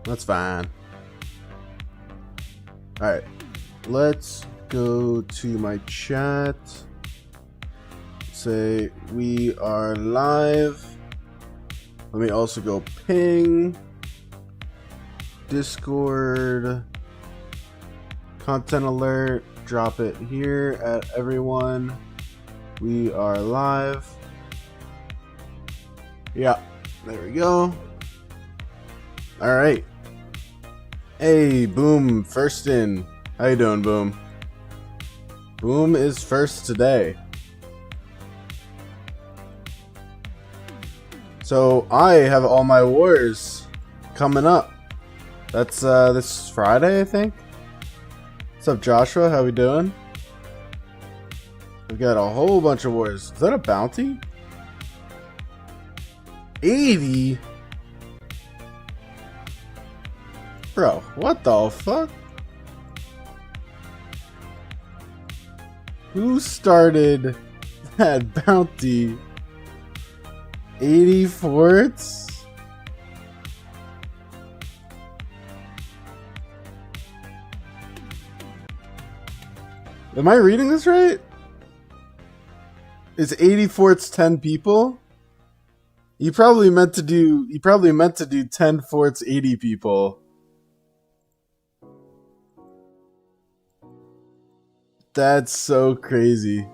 That's fine. Alright. Let's go to my chat. Say we are live. Let me also go ping. Discord. Content alert. Drop it here at everyone. We are live. Yeah. There we go. Alright. Hey, Boom, first in. How you doing, Boom? Boom is first today. So, I have all my wars coming up. That's this Friday, I think. What's up, Joshua? How we doing? We got a whole bunch of wars. Is that a bounty? 80? Bro, what the fuck? Who started that bounty? 80 forts? Am I reading this right? Is 80 forts 10 people? You probably meant to do 10 forts 80 people. That's so crazy.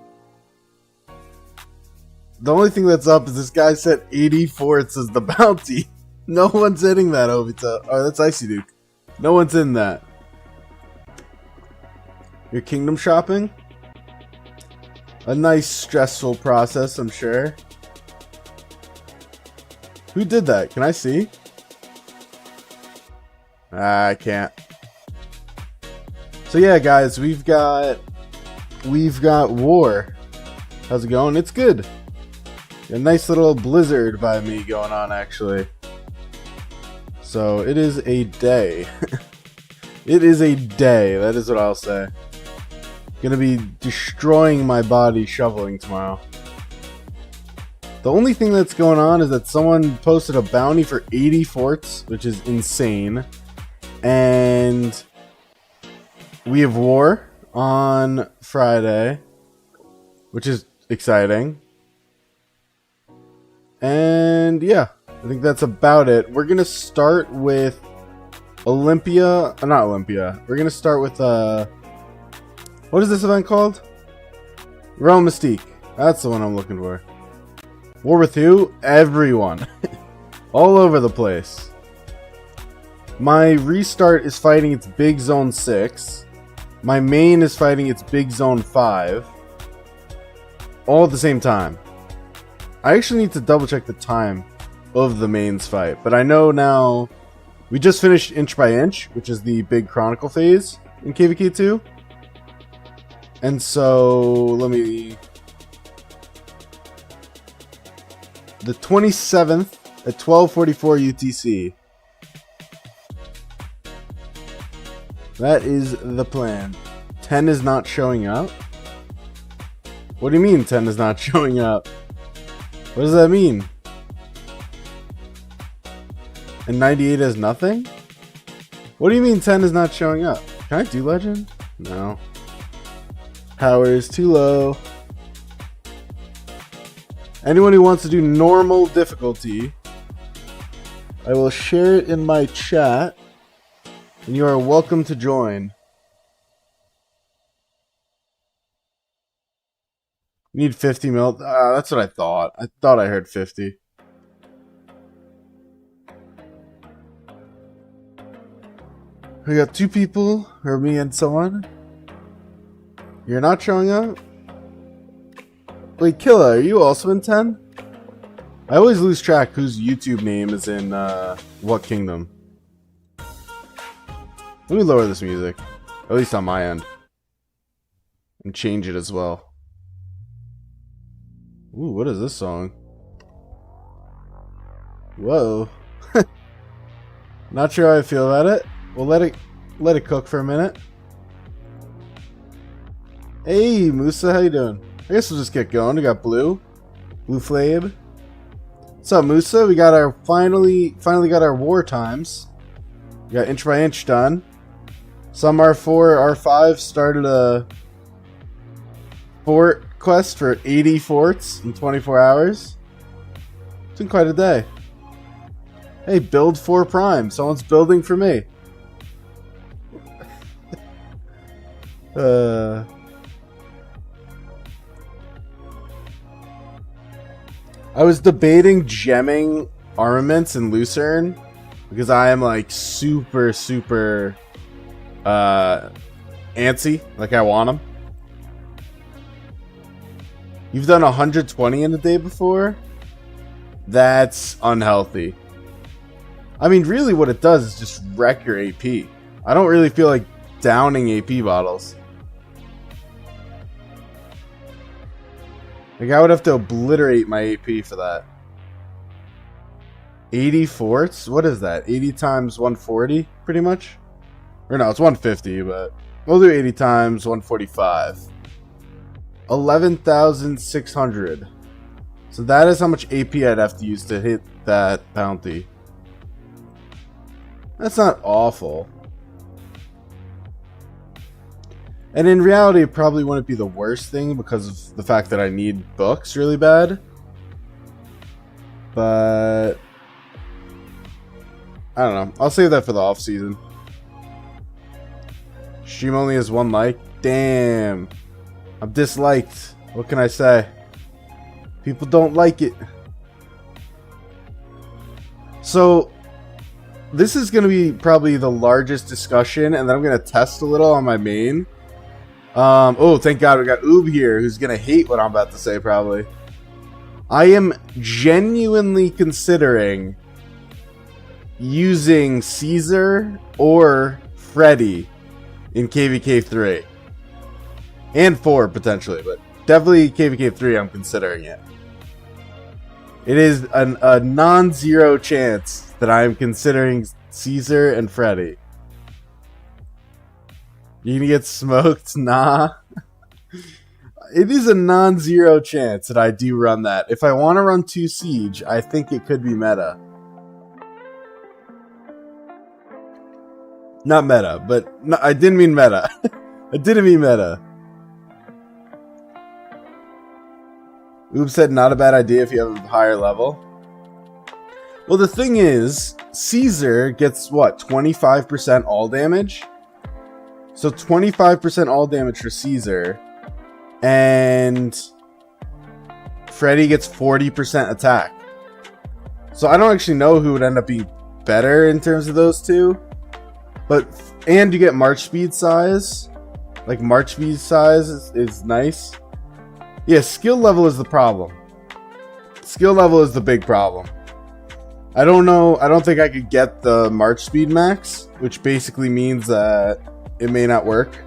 The only thing that's up is this guy said 80 forts as the bounty. No one's hitting that, Obita. Oh, that's Icy Duke. No one's in that. You're kingdom shopping? A nice stressful process, I'm sure. Who did that? Can I see? I can't. So yeah, guys, we've got war. How's it going? It's good. A nice little blizzard by me going on, actually. So it is a day. It is a day. That is what I'll say. Gonna be destroying my body shoveling tomorrow. The only thing that's going on is that someone posted a bounty for 80 forts, which is insane. And we have war on Friday, which is exciting. And yeah, I think that's about it. We're gonna start with Olympia, not Olympia. We're gonna start with what is this event called? Realm Mystique. That's the one I'm looking for. War with who? Everyone. All over the place. My restart is fighting its Big Zone 6. My main is fighting its Big Zone 5. All at the same time. I actually need to double check the time of the main's fight. But I know now... We just finished Inch by Inch, which is the big Chronicle phase in KVK 2. And so... Let me... The 27th at 12:44 UTC. That is the plan. 10 is not showing up? What do you mean 10 is not showing up? What does that mean? And 98 is nothing? What do you mean 10 is not showing up? Can I do legend? No. Power is too low. Anyone who wants to do normal difficulty, I will share it in my chat, and you are welcome to join. You need 50 mil? That's what I thought. I thought I heard 50. We got two people, or me and someone. You're not showing up? Wait, Killa, are you also in 10? I always lose track whose YouTube name is in what kingdom. Let me lower this music. At least on my end. And change it as well. Ooh, what is this song? Whoa. Not sure how I feel about it. We'll let it cook for a minute. Hey, Musa, how you doing? I guess we'll just get going. We got Blue'. What's up, Musa? We got our finally got our war times. We got inch by inch done. Some R4, R5 started a fort quest for 80 forts in 24 hours. It's been quite a day. Hey, build 4 prime. Someone's building for me. I was debating gemming armaments in Lucerne because I am like super antsy, like I want them. You've done 120 in a day before? That's unhealthy. I mean, really what it does is just wreck your AP. I don't really feel like downing AP bottles. Like, I would have to obliterate my AP for that. 80 forts? What is that? 80 times 140, pretty much? Or no, it's 150, but we'll do 80 times 145. 11,600. So that is how much AP I'd have to use to hit that bounty. That's not awful. And in reality, it probably wouldn't be the worst thing because of the fact that I need books really bad. But I don't know. I'll save that for the off season. Stream only has 1 like. Damn. I'm disliked. What can I say? People don't like it. So this is going to be probably the largest discussion, and then I'm going to test a little on my main. Oh, thank God we got Oob here, who's going to hate what I'm about to say, probably. I am genuinely considering using Caesar or Freddy in KVK 3. And 4, potentially, but definitely KVK 3, I'm considering it. It is a non-zero chance that I am considering Caesar and Freddy. You gonna get smoked? Nah. It is a non-zero chance that I do run that. If I want to run 2 Siege, I think it could be meta. Not meta, but no, I didn't mean meta. I didn't mean meta. Oops said not a bad idea if you have a higher level. Well, the thing is, Caesar gets what, 25% all damage? So 25% all damage for Caesar, and Freddy gets 40% attack. So I don't actually know who would end up being better in terms of those two. But, and you get March speed size. Like, March speed size is nice. Yeah, skill level is the problem. Skill level is the big problem. I don't know. I don't think I could get the March speed max, which basically means that it may not work.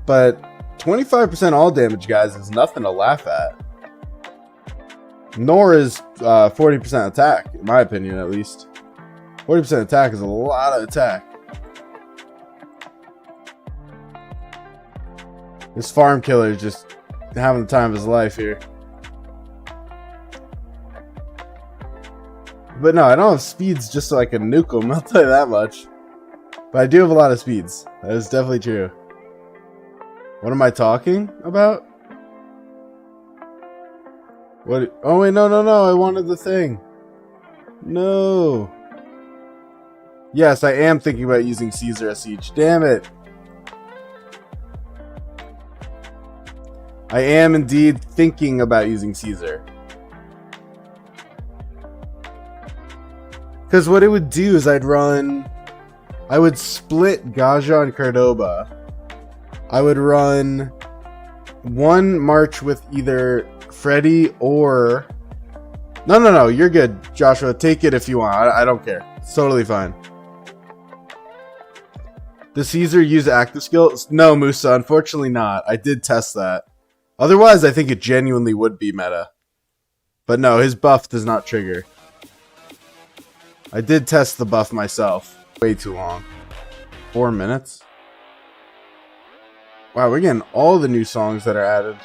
But 25% all damage, guys, is nothing to laugh at. Nor is 40% attack, in my opinion, at least. 40% attack is a lot of attack. This farm killer is just having the time of his life here. But no, I don't have speeds just so I can nuke them, I'll tell you that much. But I do have a lot of speeds. That is definitely true. What am I talking about? What? Oh wait, no, I wanted the thing. No. Yes, I am thinking about using Caesar as siege. Damn it. I am indeed thinking about using Caesar. Because what it would do is I would split Gaja and Cordoba. I would run 1 march with either Freddy or... No, you're good, Joshua. Take it if you want. I don't care. It's totally fine. Does Caesar use active skills? No, Musa, unfortunately not. I did test that. Otherwise, I think it genuinely would be meta. But no, his buff does not trigger. I did test the buff myself. Way too long. 4 minutes? Wow, we're getting all the new songs that are added.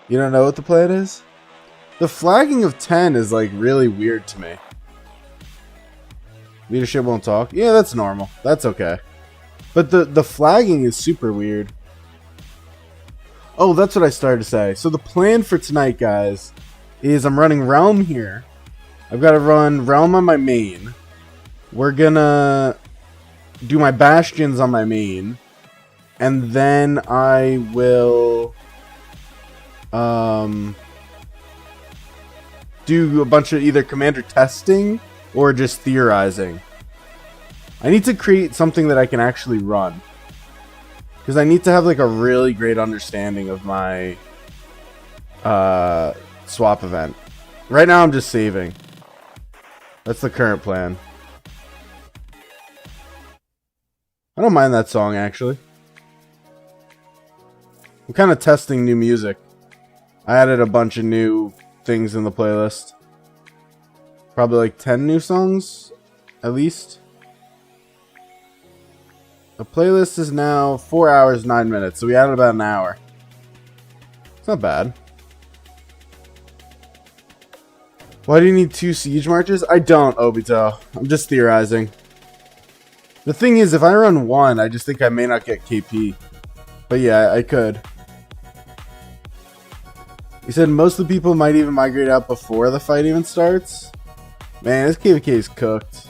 You don't know what the plan is? The flagging of 10 is like really weird to me. Leadership won't talk. Yeah, that's normal. That's okay. But the flagging is super weird. Oh, that's what I started to say. So the plan for tonight, guys, is I'm running Realm here. I've got to run Realm on my main. We're gonna do my Bastions on my main. And then I will do a bunch of either commander testing or just theorizing. I need to create something that I can actually run. Because I need to have like a really great understanding of my swap event. Right now I'm just saving. That's the current plan. I don't mind that song actually. I'm kind of testing new music. I added a bunch of new things in the playlist. Probably like 10 new songs, at least. The playlist is now 4 hours, 9 minutes, so we added about an hour. It's not bad. Why do you need 2 siege marches? I don't, Obito. I'm just theorizing. The thing is, if I run 1, I just think I may not get KP. But yeah, I could. He said most of the people might even migrate out before the fight even starts. Man, this KVK is cooked.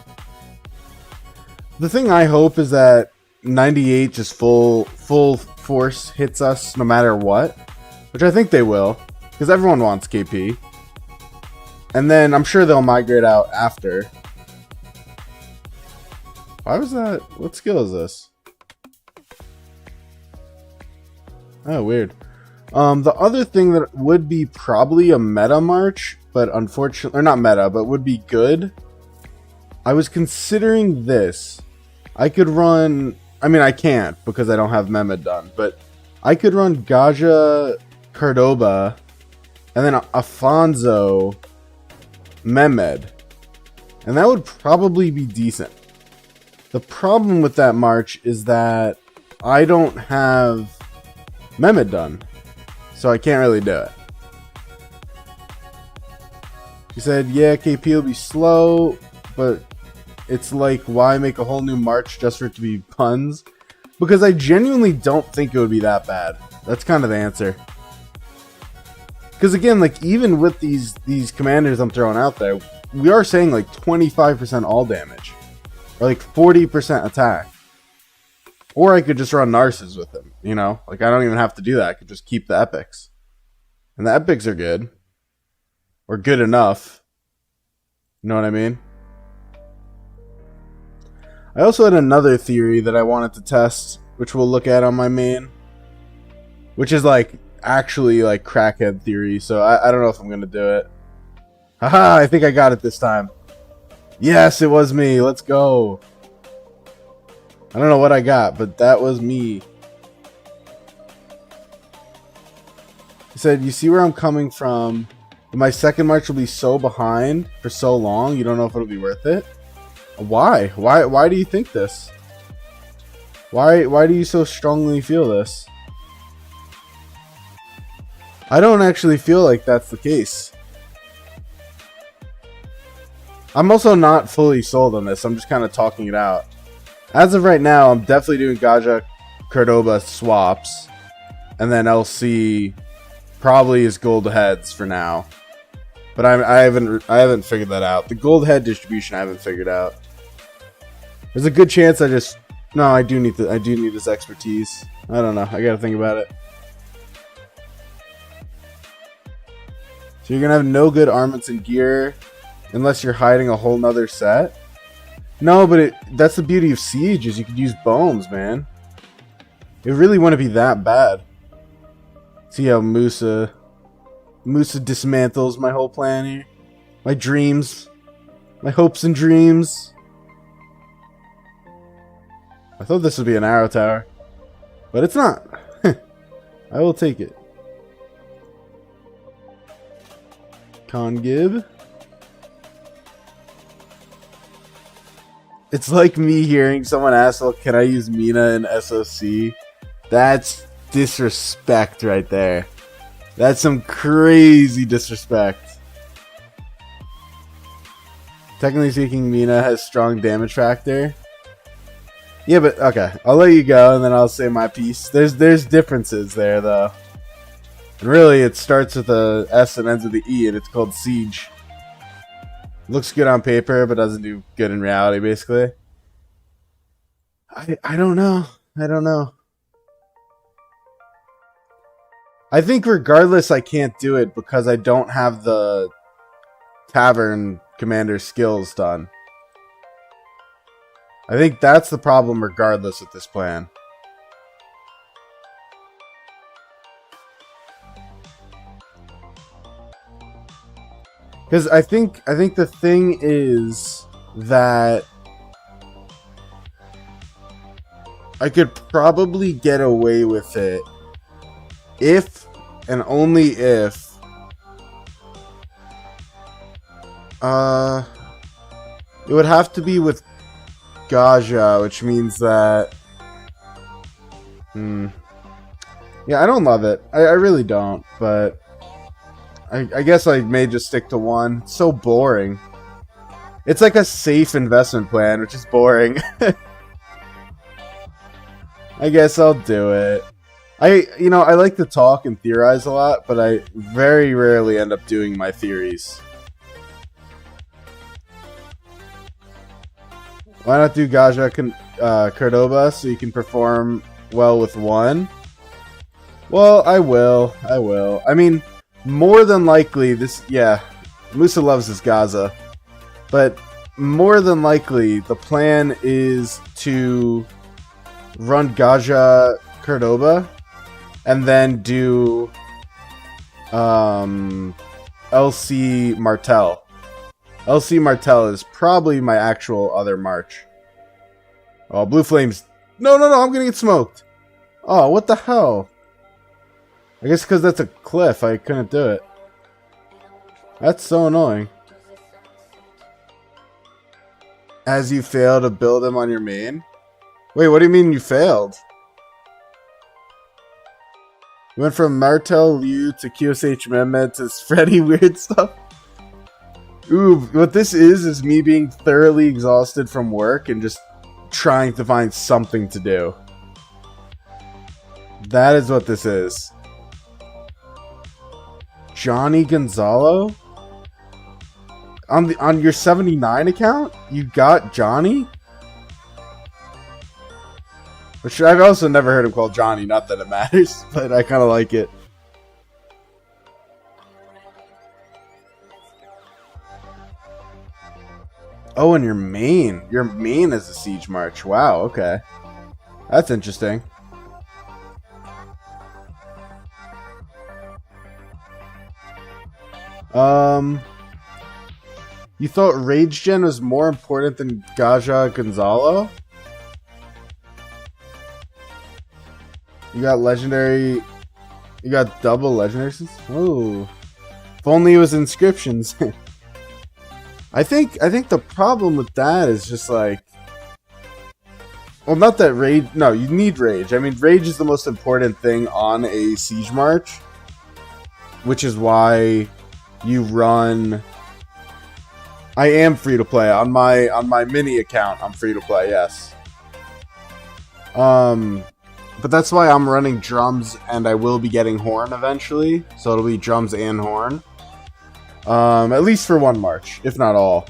The thing I hope is that 98 just full force hits us no matter what. Which I think they will. Because everyone wants KP. And then I'm sure they'll migrate out after. Why was that? What skill is this? Oh, weird. The other thing that would be probably a meta march, but unfortunately, or not meta, but would be good. I was considering this. I could run, I mean I can't because I don't have Mehmed done, but I could run Gaja, Cordoba, and then Afonso, Mehmed. And that would probably be decent. The problem with that march is that I don't have Mehmed done. So I can't really do it. He said, yeah, KP will be slow, but it's like, why make a whole new march just for it to be puns? Because I genuinely don't think it would be that bad. That's kind of the answer. Because again, like, even with these commanders I'm throwing out there, we are saying like 25% all damage. Or like 40% attack. Or I could just run Narcissus with him, you know? Like, I don't even have to do that. I could just keep the epics. And the epics are good. Or good enough. You know what I mean? I also had another theory that I wanted to test, which we'll look at on my main. Which is, like, actually, like, crackhead theory. So I don't know if I'm going to do it. Haha, I think I got it this time. Yes, it was me. Let's go. I don't know what I got, but that was me. He said, you see where I'm coming from. My second march will be so behind for so long, you don't know if it'll be worth it. Why? Why do you think this? Why do you so strongly feel this? I don't actually feel like that's the case. I'm also not fully sold on this. I'm just kind of talking it out. As of right now, I'm definitely doing Gaja Cordoba swaps. And then LC probably is gold heads for now. But I haven't figured that out. The gold head distribution I haven't figured out. There's a good chance I do need this expertise. I don't know. I gotta think about it. So you're gonna have no good armaments and gear unless you're hiding a whole nother set? No, but that's the beauty of Siege, is you could use bombs, man. It really wouldn't be that bad. See how Musa dismantles my whole plan here. My dreams. My hopes and dreams. I thought this would be an arrow tower. But it's not. I will take it. Congib. It's like me hearing someone ask, well, can I use Mina in SOC? That's disrespect right there. That's some crazy disrespect. Technically speaking, Mina has strong damage factor. Yeah, but okay. I'll let you go, and then I'll say my piece. There's differences there, though. And really, it starts with a S and ends with the E, and it's called Siege. Looks good on paper, but doesn't do good in reality, basically. I don't know. I don't know. I think regardless, I can't do it because I don't have the Tavern Commander skills done. I think that's the problem regardless with this plan. Because I think the thing is that I could probably get away with it if and only if it would have to be with Gaja, which means that yeah, I don't love it. I really don't, but I guess I may just stick to one. It's so boring. It's like a safe investment plan, which is boring. I guess I'll do it. I like to talk and theorize a lot, but I very rarely end up doing my theories. Why not do Gaja Cordoba so you can perform well with one? Well, I will. I mean, more than likely, Musa loves his Gaza. But more than likely, the plan is to run Gaja Cordoba and then do LC Martel. LC Martel is probably my actual other March. Oh, Blue Flames. No, I'm gonna get smoked. Oh, what the hell? I guess because that's a cliff, I couldn't do it. That's so annoying. As you fail to build him on your main? Wait, what do you mean you failed? You went from Martel Liu to QSH Mehmet to Freddy weird stuff? Ooh, what this is me being thoroughly exhausted from work and just trying to find something to do. That is what this is. Johnny Gonzalo? On your 79 account? You got Johnny? Which I've also never heard him called Johnny, not that it matters, but I kind of like it. Oh, and your main is a Siege March. Wow, okay. That's interesting. You thought Rage Gen was more important than Gaja Gonzalo? You got legendary... You got double legendaries? Ooh. If only it was inscriptions. I think the problem with that is just like... Well, not that Rage... No, you need Rage. I mean, Rage is the most important thing on a Siege March. Which is why you run... I am free to play. On my mini account, I'm free to play, yes. But that's why I'm running drums, and I will be getting horn eventually. So it'll be drums and horn. At least for one March, if not all.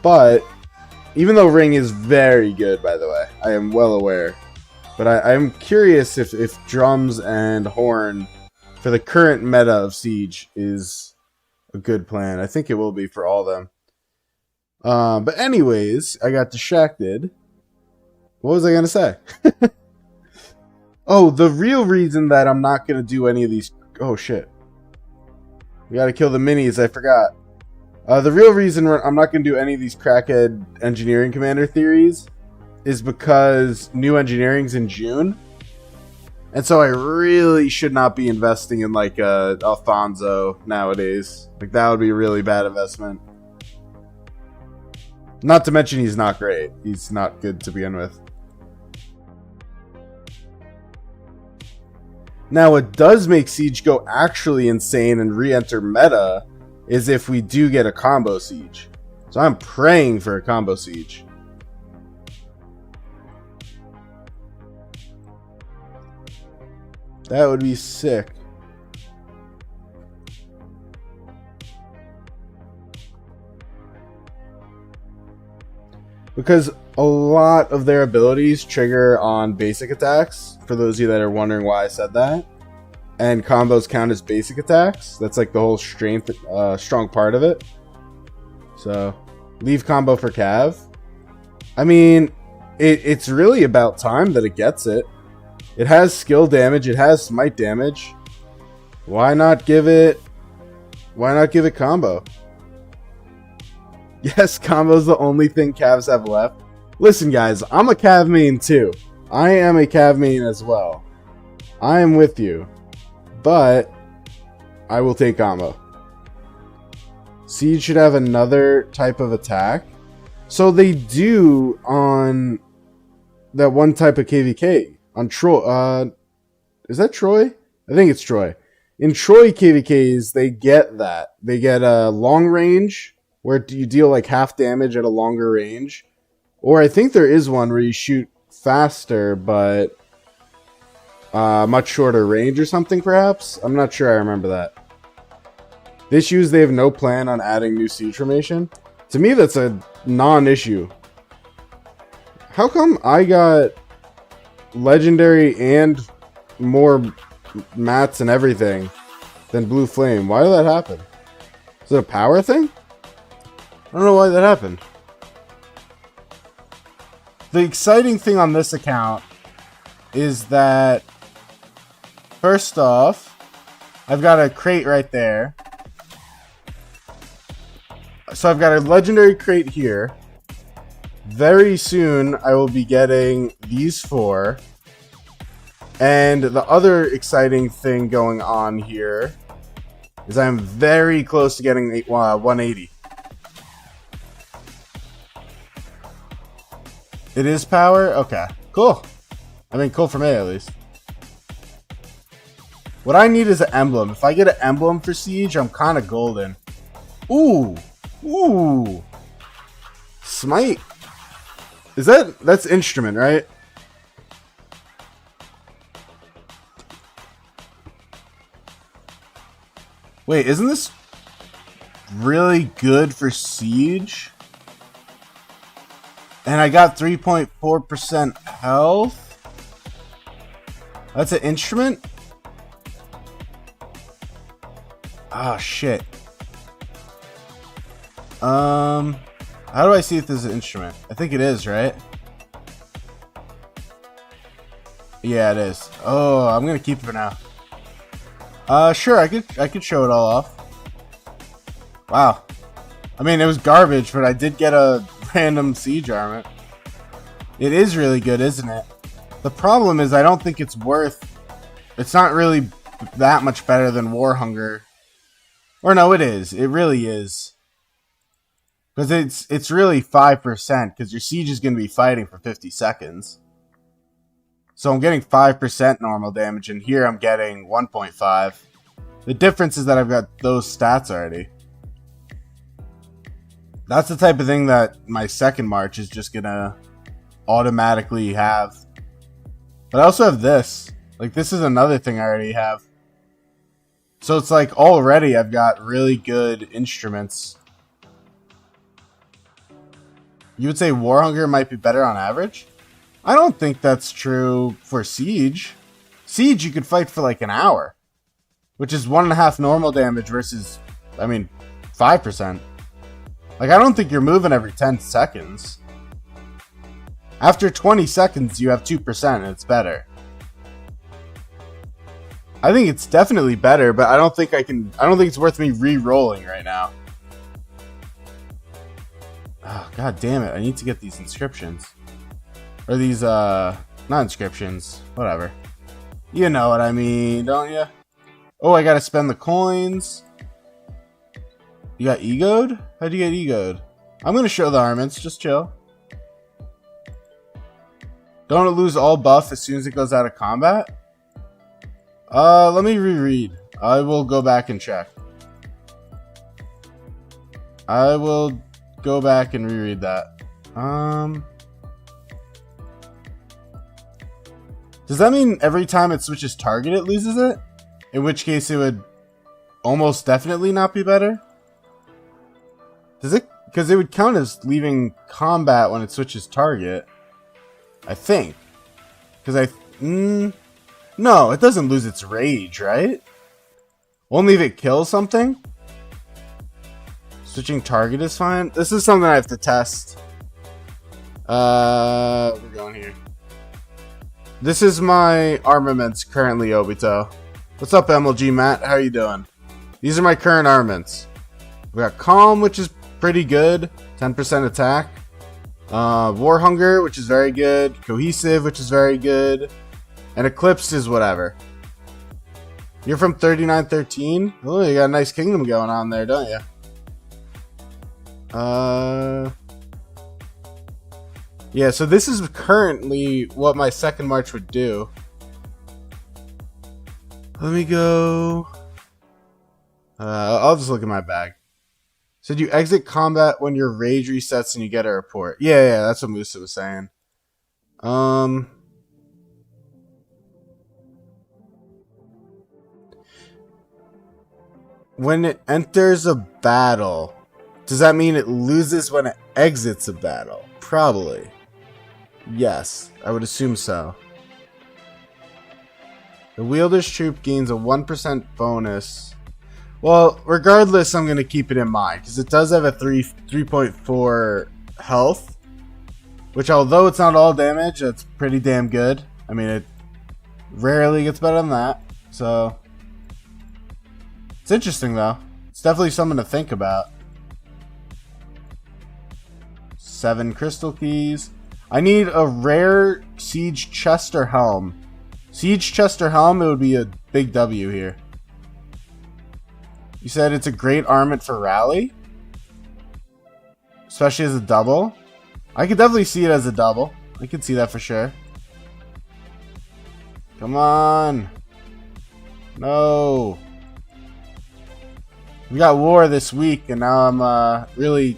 But, even though Ring is very good, by the way, I am well aware. But I'm curious if drums and horn, for the current meta of Siege, is a good plan. I think it will be for all of them. But anyways, I got distracted. What was I going to say? Oh, the real reason that I'm not going to do any of these... Oh, shit. We got to kill the minis, I forgot. The real reason I'm not going to do any of these crackhead engineering commander theories is because new engineering's in June. And so I really should not be investing in like Alfonso nowadays. Like that would be a really bad investment. Not to mention he's not great. He's not good to begin with. Now what does make Siege go actually insane and re-enter meta is if we do get a combo Siege. So I'm praying for a combo siege. That would be sick. Because a lot of their abilities trigger on basic attacks, for those of you that are wondering why I said that. And combos count as basic attacks. That's like the whole strength, strong part of it. So, leave combo for Cav. I mean, it's really about time that it gets it. It has skill damage, it has smite damage. Why not give it combo? Yes, combo's the only thing Cavs have left. Listen guys, I'm a Cav main too. I am a Cav main as well. I am with you. But I will take combo. Siege should have another type of attack. So they do on that one type of KVK. On Troy. Is that Troy? I think it's Troy. In Troy KVKs, they get that. They get a long range, where you deal like half damage at a longer range. Or I think there is one where you shoot faster, but much shorter range or something, perhaps? I'm not sure I remember that. This use, they have no plan on adding new siege formation. To me, that's a non-issue. How come I got legendary and more mats and everything than Blue Flame? Why did that happen? Is it a power thing? I don't know why that happened. The exciting thing on this account is that, first off, I've got a crate right there. So I've got a legendary crate here. Very soon, I will be getting these 4. And the other exciting thing going on here is I'm very close to getting 180. It is power? Okay, cool. I mean, cool for me at least. What I need is an emblem. If I get an emblem for Siege, I'm kind of golden. Ooh. Ooh. Smite. That's instrument, right? Wait, isn't this really good for Siege? And I got 3.4% health? That's an instrument? Ah, shit. How do I see if this is an instrument? I think it is, right? Yeah, it is. Oh, I'm gonna keep it for now. Sure, I could show it all off. Wow. I mean, it was garbage, but I did get a random siege armament. It is really good, isn't it? The problem is I don't think it's worth... It's not really that much better than War Hunger. Or no, it is. It really is. Because it's really 5%, because your siege is going to be fighting for 50 seconds. So I'm getting 5% normal damage, and here I'm getting 1.5. The difference is that I've got those stats already. That's the type of thing that my second march is just going to automatically have. But I also have this. Like, this is another thing I already have. So it's like, already I've got really good instruments. You would say War Hunger might be better on average? I don't think that's true for Siege. Siege, you could fight for like an hour. Which is 1.5 normal damage versus, I mean, 5%. Like, I don't think you're moving every 10 seconds. After 20 seconds, you have 2% and it's better. I think it's definitely better, but I don't think it's worth me re-rolling right now. Oh, god damn it. I need to get these inscriptions. Or these, not inscriptions. Whatever. You know what I mean, don't you? Oh, I gotta spend the coins. You got egoed? How'd you get egoed? I'm gonna show the armaments. Just chill. Don't it lose all buff as soon as it goes out of combat? Let me reread. I will go back and check. I will go back and reread that. Does that mean every time it switches target, it loses it? In which case, it would almost definitely not be better? Does it? Because it would count as leaving combat when it switches target. I think. Because no, it doesn't lose its rage, right? Only if it kills something? Switching target is fine. This is something I have to test. We're going here. This is my armaments currently, Obito. What's up, MLG Matt? How are you doing? These are my current armaments. We got Calm, which is pretty good. 10% attack. War Hunger, which is very good. Cohesive, which is very good. And Eclipse is whatever. You're from 3913? Oh, you got a nice kingdom going on there, don't you? Yeah, so this is currently what my second march would do. Let me go. I'll just look at my bag. Said you exit combat when your rage resets and you get a report. Yeah, that's what Musa was saying. When it enters a battle, does that mean it loses when it exits a battle? Probably. Yes, I would assume so. The wielder's troop gains a 1% bonus. Well, regardless, I'm going to keep it in mind, because it does have a 3.4 health, which although it's not all damage, that's pretty damn good. I mean, it rarely gets better than that, so it's interesting, though. It's definitely something to think about. 7 crystal keys. I need a rare Siege chest or helm. Siege chest or helm, it would be a big W here. You said it's a great armament for rally? Especially as a double? I could definitely see it as a double. I could see that for sure. Come on. No. We got war this week, and now I'm really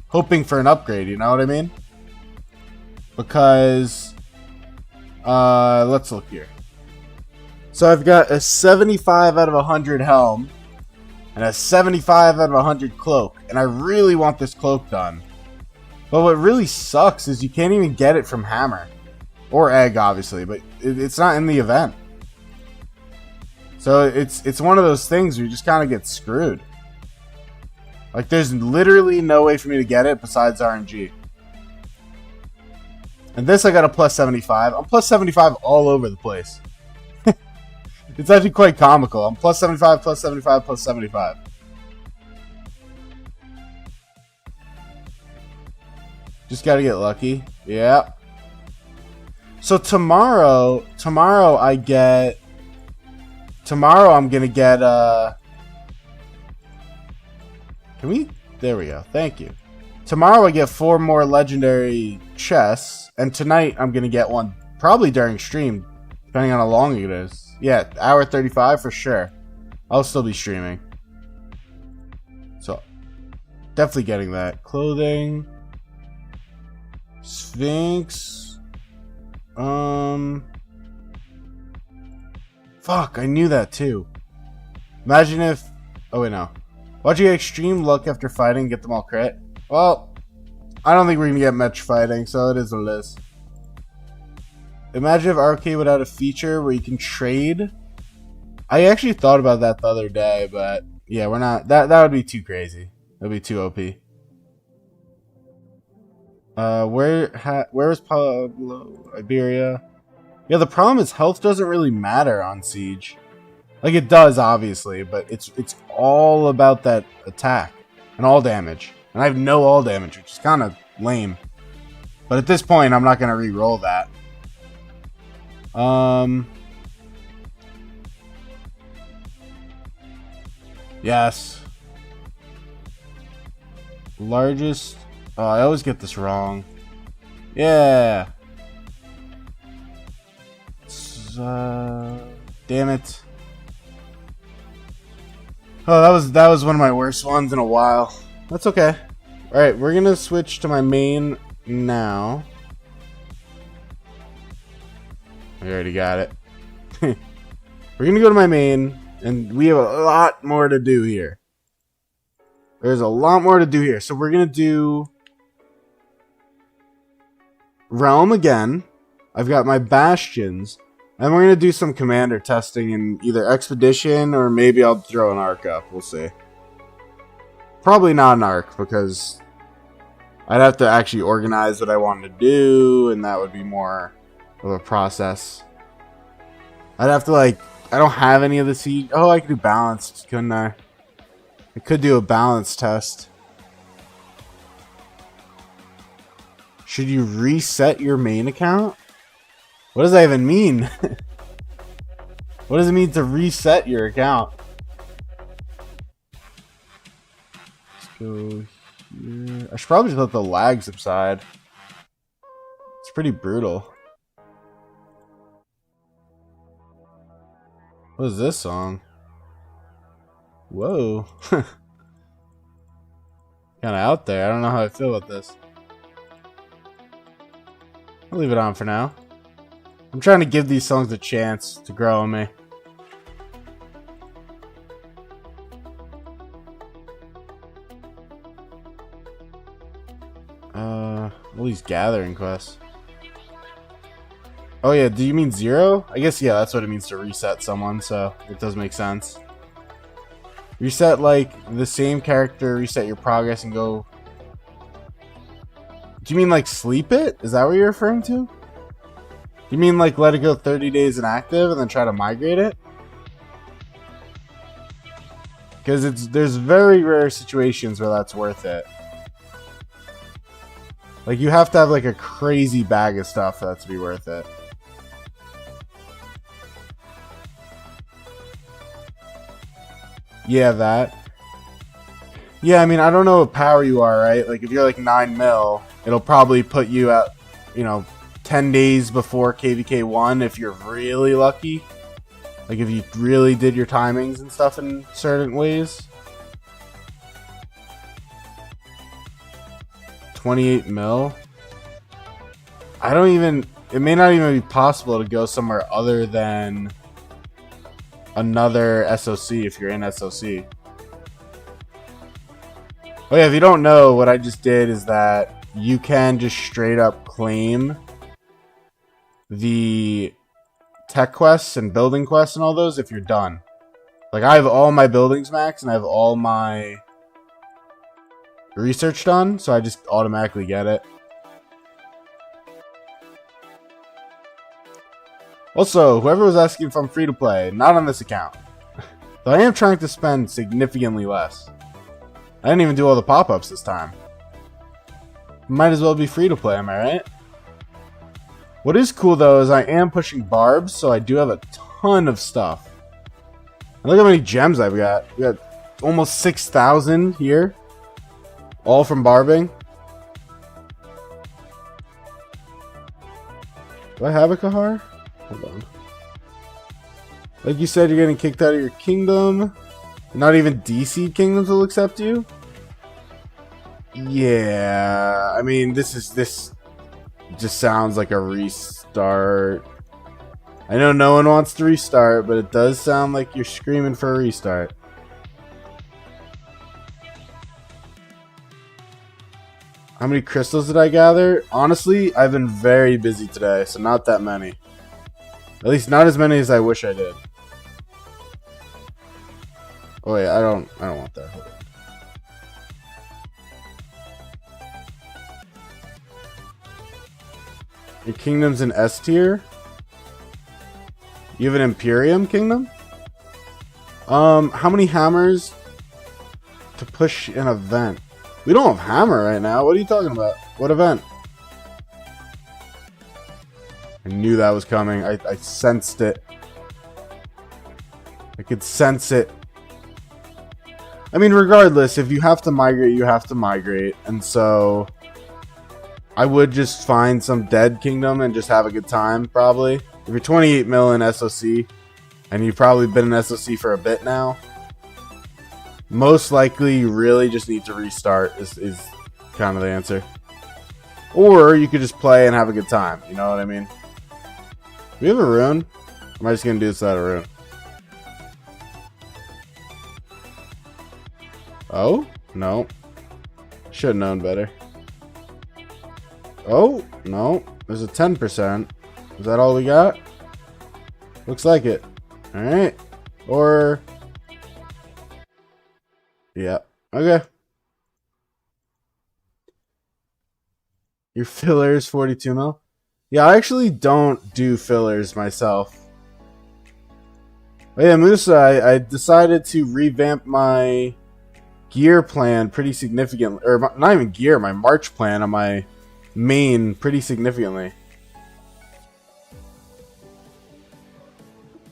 hoping for an upgrade, you know what I mean? Because, let's look here. So I've got a 75 out of 100 helm, and a 75 out of 100 cloak, and I really want this cloak done. But what really sucks is you can't even get it from Hammer. Or Egg, obviously, but it's not in the event. So it's one of those things where you just kind of get screwed. Like, there's literally no way for me to get it besides RNG. And this I got a plus 75. I'm plus 75 all over the place. It's actually quite comical. I'm plus 75, plus 75, plus 75. Just gotta get lucky. Yeah. So tomorrow I'm gonna get, there we go. Thank you. Tomorrow I get 4 more legendary chests, and tonight I'm gonna get one, probably during stream, depending on how long it is. Yeah, hour 35 for sure. I'll still be streaming. So, definitely getting that. Clothing. Sphinx. Fuck, I knew that too. Imagine if... Oh wait, no. Why'd you get extreme luck after fighting and get them all crit? Well, I don't think we're gonna get much fighting, so it is what it is. Imagine if RK would add a feature where you can trade. I actually thought about that the other day, but yeah, we're not. That would be too crazy. That would be too OP. Where is Pablo? Iberia? Yeah, the problem is health doesn't really matter on Siege. Like, it does, obviously, but it's all about that attack and all damage. And I have no all damage, which is kind of lame. But at this point, I'm not going to re-roll that. Yes. Largest. Oh, I always get this wrong. Yeah. Damn it. Oh, that was one of my worst ones in a while. That's okay. Alright, we're gonna switch to my main now. I already got it. We're gonna go to my main, and we have a lot more to do here. There's a lot more to do here. So we're gonna do Realm again. I've got my Bastions. And we're gonna do some commander testing in either Expedition or maybe I'll throw an Arc up. We'll see. Probably not an Arc because I'd have to actually organize what I wanted to do, and that would be more of a process. I'd have to, like, I don't have any of the siege. Oh, I could do balanced, couldn't I? I could do a balance test. Should you reset your main account? What does that even mean? What does it mean to reset your account? Let's go here. I should probably just let the lag subside. It's pretty brutal. What is this song? Whoa. Kind of out there. I don't know how I feel about this. I'll leave it on for now. I'm trying to give these songs a chance to grow on me. All these gathering quests. Oh yeah, do you mean 0? I guess, yeah, that's what it means to reset someone, so it does make sense. Reset, like, the same character, reset your progress and go... Do you mean, like, sleep it? Is that what you're referring to? You mean, like, let it go 30 days inactive and then try to migrate it? Because there's very rare situations where that's worth it. Like, you have to have, like, a crazy bag of stuff for that to be worth it. Yeah, that. Yeah, I mean, I don't know what power you are, right? Like, if you're, like, 9 mil, it'll probably put you at, you know, 10 days before KVK 1 if you're really lucky. Like, if you really did your timings and stuff in certain ways. 28 mil? I don't even... It may not even be possible to go somewhere other than another SOC if you're in SOC. Oh yeah, if you don't know, what I just did is that you can just straight up claim the tech quests and building quests and all those if you're done. Like, I have all my buildings max and I have all my research done, so I just automatically get it. Also, whoever was asking if I'm free to play, not on this account. Though I am trying to spend significantly less. I didn't even do all the pop-ups this time. Might as well be free to play, am I right? What is cool though is I am pushing barbs, so I do have a ton of stuff. And look how many gems I've got. We got almost 6,000 here. All from barbing. Do I have a Kahar? Hold on. Like you said, you're getting kicked out of your kingdom. Not even DC kingdoms will accept you? Yeah, I mean, this just sounds like a restart. I know no one wants to restart, but it does sound like you're screaming for a restart. How many crystals did I gather? Honestly, I've been very busy today, so not that many. At least not as many as I wish I did. Oh wait, I don't want that. Hold on. Your kingdom's in S tier? You have an Imperium kingdom? How many hammers to push an event? We don't have hammer right now. What are you talking about? What event? I knew that was coming. I sensed it. I could sense it. I mean, regardless, if you have to migrate, you have to migrate. And so I would just find some dead kingdom and just have a good time, probably. If you're 28 mil in SOC, and you've probably been in SOC for a bit now, most likely you really just need to restart is kind of the answer. Or you could just play and have a good time. You know what I mean? Do we have a rune? Or am I just going to do this without a rune? Oh? No. Should have known better. Oh? No. There's a 10%. Is that all we got? Looks like it. Alright. Or... yeah. Okay. Your filler is 42 mil? Yeah, I actually don't do fillers myself. Oh yeah, Musa, I decided to revamp my gear plan pretty significantly. Or not even gear, my March plan on my main pretty significantly.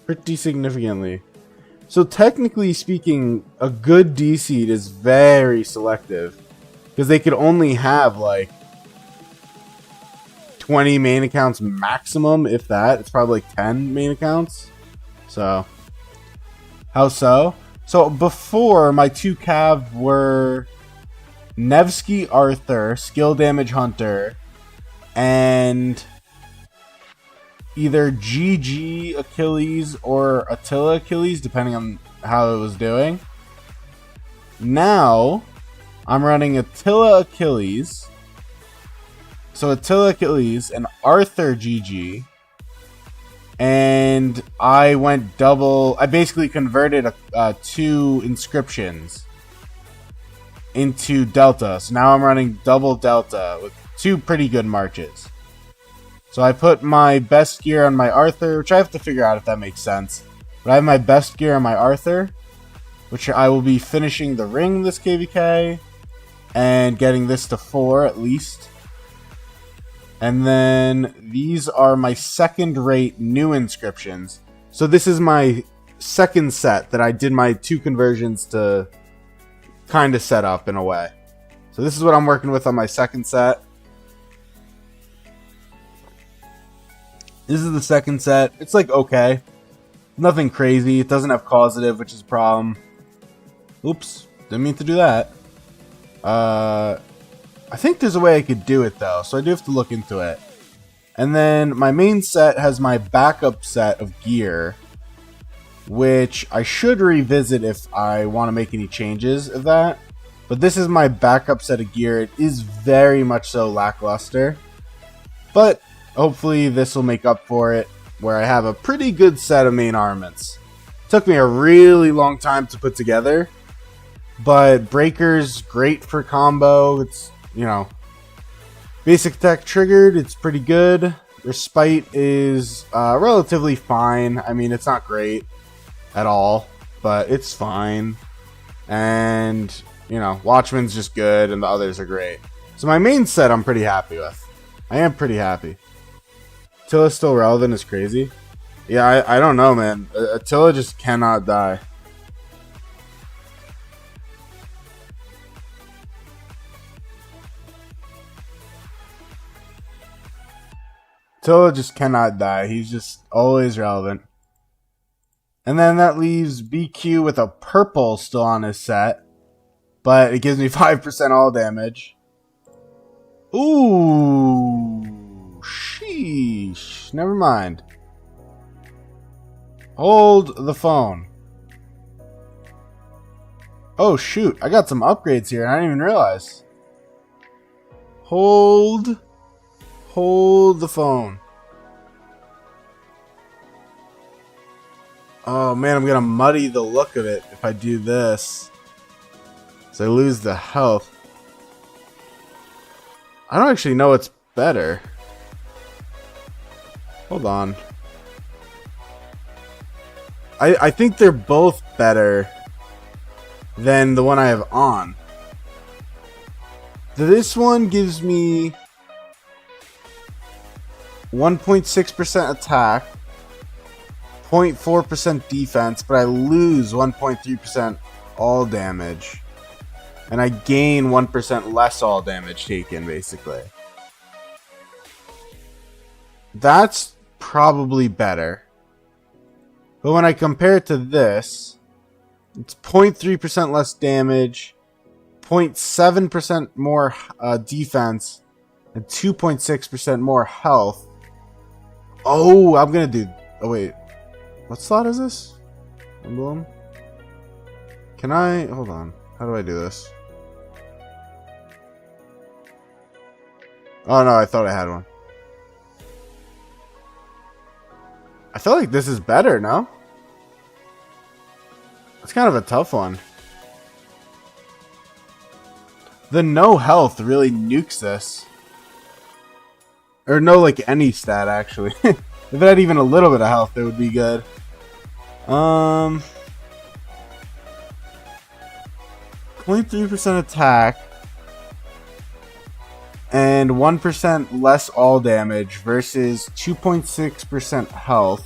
Pretty significantly. So technically speaking, a good D-Seed is very selective. Because they could only have like 20 main accounts maximum, if that. It's probably like 10 main accounts. So, how so? So before, my 2 cav were Nevsky Arthur, Skill Damage Hunter, and either GG Achilles or Attila Achilles, depending on how it was doing. Now, I'm running Attila Achilles. So Attila Achilles and Arthur GG. And I went double. I basically converted 2 inscriptions into Delta. So now I'm running double Delta with 2 pretty good marches. So I put my best gear on my Arthur, which I have to figure out if that makes sense. But I have my best gear on my Arthur, which I will be finishing the ring this KVK and getting this to 4 at least. And then these are my second-rate new inscriptions. So this is my second set that I did my 2 conversions to kind of set up in a way. So this is what I'm working with on my second set. This is the second set. It's like okay. Nothing crazy. It doesn't have causative, which is a problem. Oops. Didn't mean to do that. I think there's a way I could do it though, so I do have to look into it. And then my main set has my backup set of gear, which I should revisit if I want to make any changes of that. But this is my backup set of gear. It is very much so lackluster, but hopefully this will make up for it, where I have a pretty good set of main armaments. Took me a really long time to put together, but Breaker's great for combo. It's, you know, basic attack triggered, it's pretty good. Respite is relatively fine. I mean, it's not great at all, but it's fine. And, you know, Watchman's just good, and the others are great. So my main set I'm pretty happy with. I am pretty happy. Attila's still relevant is crazy. Yeah, I don't know, man. Attila just cannot die. Attila just cannot die. He's just always relevant. And then that leaves BQ with a purple still on his set. But it gives me 5% all damage. Ooh. Sheesh. Never mind. Hold the phone. Oh shoot. I got some upgrades here and I didn't even realize. Hold the phone. Oh man, I'm gonna muddy the look of it if I do this. So I lose the health. I don't actually know what's better. Hold on. I think they're both better than the one I have on. This one gives me 1.6% attack, 0.4% defense, but I lose 1.3% all damage. And I gain 1% less all damage taken, basically. That's probably better. But when I compare it to this, it's 0.3% less damage, 0.7% more defense, and 2.6% more health. Oh, I'm gonna do... Oh, wait. What slot is this? Emblem? Can I... Hold on. How do I do this? Oh, no, I thought I had one. I feel like this is better, no? It's kind of a tough one. The no health really nukes this. Or no, like, any stat, actually. If it had even a little bit of health, it would be good. 0.3% attack. And 1% less all damage versus 2.6% health,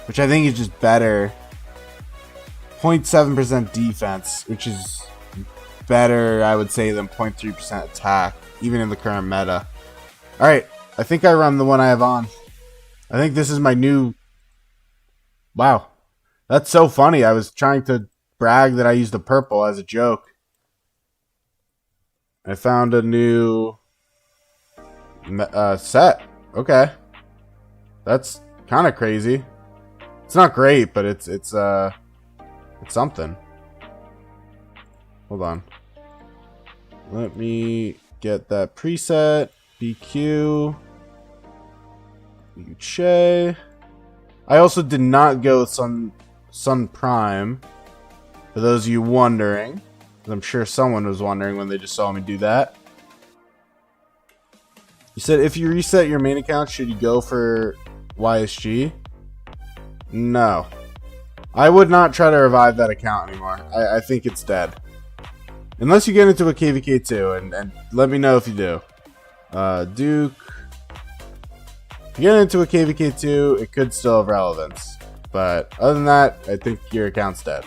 which I think is just better. 0.7% defense, which is better, I would say, than 0.3% attack, even in the current meta. Alright, I think I run the one I have on. I think this is my new... Wow. That's so funny. I was trying to brag that I used the purple as a joke. I found a new... set. Okay. That's kind of crazy. It's not great, but it's something. Hold on. Let me get that preset. BQ. Uche. I also did not go with Sun Prime. For those of you wondering. I'm sure someone was wondering when they just saw me do that. You said if you reset your main account, should you go for YSG? No. I would not try to revive that account anymore. I think it's dead. Unless you get into a KVK2, and let me know if you do. Duke. If you get into a KVK2, it could still have relevance. But other than that, I think your account's dead.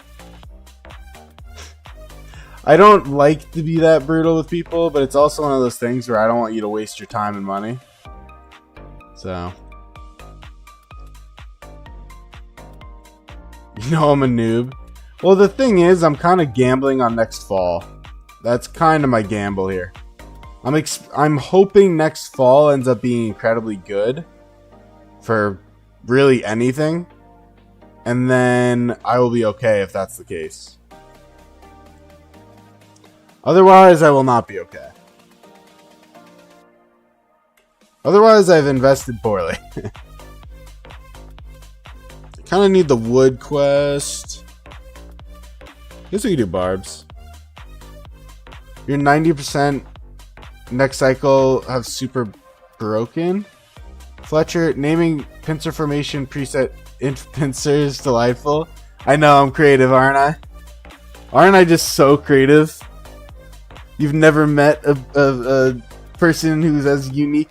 I don't like to be that brutal with people, but it's also one of those things where I don't want you to waste your time and money. So. You know I'm a noob. Well, the thing is, I'm kind of gambling on next fall. That's kind of my gamble here. I'm hoping next fall ends up being incredibly good for really anything. And then I will be okay if that's the case. Otherwise, I will not be okay. Otherwise, I've invested poorly. I kind of need the wood quest. Guess we can do barbs. Your 90% next cycle have super broken. Fletcher, naming pincer formation preset pincers delightful. I know I'm creative, aren't I? Aren't I just so creative? You've never met a person who's as unique.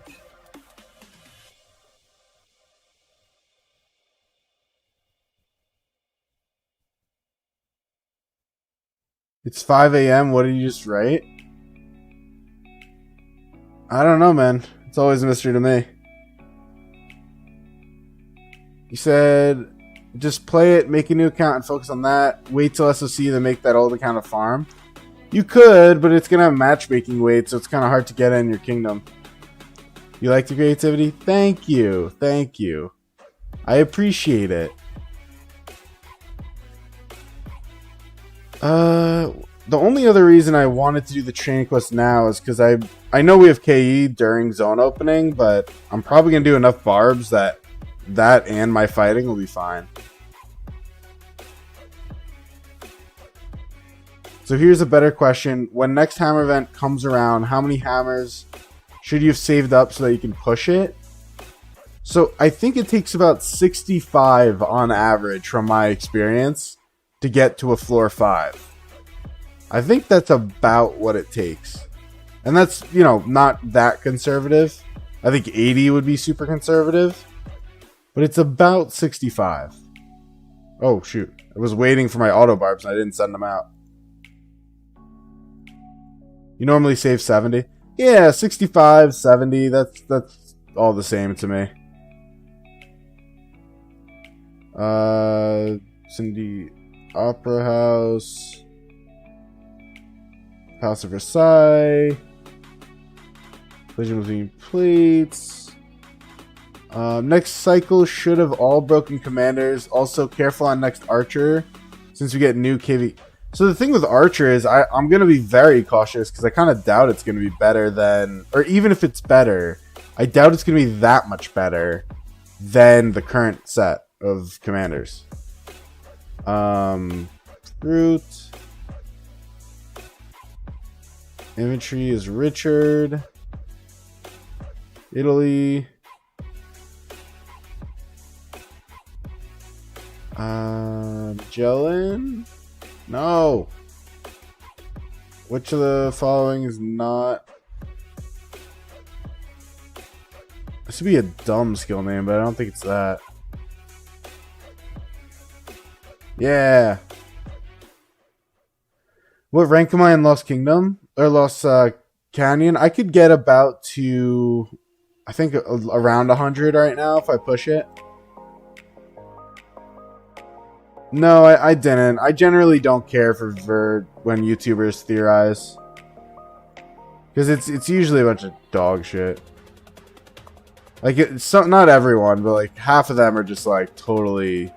It's 5 a.m. What did you just write? I don't know, man. It's always a mystery to me. You said, just play it, make a new account, and focus on that. Wait till SOC, then make that old account a farm. You could, but it's going to have matchmaking weight, so it's kind of hard to get in your kingdom. You like the creativity? Thank you. Thank you. I appreciate it. The only other reason I wanted to do the training quest now is because I know we have KE during zone opening, but I'm probably going to do enough barbs that and my fighting will be fine. So here's a better question. When next hammer event comes around, how many hammers should you have saved up so that you can push it? So I think it takes about 65 on average from my experience to get to a floor 5. I think that's about what it takes. And that's, you know, not that conservative. I think 80 would be super conservative. But it's about 65. Oh, shoot. I was waiting for my auto barbs and I didn't send them out. You normally save 70? Yeah, 65, 70. That's all the same to me. Cindy Opera House. Palace of Versailles. Collision between plates. Next cycle should have all broken commanders. Also, careful on next archer, since we get new KV. So the thing with archer is I'm going to be very cautious because I kind of doubt it's going to be better than, or even if it's better, I doubt it's going to be that much better than the current set of commanders. Fruit. Infantry is Richard. Italy. Magellan? No. Which of the following is not? This would be a dumb skill name, but I don't think it's that. Yeah. What rank am I in Lost Kingdom? Or Lost Canyon? I could get about to, I think, around 100 right now if I push it. No, I didn't. I generally don't care for when YouTubers theorize. Because it's usually a bunch of dog shit. Like, it's not everyone, but like half of them are just like totally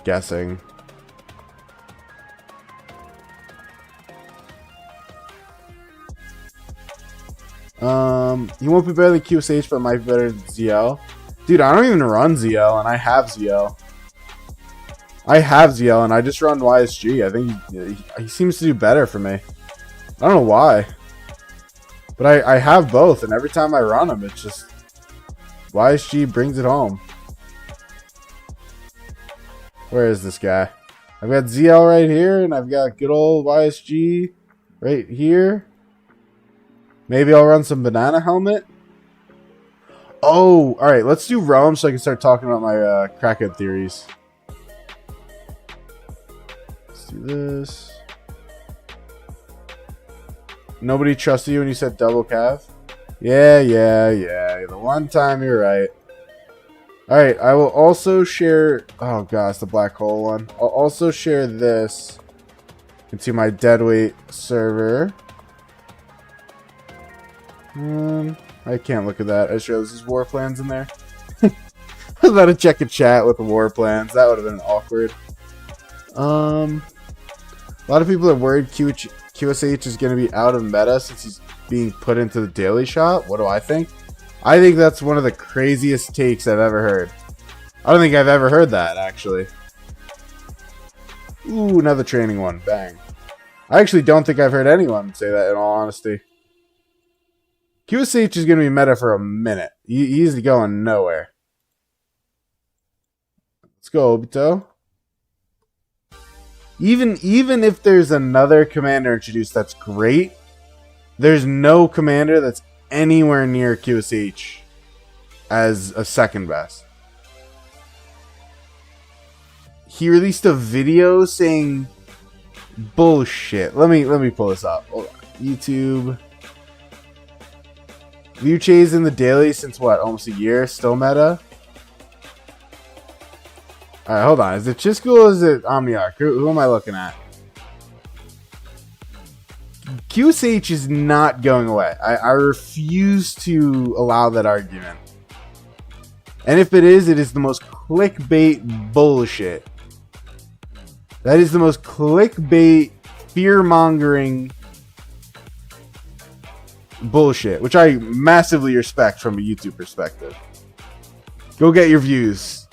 guessing. He won't be better than QSH, but might be better than ZL. Dude, I don't even run ZL, and I have ZL. And I just run YSG. I think he seems to do better for me. I don't know why. But I have both, and every time I run them, it's just YSG brings it home. Where is this guy? I've got ZL right here, and I've got good old YSG right here. Maybe I'll run some banana helmet. Oh, alright, let's do Rome so I can start talking about my crackhead theories. Let's do this. Nobody trusted you when you said double cav? Yeah. The one time you're right. Alright, I will also share... Oh gosh, the black hole one. I'll also share this into my deadweight server. I can't look at that. I show this is war plans in there. I was about to check a chat with the war plans. That would have been awkward. A lot of people are worried QSH is going to be out of meta since he's being put into the daily shop. What do I think? I think that's one of the craziest takes I've ever heard. I don't think I've ever heard that, actually. Ooh, another training one. Bang. I actually don't think I've heard anyone say that, in all honesty. QSH is going to be meta for a minute. He's going nowhere. Let's go, Obito. Even if there's another commander introduced that's great, there's no commander that's anywhere near QSH as a second best. He released a video saying bullshit. Let me pull this up. Hold on. YouTube. Liu Che's in the daily since what? Almost a year? Still meta? Alright, hold on. Is it Chisco or is it Omniarch? Who am I looking at? QSH is not going away. I refuse to allow that argument. And if it is the most clickbait bullshit. That is the most clickbait, fear-mongering bullshit, which I massively respect from a YouTube perspective. Go get your views.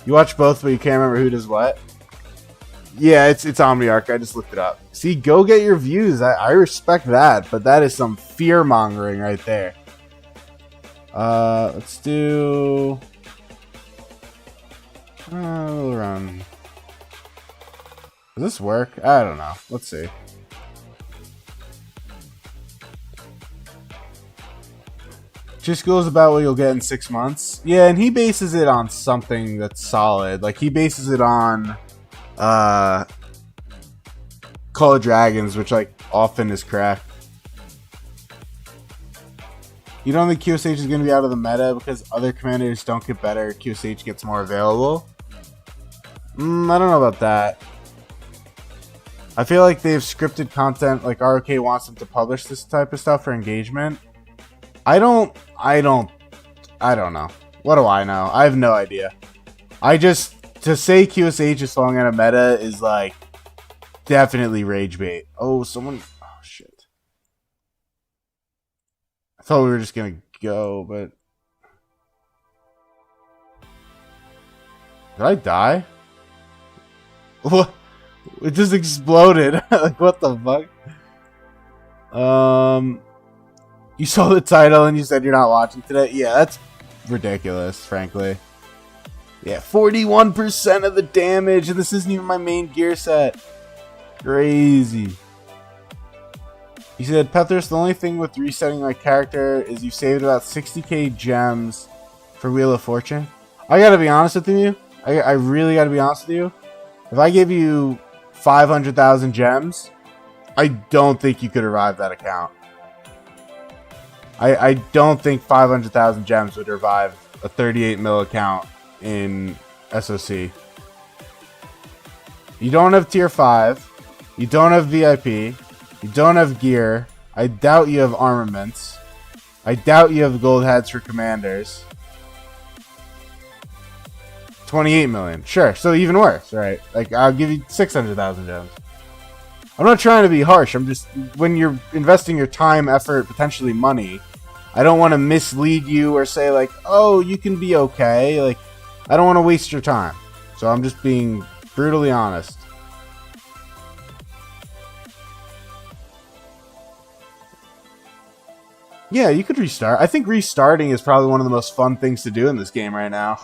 You watch both, but you can't remember who does what? Yeah, it's Omniarch. I just looked it up. See, go get your views. I respect that, but that is some fear-mongering right there. Let's do... around... Does this work? I don't know. Let's see. Just goes about what you'll get in 6 months. Yeah, and he bases it on something that's solid. Like, he bases it on Call of Dragons, which, like, often is cracked. You don't think QSH is going to be out of the meta because other commanders don't get better, QSH gets more available? I don't know about that. I feel like they've scripted content, like ROK wants them to publish this type of stuff for engagement. I don't know. What do I know? I have no idea. To say QSH is falling out of meta is like definitely rage bait. Oh, shit. I thought we were just gonna go, but did I die? What? It just exploded. Like, what the fuck? You saw the title and you said you're not watching today? Yeah, that's ridiculous, frankly. Yeah, 41% of the damage, and this isn't even my main gear set. Crazy. He said, Pethers, the only thing with resetting my character is you saved about 60k gems for Wheel of Fortune. I gotta be honest with you. I really gotta be honest with you. If I give you 500,000 gems, I don't think you could revive that account. I don't think 500,000 gems would revive a 38 mil account in SOC. You don't have tier 5. You don't have VIP. You don't have gear. I doubt you have armaments. I doubt you have gold hats for commanders. 28 million. Sure, so even worse, right? Like, I'll give you 600,000 gems. I'm not trying to be harsh. I'm just, when you're investing your time, effort, potentially money, I don't want to mislead you or say, like, oh, you can be okay. Like, I don't want to waste your time. So I'm just being brutally honest. Yeah, you could restart. I think restarting is probably one of the most fun things to do in this game right now.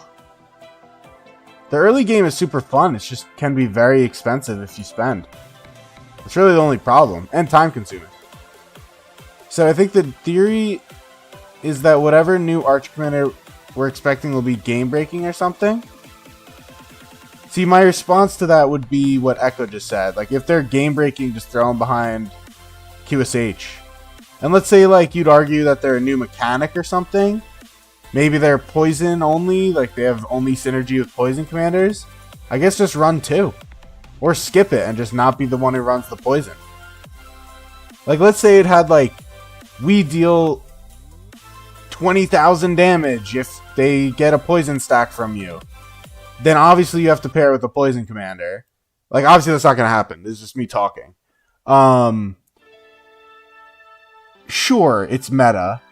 The early game is super fun. It just can be very expensive if you spend. It's really the only problem. And time consuming. So I think the theory is that whatever new Arch Commander we're expecting will be game breaking or something. See, my response to that would be what Echo just said. Like, if they're game breaking, just throw them behind QSH. And let's say, like, you'd argue that they're a new mechanic or something. Maybe they're poison only, like they have only synergy with poison commanders. I guess just run 2. Or skip it and just not be the one who runs the poison. Like, let's say it had, like, we deal 20,000 damage if they get a poison stack from you. Then obviously you have to pair with a poison commander. Like, obviously that's not going to happen. This is just me talking. Sure, it's meta.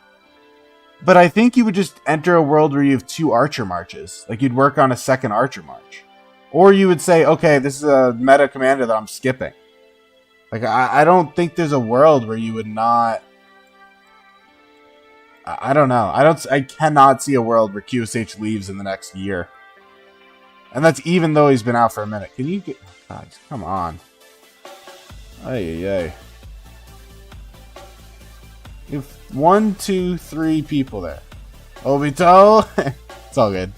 But I think you would just enter a world where you have 2 archer marches. Like, you'd work on a second archer march. Or you would say, okay, this is a meta commander that I'm skipping. Like, I don't think there's a world where you would not... I don't know. I cannot see a world where QSH leaves in the next year. And that's even though he's been out for a minute. Can you get... God, come on. Ay. You have 1, 2, 3 people there. Obito! It's all good.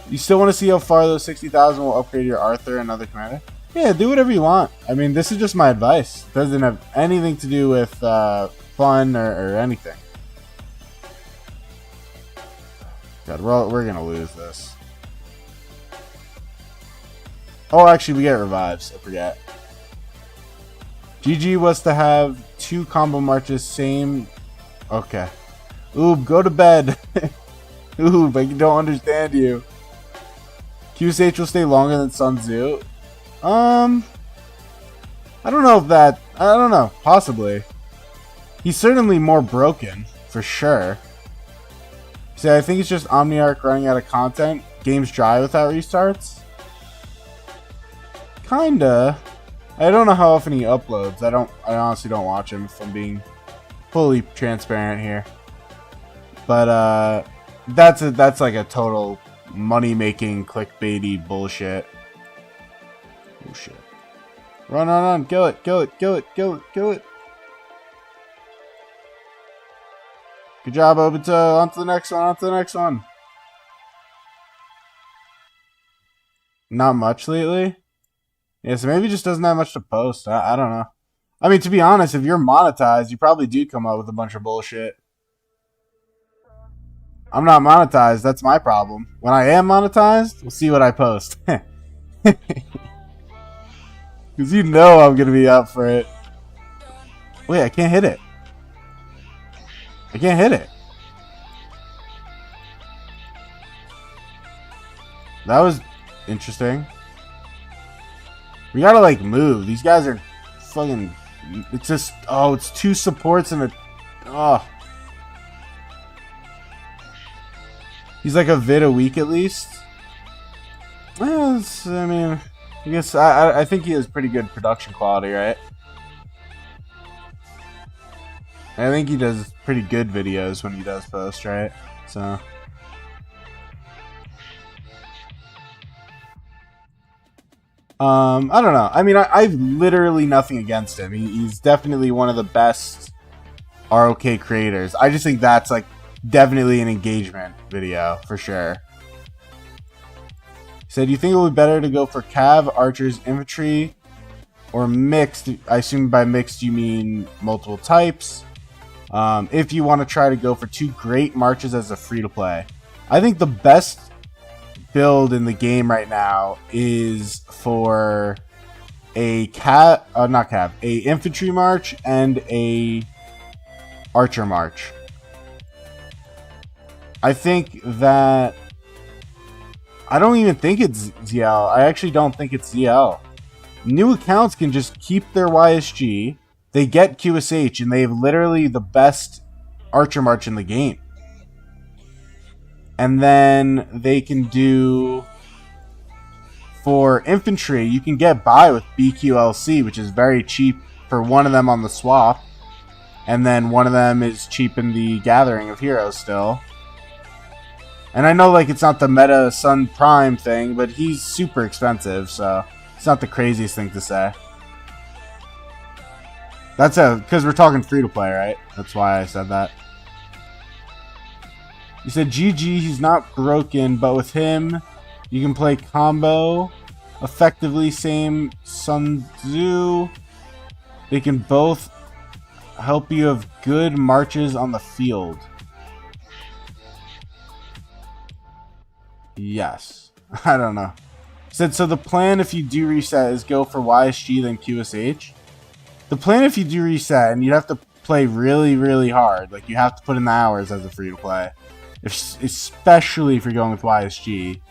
You still want to see how far those 60,000 will upgrade your Arthur and other commander? Yeah, do whatever you want. I mean, this is just my advice. It doesn't have anything to do with fun or anything. God, we're going to lose this. Oh, actually, we get revives. I forget. GG was to have 2 combo marches, same... Okay. Oob, go to bed. Oob, I don't understand you. QSH will stay longer than Sun Tzu. I don't know if that... I don't know. Possibly. He's certainly more broken, for sure. See, I think it's just OmniArc running out of content. Game's dry without restarts. Kinda. I don't know how often he uploads. I honestly don't watch him, if I'm being fully transparent here. But that's like a total money-making, clickbaity bullshit. Oh shit. Run, kill it. Good job, Obito. On to the next one. Not much lately? Yeah, so maybe he just doesn't have much to post. I don't know. I mean, to be honest, if you're monetized, you probably do come up with a bunch of bullshit. I'm not monetized. That's my problem. When I am monetized, we'll see what I post. Because you know I'm going to be up for it. Wait, I can't hit it. I can't hit it. That was interesting. We gotta, like, move. These guys are fucking... It's just... Oh, it's 2 supports and a... Oh. He's like a vid a week at least. Well, I mean... I guess I think he has pretty good production quality, right? I think he does pretty good videos when he does post, right? So... I don't know. I mean, I've literally nothing against him. He's definitely one of the best ROK creators. I just think that's, like, definitely an engagement video, for sure. He said, do you think it would be better to go for Cav, Archers, Infantry, or mixed? I assume by mixed you mean multiple types. If you want to try to go for 2 great marches as a free-to-play. I think the best build in the game right now is for a infantry march and a archer march. I think that I don't even think it's ZL. I actually don't think it's ZL. New accounts can just keep their YSG. They get QSH and they have literally the best archer march in the game. And then they can do, for infantry, you can get by with BQLC, which is very cheap for one of them on the swap. And then one of them is cheap in the Gathering of Heroes still. And I know, like, it's not the meta Sun Prime thing, but he's super expensive, so it's not the craziest thing to say. That's because we're talking free-to-play, right? That's why I said that. You said GG, he's not broken, but with him, you can play combo. Effectively, same Sun Tzu. They can both help you have good marches on the field. Yes. I don't know. He said, so the plan if you do reset is go for YSG then QSH. The plan if you do reset, and you'd have to play really, really hard. Like, you have to put in the hours as a free-to-play. Especially if you're going with YSG,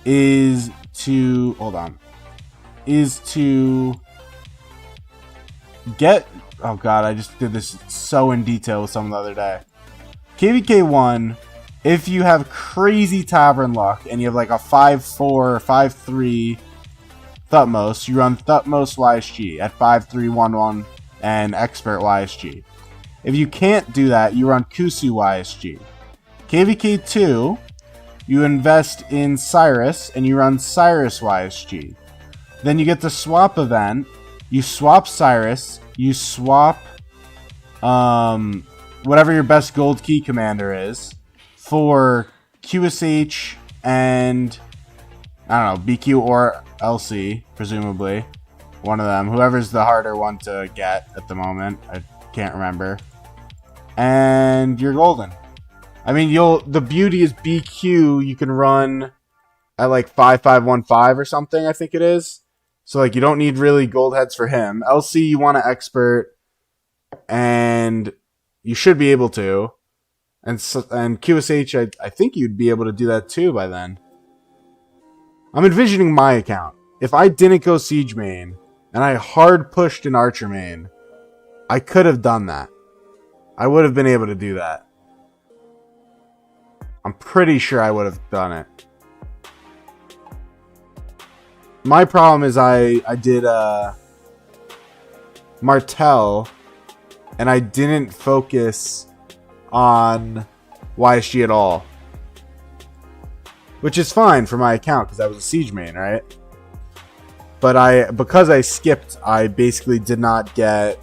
is to get, oh god, I just did this so in detail with someone the other day. KVK1, if you have crazy tavern luck and you have like a 5-4 or 5-3 Thutmose, you run Thutmose YSG at 5-3-1-1 and Expert YSG. If you can't do that, you run Kusu YSG. KVK2, you invest in Cyrus, and you run Cyrus YSG. Then you get the swap event, you swap Cyrus, you swap whatever your best gold key commander is, for QSH and, I don't know, BQ or LC, presumably. One of them, whoever's the harder one to get at the moment, I can't remember. And you're golden. I mean, the beauty is BQ, you can run at like 5515 or something, I think it is. So like you don't need really gold heads for him. LC you want to expert, and you should be able to. And QSH, I think you'd be able to do that too by then. I'm envisioning my account. If I didn't go Siege main, and I hard pushed an Archer main, I could have done that. I would have been able to do that. I'm pretty sure I would have done it. My problem is I did Martel, and I didn't focus on YSG at all. Which is fine for my account, because I was a Siege main, right? But because I skipped, I basically did not get...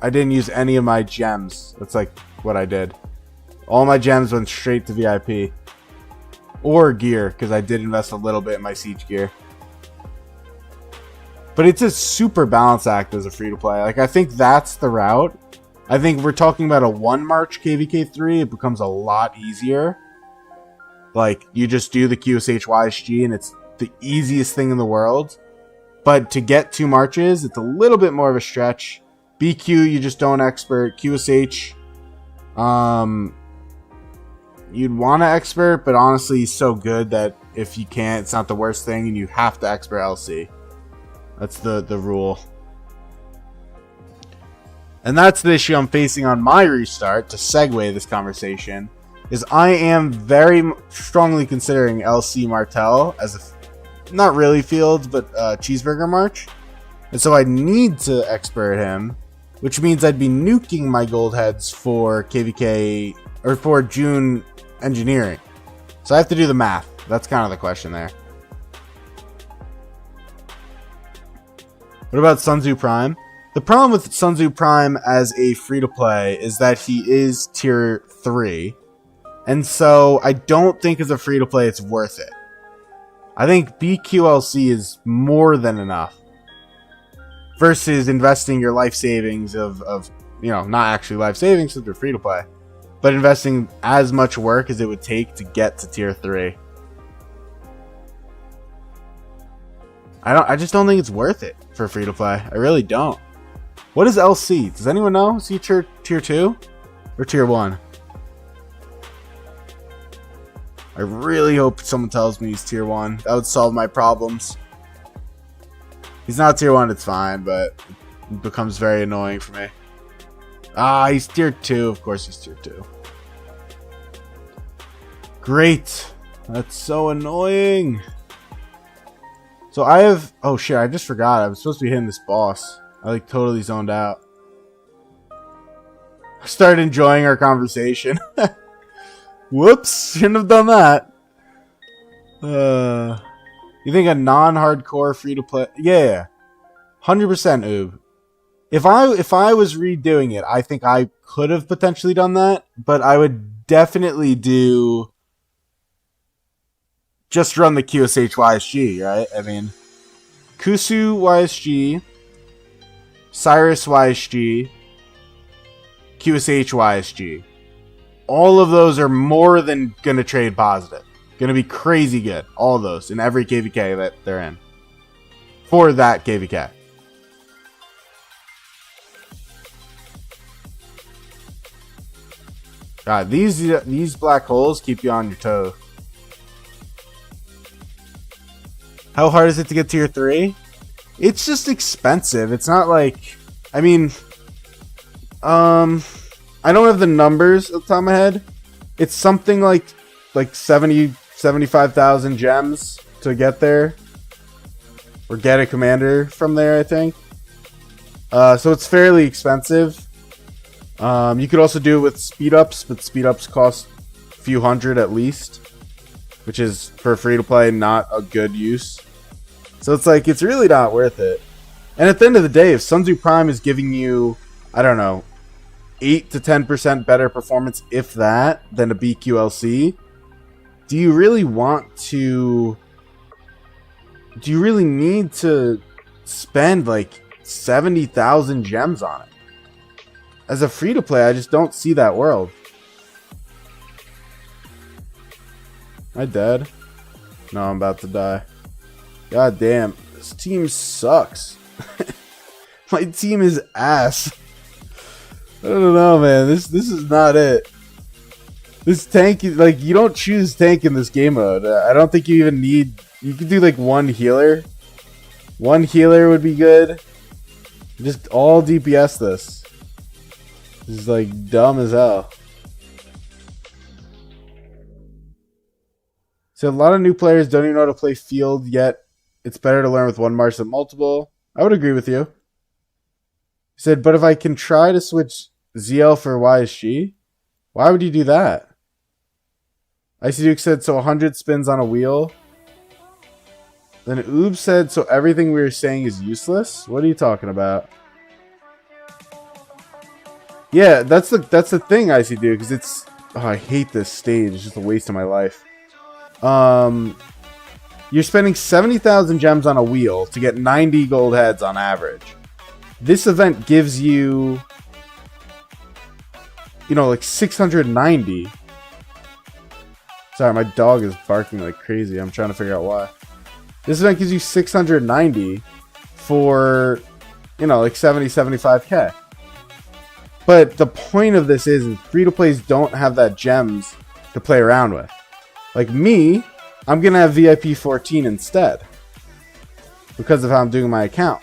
I didn't use any of my gems. That's like what I did. All my gems went straight to VIP. Or gear, because I did invest a little bit in my Siege gear. But it's a super balance act as a free-to-play. Like, I think that's the route. I think if we're talking about a 1-March KVK3, it becomes a lot easier. Like, you just do the QSH YSG, and it's the easiest thing in the world. But to get 2 marches, it's a little bit more of a stretch. BQ, you just don't expert. QSH, you'd want to expert, but honestly, he's so good that if you can't, it's not the worst thing, and you have to expert LC. That's the rule. And that's the issue I'm facing on my restart, to segue this conversation, is I am very strongly considering LC Martel as a, not really Fields, but Cheeseburger March. And so I need to expert him, which means I'd be nuking my gold heads for KVK, or for June engineering. So I have to do the math. That's kind of the question there. What about Sun Tzu Prime? The problem with Sun Tzu Prime as a free-to-play is that he is tier 3. And so I don't think as a free-to-play it's worth it. I think BQLC is more than enough. Versus investing your life savings of you know, not actually life savings since they're free-to-play. But investing as much work as it would take to get to tier 3. I just don't think it's worth it for free-to-play. I really don't. What is LC? Does anyone know? Is he tier 2? Or tier 1? I really hope someone tells me he's tier 1. That would solve my problems. He's not tier 1, it's fine, but it becomes very annoying for me. Ah, he's tier 2. Of course he's tier 2. Great. That's so annoying. So I have... Oh shit, I just forgot. I was supposed to be hitting this boss. I like totally zoned out. I started enjoying our conversation. Whoops, shouldn't have done that. You think a non-hardcore free-to-play... Yeah. 100% Oob. If I was redoing it, I think I could have potentially done that, but I would definitely do... Just run the QSH YSG, right? I mean, Kusu YSG, Cyrus YSG, QSH YSG. All of those are more than going to trade positive. Going to be crazy good. All of those in every KVK that they're in. For that KVK. God, these black holes keep you on your toes. How hard is it to get tier 3? It's just expensive. It's not like... I mean... I don't have the numbers off the top of my head. It's something like 75,000 gems to get there. Or get a commander from there, I think. So it's fairly expensive. You could also do it with speed ups, but speed ups cost a few hundred at least. Which is, for free to play, not a good use. So it's like, it's really not worth it. And at the end of the day, if Sun Tzu Prime is giving you, I don't know, 8 to 10% better performance, if that, than a BQLC, do you really want to... Do you really need to spend like 70,000 gems on it? As a free-to-play, I just don't see that world. Am I dead? No, I'm about to die. God damn, this team sucks. My team is ass. I don't know, man. This is not it. This tank is like, you don't choose tank in this game mode. I don't think you even need. You could do like one healer. One healer would be good. Just all DPS this. This is like dumb as hell. So a lot of new players don't even know how to play field yet. It's better to learn with one march than multiple. I would agree with you. He said, but if I can try to switch ZL for YSG, why would you do that? Icy Duke said, so 100 spins on a wheel. Then Oob said, so everything we were saying is useless? What are you talking about? Yeah, that's the thing, Icy Duke, because it's... Oh, I hate this stage. It's just a waste of my life. You're spending 70,000 gems on a wheel to get 90 gold heads on average. This event gives you, you know, like 690. Sorry, my dog is barking like crazy. I'm trying to figure out why. This event gives you 690, for, you know, like 70, 75k. But the point of this is free-to-plays don't have that gems to play around with. Like me, I'm going to have VIP 14 instead because of how I'm doing my account.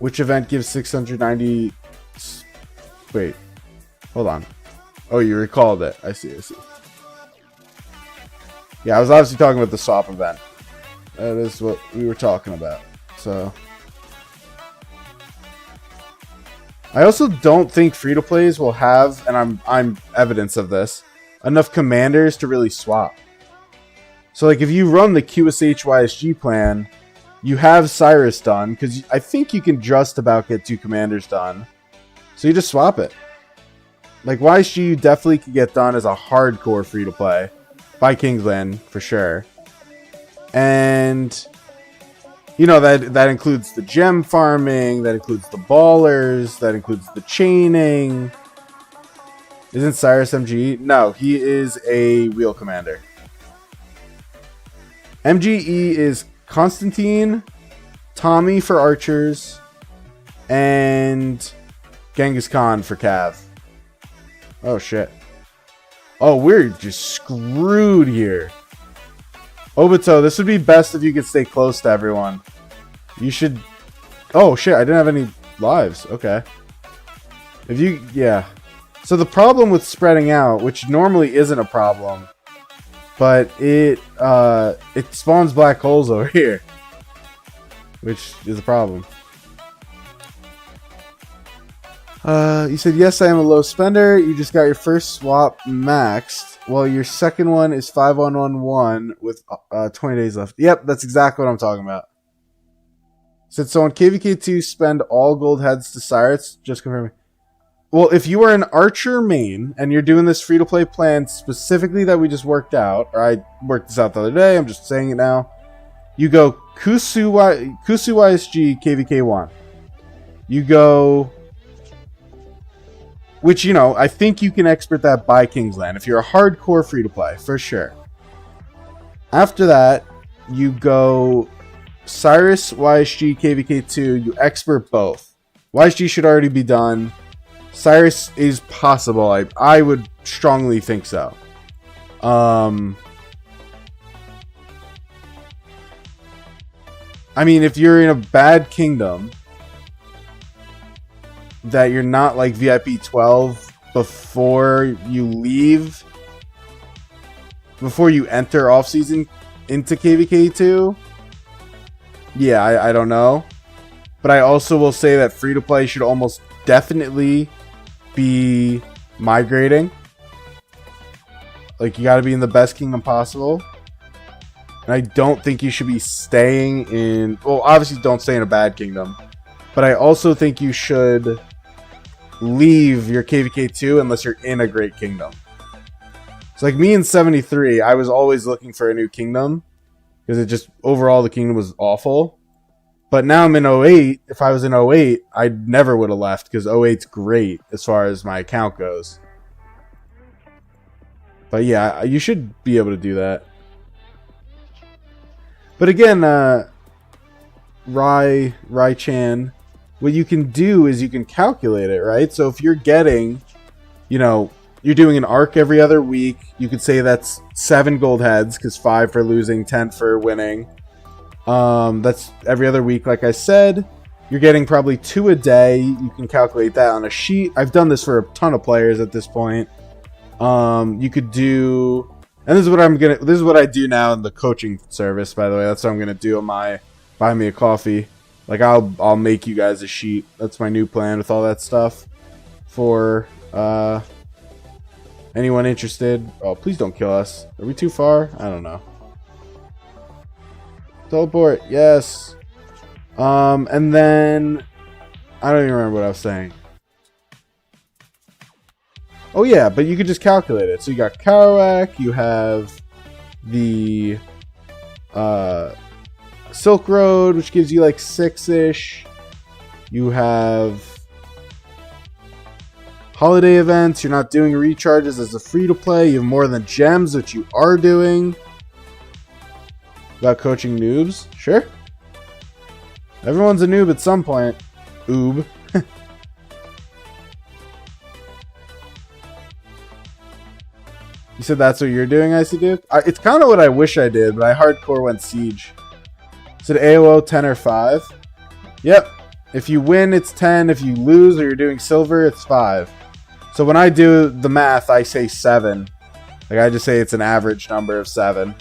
Which event gives 690... Wait. Hold on. Oh, you recalled it. I see. Yeah, I was obviously talking about the swap event. That is what we were talking about. So... I also don't think free-to-plays will have, and I'm evidence of this, enough commanders to really swap. So like if you run the QSH YSG plan, you have Cyrus done, because I think you can just about get 2 commanders done. So you just swap it. Like YSG you definitely can get done as a hardcore free-to-play. By Kingsland, for sure. And... you know, that includes the gem farming, that includes the ballers, that includes the chaining. Isn't Cyrus MGE? No, he is a wheel commander. MGE is Constantine, Tommy for archers, and Genghis Khan for Cav. Oh, shit. Oh, we're just screwed here. Obito, this would be best if you could stay close to everyone. You should... Oh, shit, I didn't have any lives. Okay. If you... Yeah. So the problem with spreading out, which normally isn't a problem, but it spawns black holes over here, which is a problem. You said, yes, I am a low spender. You just got your first swap maxed. Well, your second one is 5111 with 20 days left. Yep, that's exactly what I'm talking about. Said, so on KVK2, spend all gold heads to Cyrus. Just confirming. Well, if you are an archer main and you're doing this free-to-play plan specifically that we just worked out, or I worked this out the other day, I'm just saying it now. You go Kusu YSG KVK1. You go... Which, you know, I think you can expert that by Kingsland. If you're a hardcore free-to-play, for sure. After that, you go Cyrus, YSG, KVK2. You expert both. YSG should already be done. Cyrus is possible. I would strongly think so. I mean, if you're in a bad kingdom... that you're not like VIP 12 before you leave, before you enter off season into KVK2. Yeah, I don't know. But I also will say that free to play should almost definitely be migrating. Like, you got to be in the best kingdom possible. And I don't think you should be staying in... Well, obviously don't stay in a bad kingdom. But I also think you should leave your KVK2 unless you're in a great kingdom. So like me in 73, I was always looking for a new kingdom. Because it just... Overall, the kingdom was awful. But now I'm in 08. If I was in 08, I never would have left. Because 08's great as far as my account goes. But yeah, you should be able to do that. But again, Rai-chan, what you can do is you can calculate it, right? So if you're getting, you know, you're doing an arc every other week, you could say that's 7 gold heads, because 5 for losing, 10 for winning. That's every other week, like I said. You're getting probably 2 a day. You can calculate that on a sheet. I've done this for a ton of players at this point. You could do... And this is what I do now in the coaching service, by the way. That's what I'm gonna do on my Buy Me a Coffee. Like, I'll make you guys a sheet. That's my new plan with all that stuff. For anyone interested. Oh, please don't kill us. Are we too far? I don't know. Teleport, yes. And then I don't even remember what I was saying. Oh yeah, but you could just calculate it. So you got Kerouac, you have the Silk Road, which gives you like 6-ish. You have holiday events. You're not doing recharges as a free-to-play. You have more than gems, which you are doing. About coaching noobs? Sure. Everyone's a noob at some point. Oob. You said that's what you're doing, Icy Duke? It's kind of what I wish I did, but I hardcore went Siege. Said AOO 10 or 5. Yep. If you win, it's 10. If you lose or you're doing silver, it's 5. So when I do the math, I say 7. Like, I just say it's an average number of 7.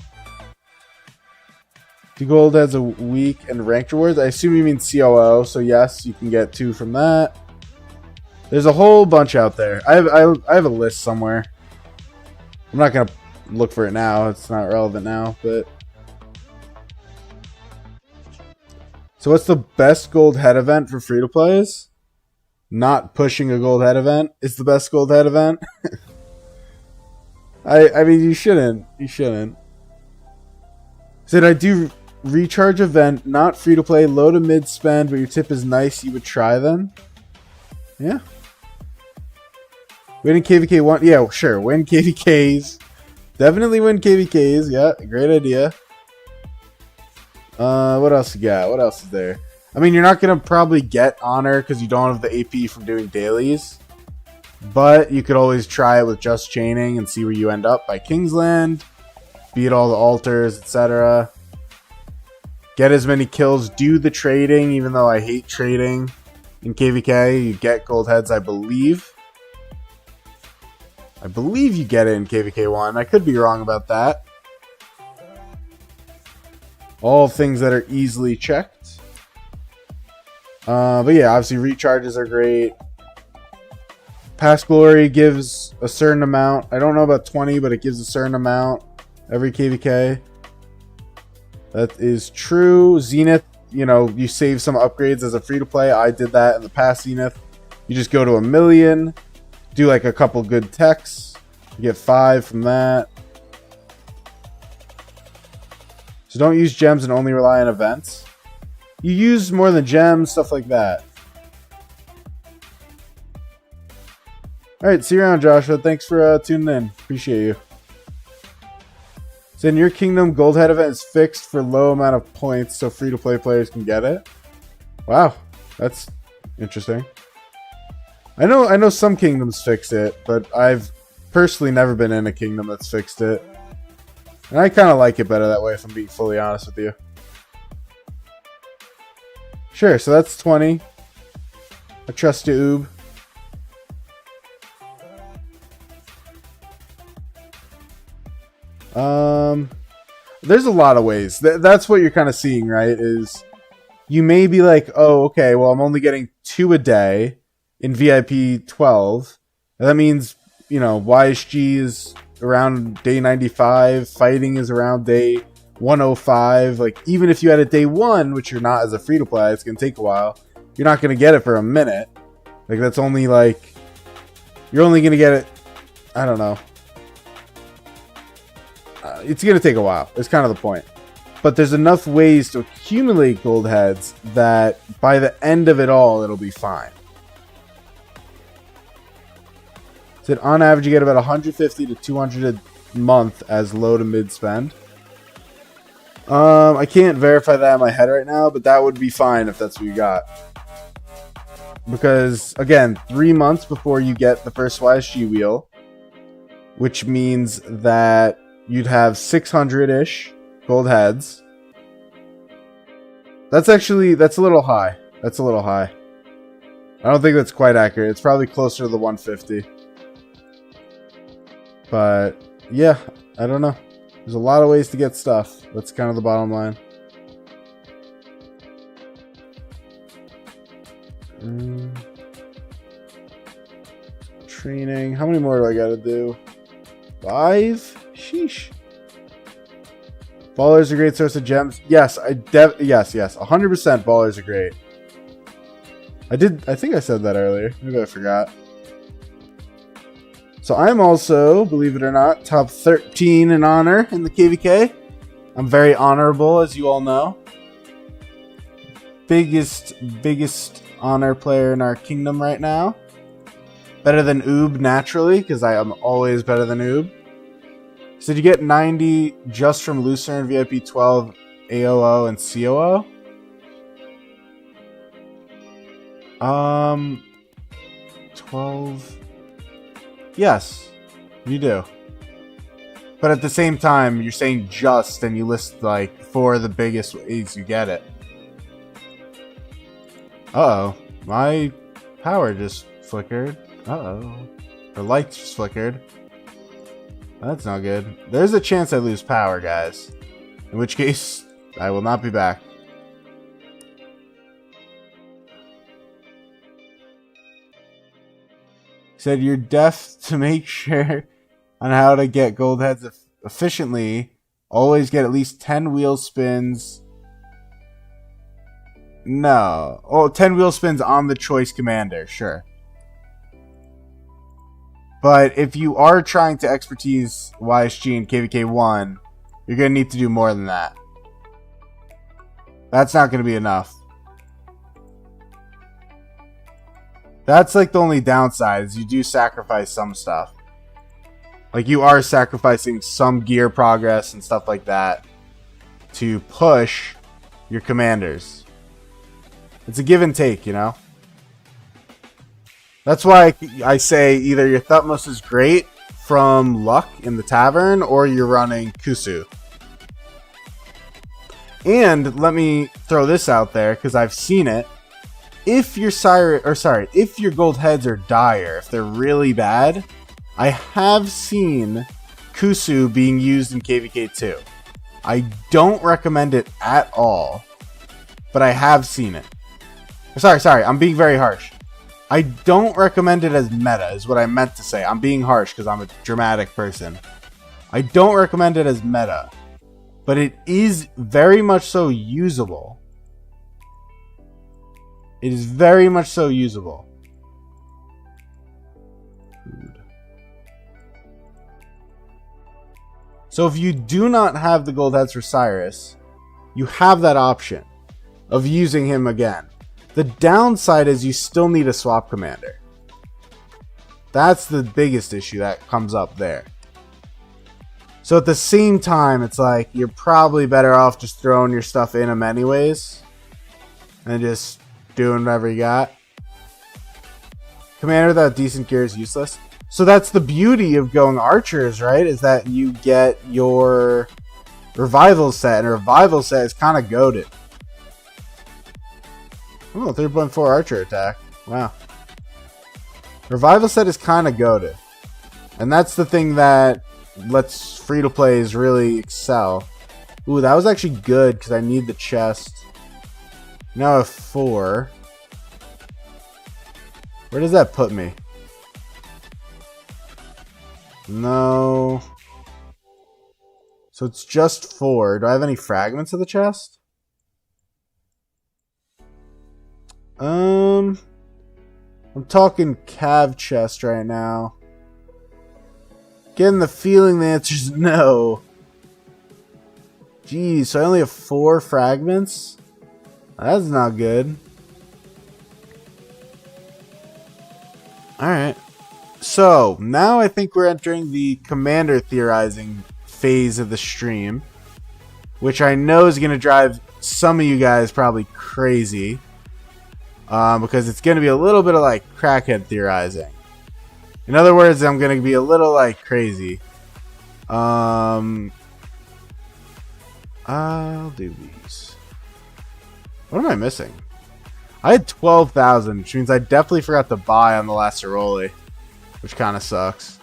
2 gold has a week and ranked rewards. I assume you mean COO, so yes, you can get 2 from that. There's a whole bunch out there. I have a list somewhere. I'm not going to look for it now. It's not relevant now, but... So what's the best gold head event for free-to-plays? Not pushing a gold head event is the best gold head event. I mean, you shouldn't. You shouldn't. Said I do recharge event, not free-to-play, low to mid spend, but your tip is nice. You would try then? Yeah. Win in KVK 1. Yeah, sure. Win KVKs. Definitely win KVKs. Yeah, great idea. What else you got? What else is there? I mean, you're not going to probably get honor because you don't have the AP from doing dailies. But you could always try it with just chaining and see where you end up by Kingsland. Beat all the altars, etc. Get as many kills. Do the trading, even though I hate trading. In KVK, you get gold heads, I believe. I believe you get it in KVK 1. I could be wrong about that. All things that are easily checked. But yeah, obviously recharges are great. Past Glory gives a certain amount. I don't know about 20, but it gives a certain amount every KVK. That is true. Zenith, you know, you save some upgrades as a free-to-play. I did that in the past Zenith. You just go to 1,000,000. Do like a couple good techs. You get 5 from that. So don't use gems and only rely on events. You use more than gems, stuff like that. Alright, see you around, Joshua. Thanks for tuning in. Appreciate you. So in your kingdom, gold head event is fixed for low amount of points so free-to-play players can get it. Wow, that's interesting. I know some kingdoms fix it, but I've personally never been in a kingdom that's fixed it. And I kind of like it better that way, if I'm being fully honest with you. Sure, so that's 20. I trust you, Oob. There's a lot of ways. That's what you're kind of seeing, right? Is you may be like, oh, okay, well, I'm only getting 2 a day in VIP 12. And that means, you know, YSG is around day 95. Fighting is around day 105. Like, even if you had a day 1, which you're not as a free-to-play, it's going to take a while. You're not going to get it for a minute. Like, that's only like... You're only going to get it... I don't know. It's going to take a while. It's kind of the point. But there's enough ways to accumulate gold heads that by the end of it all, it'll be fine. So on average, you get about 150 to 200 a month as low to mid spend. I can't verify that in my head right now, but that would be fine if that's what you got. Because, again, 3 months before you get the first YSG wheel, which means that you'd have 600-ish gold heads. That's a little high. That's a little high. I don't think that's quite accurate. It's probably closer to the 150. But, yeah, I don't know. There's a lot of ways to get stuff. That's kind of the bottom line. Training. How many more do I gotta do? 5? Sheesh. Ballers are a great source of gems. Yes, yes. 100% ballers are great. I think I said that earlier. Maybe I forgot. So I'm also, believe it or not, top 13 in honor in the KVK. I'm very honorable, as you all know. Biggest honor player in our kingdom right now. Better than Oob, naturally, because I am always better than Oob. So you get 90 just from Lucerne VIP 12 AOO and COO? 12. Yes, you do. But at the same time, you're saying just, and you list like 4 of the biggest ways you get it. Uh-oh. My power just flickered. Uh-oh. The lights just flickered. That's not good. There's a chance I lose power, guys. In which case, I will not be back. Said you're deaf to make sure on how to get gold heads efficiently. Always get at least 10 wheel spins. No. Oh, 10 wheel spins on the choice commander. Sure. But if you are trying to expertise YSG and KVK1, you're going to need to do more than that. That's not going to be enough. That's like the only downside is you do sacrifice some stuff. Like you are sacrificing some gear progress and stuff like that to push your commanders. It's a give and take, you know? That's why I say either your Thutmose is great from luck in the tavern or you're running Kusu. And let me throw this out there because I've seen it. If your if your gold heads are dire, if they're really bad, I have seen Kusu being used in KVK2. I don't recommend it at all, but I have seen it. Sorry, I'm being very harsh. I don't recommend it as meta, is what I meant to say. I'm being harsh because I'm a dramatic person. I don't recommend it as meta, but it is very much so usable. It is very much so usable. Food. So if you do not have the gold heads for Cyrus, you have that option of using him again. The downside is you still need a swap commander. That's the biggest issue that comes up there. So at the same time, it's like you're probably better off just throwing your stuff in him anyways. And just doing whatever you got. Commander without decent gear is useless. So that's the beauty of going archers, right? Is that you get your revival set. And a revival set is kind of goated. Oh, 3.4 archer attack. Wow. Revival set is kind of goated. And that's the thing that lets free-to-plays really excel. Ooh, that was actually good because I need the chest. Now I have 4. Where does that put me? No. So it's just 4. Do I have any fragments of the chest? I'm talking cav chest right now. Getting the feeling the answer is no. Jeez, so I only have 4 fragments? That's not good. Alright. So, now I think we're entering the commander theorizing phase of the stream. Which I know is going to drive some of you guys probably crazy. Because it's going to be a little bit of like crackhead theorizing. In other words, I'm going to be a little like crazy. I'll do these. What am I missing? I had 12,000, which means I definitely forgot to buy on the last Ceroli, which kind of sucks.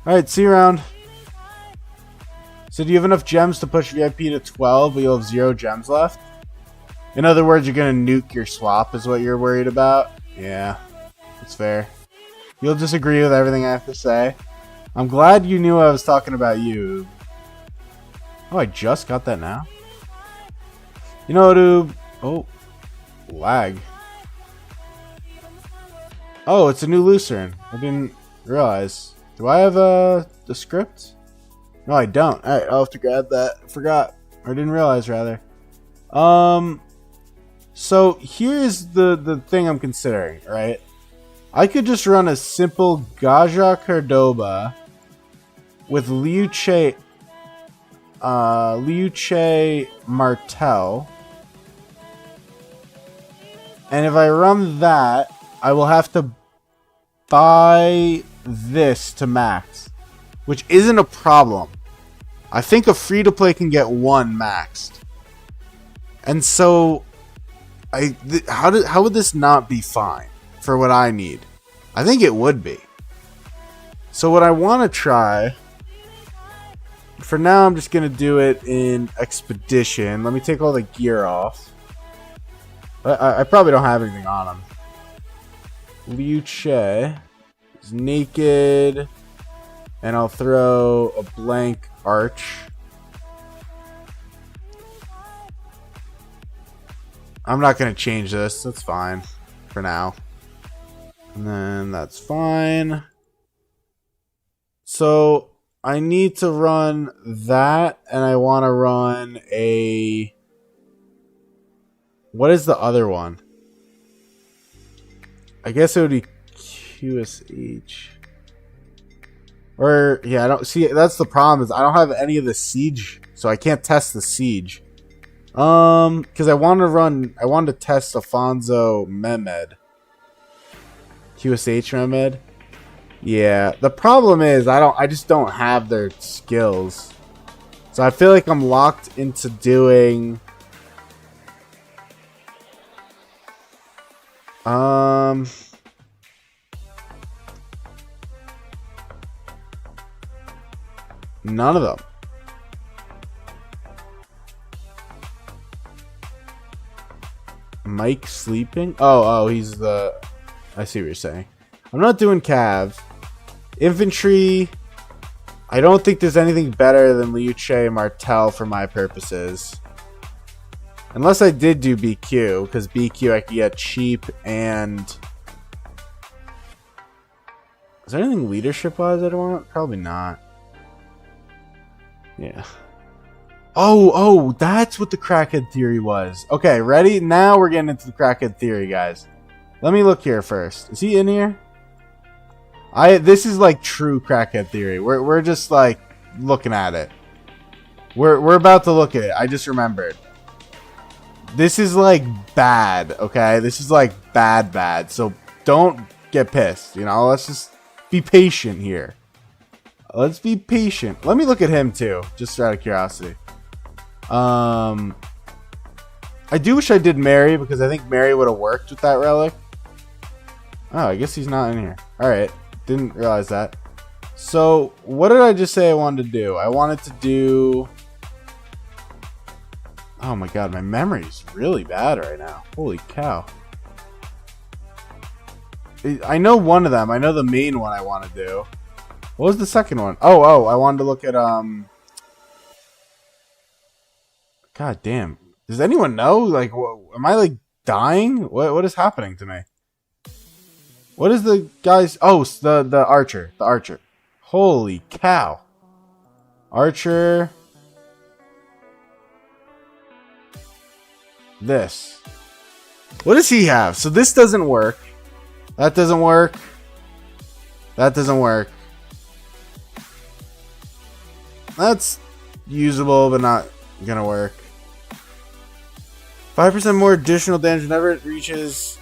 Alright, see you around. So do you have enough gems to push VIP to 12, but you'll have 0 gems left? In other words, you're going to nuke your swap is what you're worried about? Yeah, that's fair. You'll disagree with everything I have to say. I'm glad you knew I was talking about you. Oh, I just got that now? You know, dude. Oh, lag. Oh, it's a new Lucerne. I didn't realize. Do I have the script? No, I don't. Alright, I'll have to grab that. I forgot. Or didn't realize, rather. So here's the thing I'm considering, right? I could just run a simple Gaja Cordoba with Liu Che. Liu Che Martel. And if I run that, I will have to buy this to max, which isn't a problem. I think a free-to-play can get one maxed. And so, how would this not be fine for what I need? I think it would be. So what I want to try, for now I'm just going to do it in Expedition. Let me take all the gear off. I probably don't have anything on him. Liu Che is naked. And I'll throw a blank arch. I'm not going to change this. That's fine for now. And then that's fine. So I need to run that. And I want to run a... What is the other one? I guess it would be QSH. Or, yeah, I don't see. That's the problem, is I don't have any of the siege, so I can't test the siege. Because I wanted to test Afonso Mehmed. QSH Mehmed. Yeah, the problem is I just don't have their skills. So I feel like I'm locked into doing none of them. Mike sleeping? Oh, he's the... I see what you're saying. I'm not doing Cav. Infantry... I don't think there's anything better than Liu Che Martel for my purposes. Unless I did do BQ, because BQ I could get cheap and... Is there anything leadership-wise I don't want? Probably not. Yeah. Oh, that's what the crackhead theory was. Okay, ready? Now we're getting into the crackhead theory, guys. Let me look here first. Is he in here? This is like true crackhead theory. We're just like looking at it. We're about to look at it. I just remembered. This is like bad, okay? This is like bad. So don't get pissed, you know? Let's just be patient here. Let's be patient. Let me look at him too, just out of curiosity. I do wish I did Mary, because I think Mary would have worked with that relic. Oh, I guess he's not in here. Alright, didn't realize that. So, what did I just say I wanted to do? I wanted to do... Oh my god, my memory is really bad right now. Holy cow. I know one of them. I know the main one I want to do. What was the second one? Oh, I wanted to look at, God damn. Does anyone know? Like, am I, like, dying? What is happening to me? What is the guy's... Oh, the archer. The archer. Holy cow. Archer. This. What does he have? So this doesn't work. That doesn't work. That doesn't work. That's usable, but not gonna work. 5% more additional damage whenever it reaches...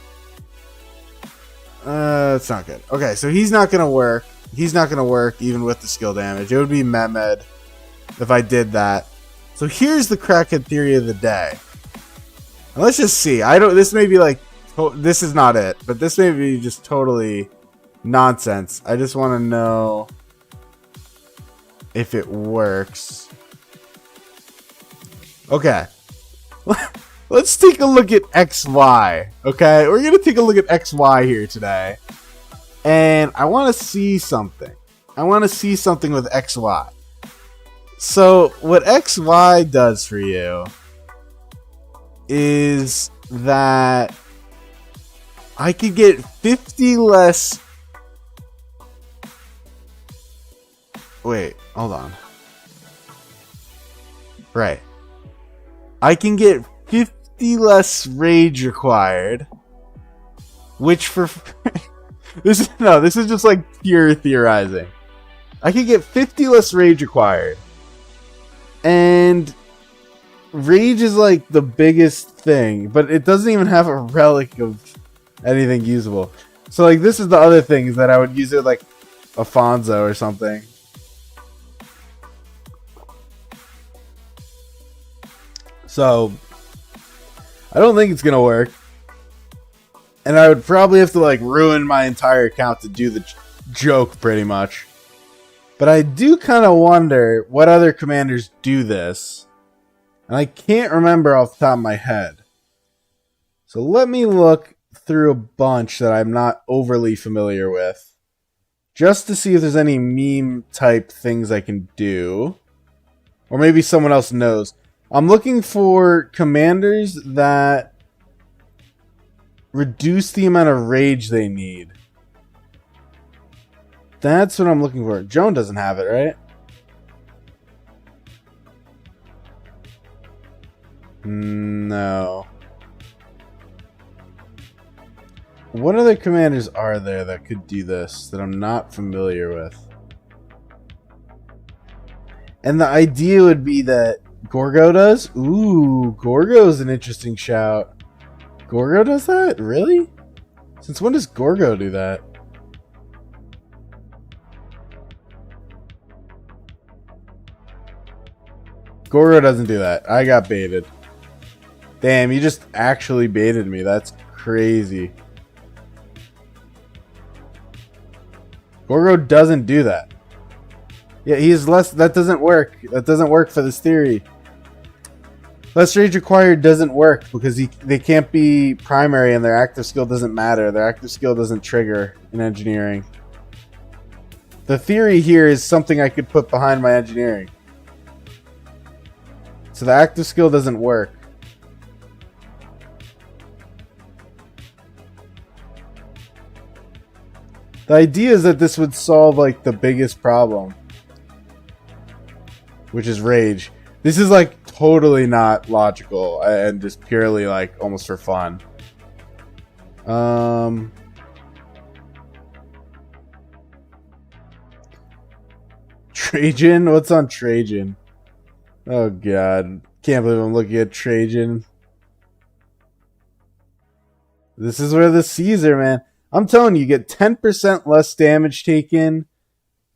it's not good. Okay, so he's not gonna work. He's not gonna work even with the skill damage. It would be Mehmed if I did that. So here's the crackhead theory of the day. And let's just see. This may be like... This is not it, but this may be just totally nonsense. I just want to know if it works. Okay. Let's take a look at XY. Okay? We're going to take a look at XY here today. And I want to see something. I want to see something with XY. So, what XY does for you is that I could get 50 less... Wait, hold on. Right. I can get 50 less rage required. Which for... this is just like pure theorizing. I can get 50 less rage required. And rage is like the biggest thing, but it doesn't even have a relic of anything usable. So like this is the other thing, is that I would use it like Alfonso or something. So I don't think it's gonna work. And I would probably have to like ruin my entire account to do the joke pretty much. But I do kind of wonder what other commanders do this. And I can't remember off the top of my head. So let me look through a bunch that I'm not overly familiar with, just to see if there's any meme type things I can do. Or maybe someone else knows. I'm looking for commanders that reduce the amount of rage they need. That's what I'm looking for. Joan doesn't have it, right? No. What other commanders are there that could do this that I'm not familiar with? And the idea would be that Gorgo does? Ooh, Gorgo's an interesting shout. Gorgo does that? Really? Since when does Gorgo do that? Gorgo doesn't do that. I got baited. Damn, you just actually baited me. That's crazy. Gorgo doesn't do that. Yeah, he's less. That doesn't work. That doesn't work for this theory. Less rage required doesn't work because they can't be primary and their active skill doesn't matter. Their active skill doesn't trigger in engineering. The theory here is something I could put behind my engineering. So the active skill doesn't work. The idea is that this would solve like the biggest problem, which is rage. This is like totally not logical and just purely like almost for fun. Trajan? What's on Trajan? Oh god. Can't believe I'm looking at Trajan. This is where the Caesar, man. I'm telling you, get 10% less damage taken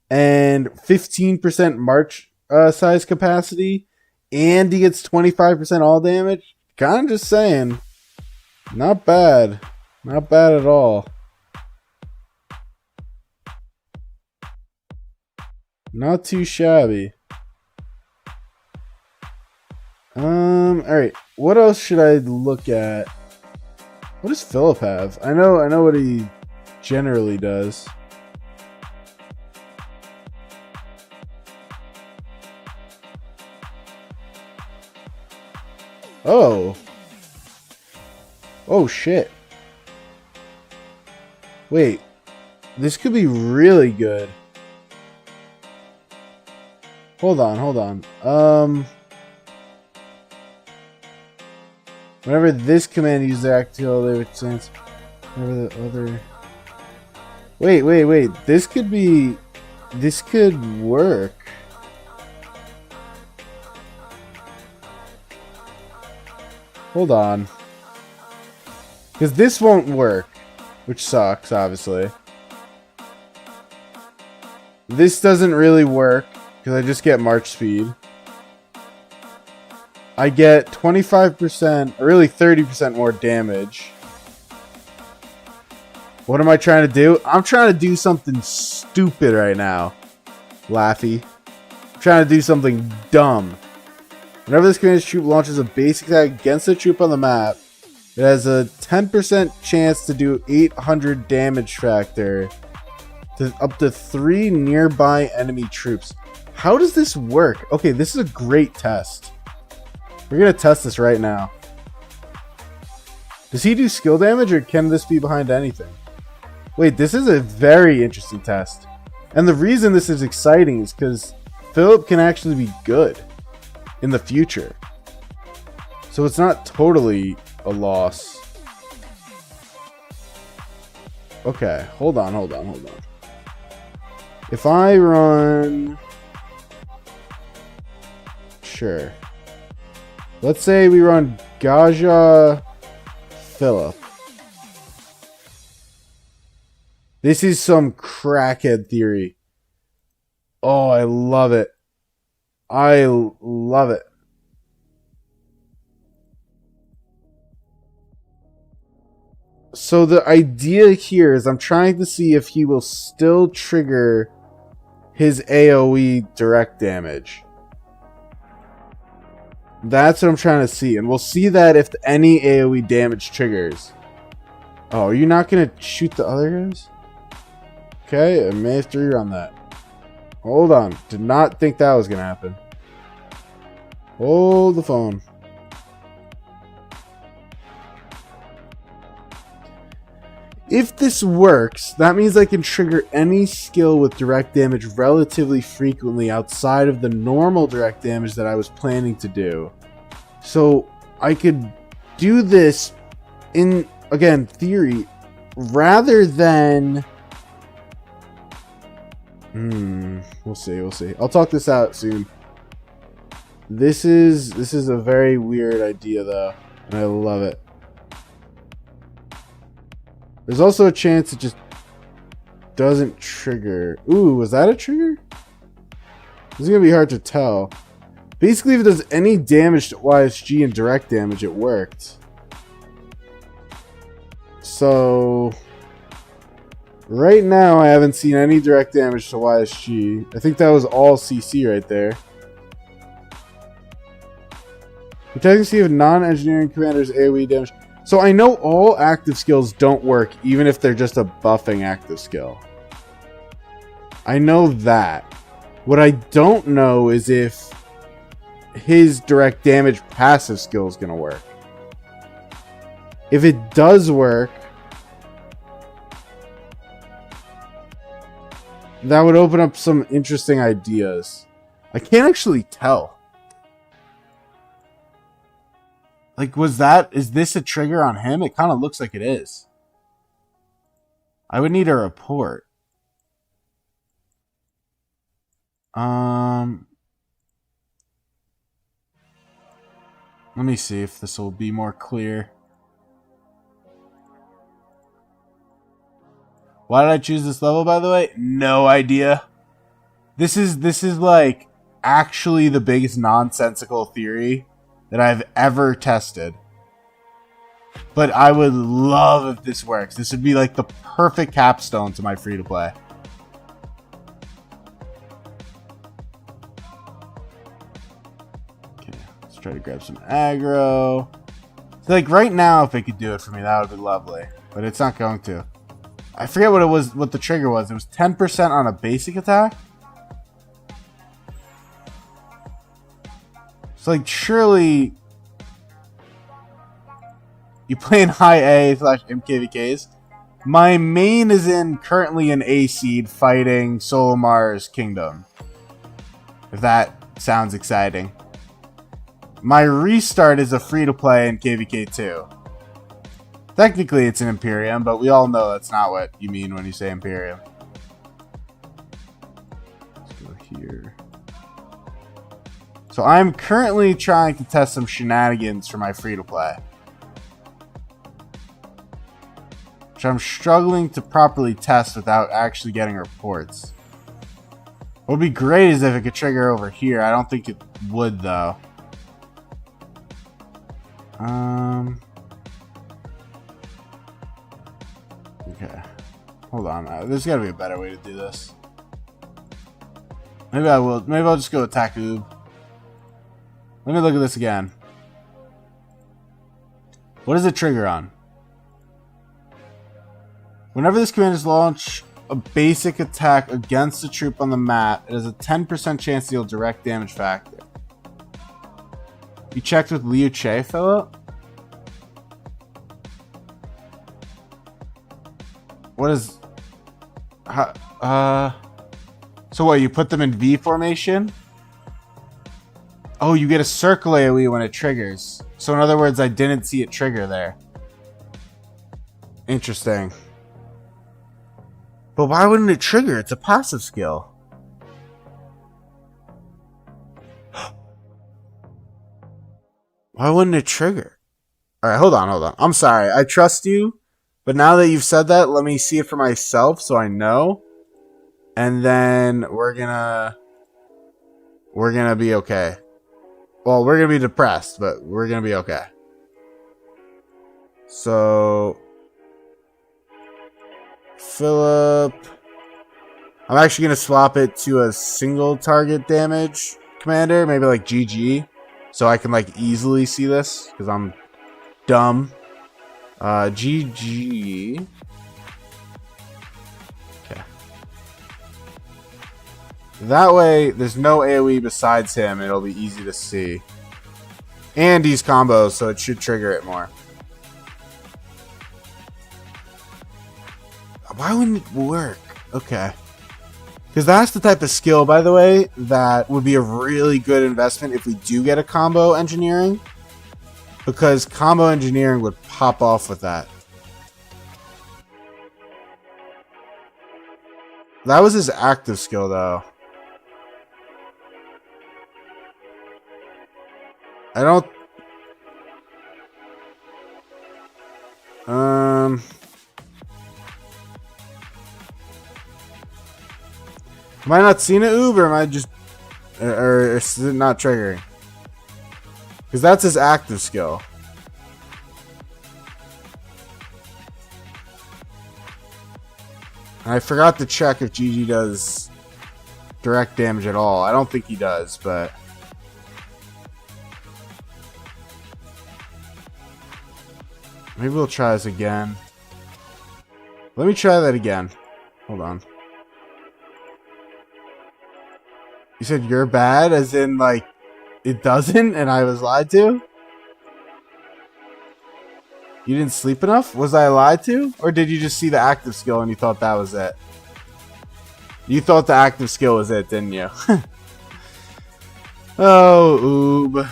and 15% march size capacity, and he gets 25% all damage. Kind of just saying. Not bad. Not bad at all. Not too shabby. Alright. What else should I look at? What does Philip have? I know what he generally does. Oh. Oh shit. Wait. This could be really good. Hold on. Whenever this command uses their active skill, they would sense. Whenever the other. Wait. This could be. This could work. Hold on. Because this won't work. Which sucks, obviously. This doesn't really work. Because I just get march speed. I get 25%, or really 30% more damage. What am I trying to do? I'm trying to do something stupid right now. Laffy. I'm trying to do something dumb. Whenever this commander's troop launches a basic attack against a troop on the map, it has a 10% chance to do 800 damage factor to up to 3 nearby enemy troops. How does this work? Okay, this is a great test. We're going to test this right now. Does he do skill damage, or can this be behind anything? Wait, this is a very interesting test. And the reason this is exciting is because Philip can actually be good in the future. So it's not totally a loss. Okay, hold on. If I run... Sure. Let's say we run Gaja Philip. This is some crackhead theory. Oh, I love it. I love it. So the idea here is I'm trying to see if he will still trigger his AoE direct damage. That's what I'm trying to see. And we'll see that if any AoE damage triggers. Oh, are you not going to shoot the other guys? Okay, I may have to rerun that. Hold on. Did not think that was going to happen. Hold the phone. If this works, that means I can trigger any skill with direct damage relatively frequently outside of the normal direct damage that I was planning to do. So I could do this in, again, theory, rather than... we'll see. I'll talk this out soon. This is a very weird idea though, and I love it. There's also a chance it just doesn't trigger. Ooh, was that a trigger? This is going to be hard to tell. Basically, if it does any damage to YSG and direct damage, it worked. So, right now, I haven't seen any direct damage to YSG. I think that was all CC right there. You technically see if non-engineering commanders AoE damage... So I know all active skills don't work, even if they're just a buffing active skill. I know that. What I don't know is if his direct damage passive skill is going to work. If it does work, that would open up some interesting ideas. I can't actually tell. Like, is this a trigger on him? It kind of looks like it is. I would need a report. Let me see if this will be more clear. Why did I choose this level, by the way? No idea. This is like actually the biggest nonsensical theory that I've ever tested. But I would love if this works. This would be like the perfect capstone to my free-to-play. Okay, let's try to grab some aggro. So like right now, if it could do it for me, that would be lovely. But it's not going to. I forget what it was, what the trigger was. It was 10% on a basic attack. So, like, surely you play in high A / MKVKs. My main is currently in A seed fighting Solomar's Kingdom. If that sounds exciting. My restart is a free-to-play in KVK 2. Technically, it's an Imperium, but we all know that's not what you mean when you say Imperium. Let's go here. So I'm currently trying to test some shenanigans for my free-to-play, which I'm struggling to properly test without actually getting reports. What would be great is if it could trigger over here. I don't think it would, though. Okay. Hold on. There's got to be a better way to do this. Maybe I will. Maybe I'll just go attack Oob. Let me look at this again. What does it trigger on? Whenever this command is launched a basic attack against a troop on the map, it has a 10% chance to deal direct damage factor. You checked with Liu Che, Philip? What is... So what, you put them in V formation? Oh, you get a circle AoE when it triggers. So in other words, I didn't see it trigger there. Interesting. But why wouldn't it trigger? It's a passive skill. Why wouldn't it trigger? Alright, hold on. I'm sorry. I trust you. But now that you've said that, let me see it for myself so I know. And then we're gonna be okay. Well, we're gonna be depressed, but we're gonna be okay. So Philip, I'm actually gonna swap it to a single target damage commander, maybe like GG, so I can like easily see this because I'm dumb. GG. Okay. That way, there's no AoE besides him. It'll be easy to see. And he's combos, so it should trigger it more. Why wouldn't it work? Okay. Because that's the type of skill, by the way, that would be a really good investment if we do get a combo engineering. Because combo engineering would pop off with that. That was his active skill, though. I don't... Am I not seeing it, Oob, or am I just... Or is it not triggering? Because that's his active skill. And I forgot to check if GG does direct damage at all. I don't think he does, but... Maybe we'll try this again. Let me try that again. Hold on. You said you're bad, as in, like, it doesn't, and I was lied to? You didn't sleep enough? Was I lied to? Or did you just see the active skill and you thought that was it? You thought the active skill was it, didn't you? Oh, Oob.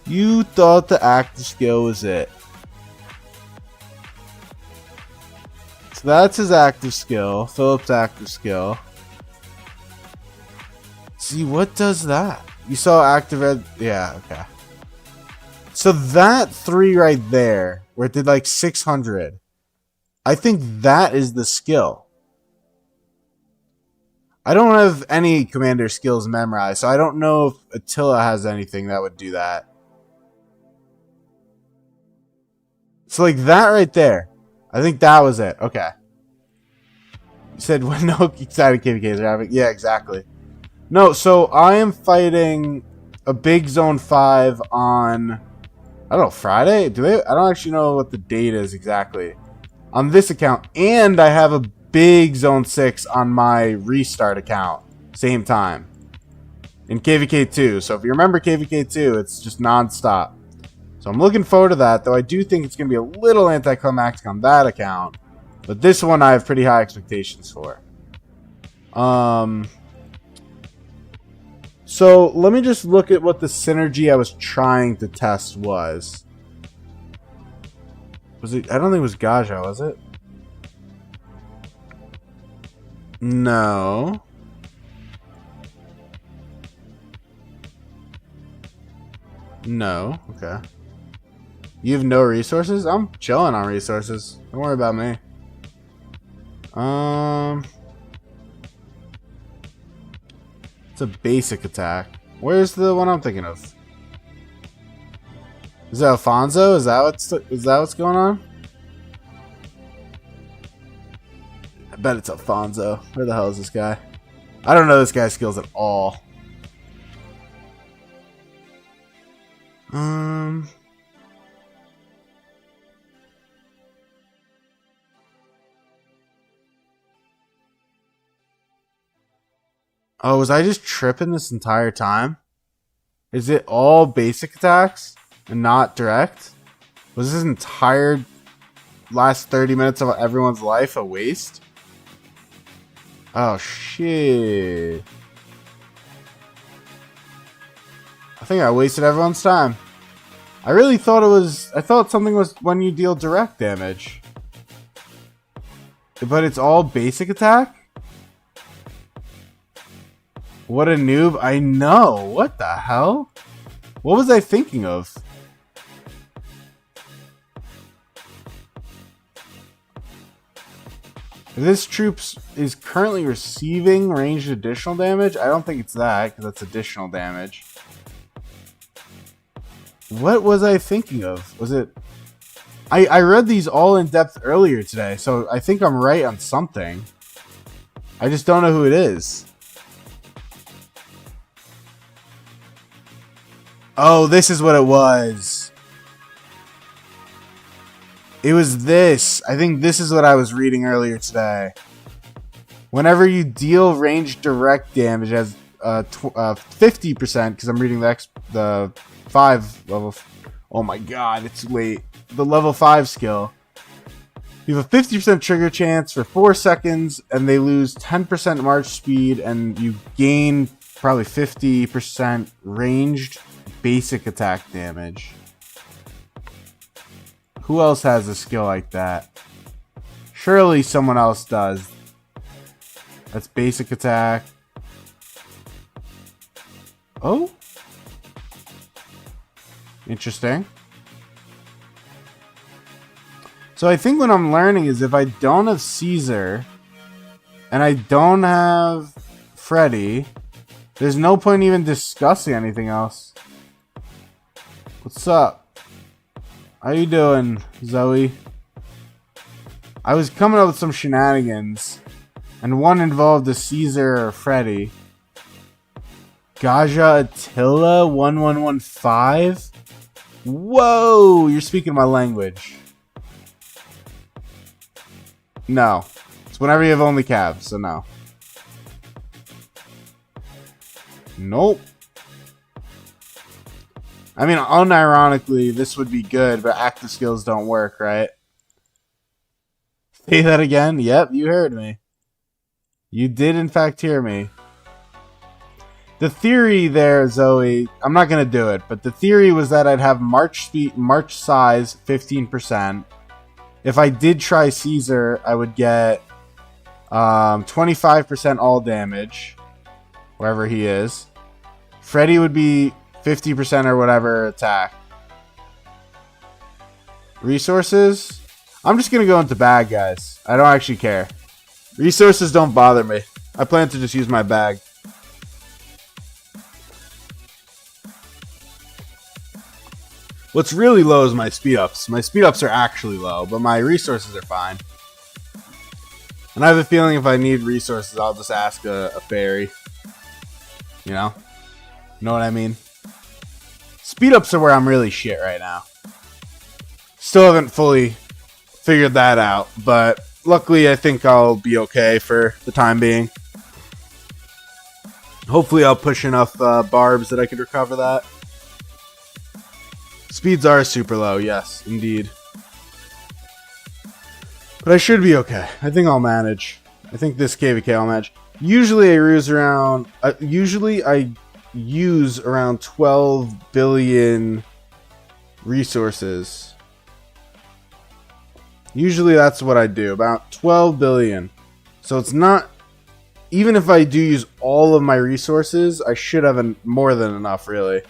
You thought the active skill was it. So that's his active skill. Philip's active skill. See, what does that? You saw active red? Yeah, okay. So that 3 right there, where it did like 600, I think that is the skill. I don't have any commander skills memorized, so I don't know if Attila has anything that would do that. So like that right there. I think that was it. Okay. You said when no excited KVKs are having... Yeah, exactly. No, so I am fighting a big Zone 5 on... I don't know, Friday? Do they? I don't actually know what the date is exactly. On this account. And I have a big Zone 6 on my restart account. Same time. In KVK2. So if you remember KVK2, it's just non-stop. So I'm looking forward to that, though I do think it's going to be a little anticlimactic on that account. But this one I have pretty high expectations for. So let me just look at what the synergy I was trying to test was. Was it? I don't think it was Gaja, was it? No. No. Okay. You have no resources? I'm chilling on resources. Don't worry about me. It's a basic attack. Where's the one I'm thinking of? Is that Alfonso? Is that what's going on? I bet it's Alfonso. Where the hell is this guy? I don't know this guy's skills at all. Oh, was I just tripping this entire time? Is it all basic attacks and not direct? Was this entire last 30 minutes of everyone's life a waste? Oh, shit. I think I wasted everyone's time. I really thought it was... I thought something was when you deal direct damage. But it's all basic attack? What a noob. I know. What the hell? What was I thinking of? This troop is currently receiving ranged additional damage. I don't think it's that, because that's additional damage. What was I thinking of? Was it... I read these all in depth earlier today, so I think I'm right on something. I just don't know who it is. Oh, this is what it was. It was this. I think this is what I was reading earlier today. Whenever you deal ranged direct damage as 50%, because I'm reading the 5 level. Oh my god, it's late. The level 5 skill. You have a 50% trigger chance for 4 seconds, and they lose 10% march speed, and you gain probably 50% ranged basic attack damage. Who else has a skill like that? Surely someone else does. That's basic attack. Oh? Interesting. So I think what I'm learning is if I don't have Caesar and I don't have Freddy, there's no point even discussing anything else. What's up? How you doing, Zoe? I was coming up with some shenanigans, and one involved a Caesar or a Freddy. Gaja Attila 1115? Whoa! You're speaking my language. No. It's whenever you have only calves, so no. Nope. I mean, unironically, this would be good, but active skills don't work, right? Say that again? Yep, you heard me. You did, in fact, hear me. The theory there, Zoe, I'm not going to do it, but the theory was that I'd have march size 15%. If I did try Caesar, I would get 25% all damage, wherever he is. Freddy would be 50% or whatever attack. Resources? I'm just going to go into bag, guys. I don't actually care. Resources don't bother me. I plan to just use my bag. What's really low is my speed ups. My speed ups are actually low, but my resources are fine. And I have a feeling if I need resources, I'll just ask a fairy. You know? Know what I mean? Speed ups are where I'm really shit right now. Still haven't fully figured that out, but luckily I think I'll be okay for the time being. Hopefully I'll push enough barbs that I can recover that. Speeds are super low, yes, indeed. But I should be okay. I think I'll manage. I think this KVK I'll manage. Usually I use around 12 billion resources. Usually that's what I do, about 12 billion. So it's not, even if I do use all of my resources, I should have more than enough, really.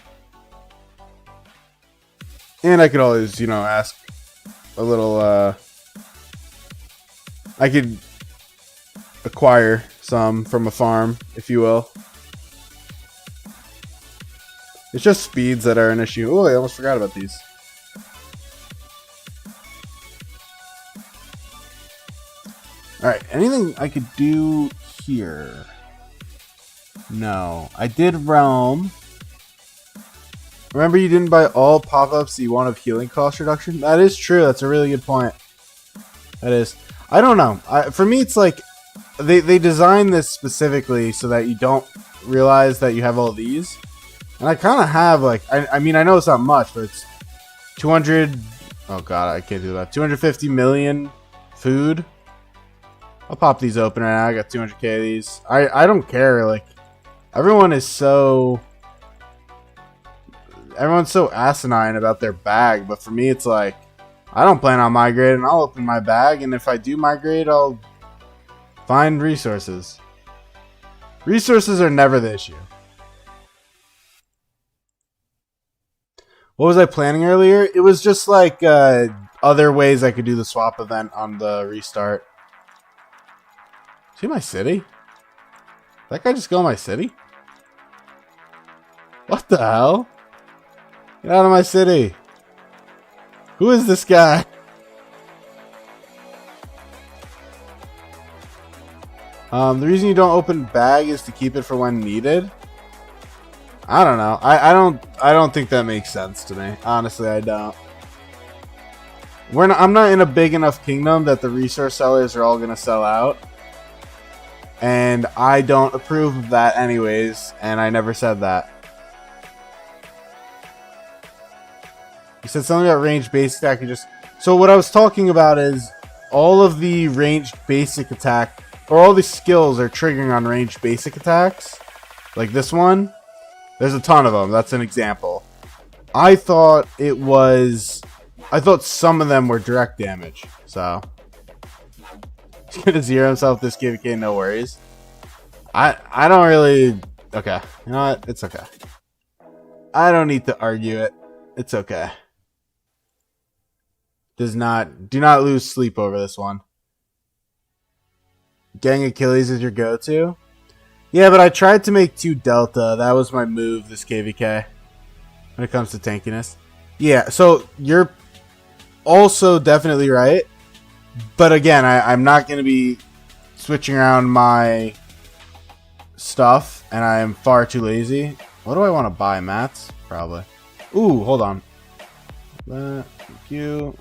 And I could always, you know, ask a little, I could acquire some from a farm, if you will. It's just speeds that are an issue. Oh, I almost forgot about these. Alright, anything I could do here? No. I did realm. Remember you didn't buy all pop-ups that you want of healing cost reduction? That is true. That's a really good point. That is. I don't know. For me, it's like they designed this specifically so that you don't realize that you have all these. And I kind of have, like, I mean, I know it's not much, but it's 200... Oh, God, I can't do that. 250 million food. I'll pop these open right now. I got 200k of these. I don't care. Like, everyone is so... Everyone's so asinine about their bag, but for me, it's like, I don't plan on migrating. I'll open my bag, and if I do migrate, I'll find resources. Resources are never the issue. What was I planning earlier? It was just like other ways I could do the swap event on the restart. See my city? That guy just go in my city? What the hell? Get out of my city. Who is this guy? The reason you don't open bag is to keep it for when needed. I don't know. I don't think that makes sense to me. Honestly, I don't. I'm not in a big enough kingdom that the resource sellers are all gonna sell out. And I don't approve of that anyways, and I never said that. You said something about ranged basic attack. So what I was talking about is all of the ranged basic attack, or all the skills are triggering on ranged basic attacks. Like this one. There's a ton of them. That's an example. I thought some of them were direct damage. So he's gonna zero himself this KVK, no worries. I don't really. Okay, you know what? It's okay. I don't need to argue it. It's okay. Do not lose sleep over this one. Gang Achilles is your go-to. Yeah, but I tried to make 2 Delta. That was my move this KVK. When it comes to tankiness. Yeah, so you're also definitely right. But again, I'm not going to be switching around my stuff. And I am far too lazy. What do I want to buy? Mats? Probably. Ooh, hold on. Thank you.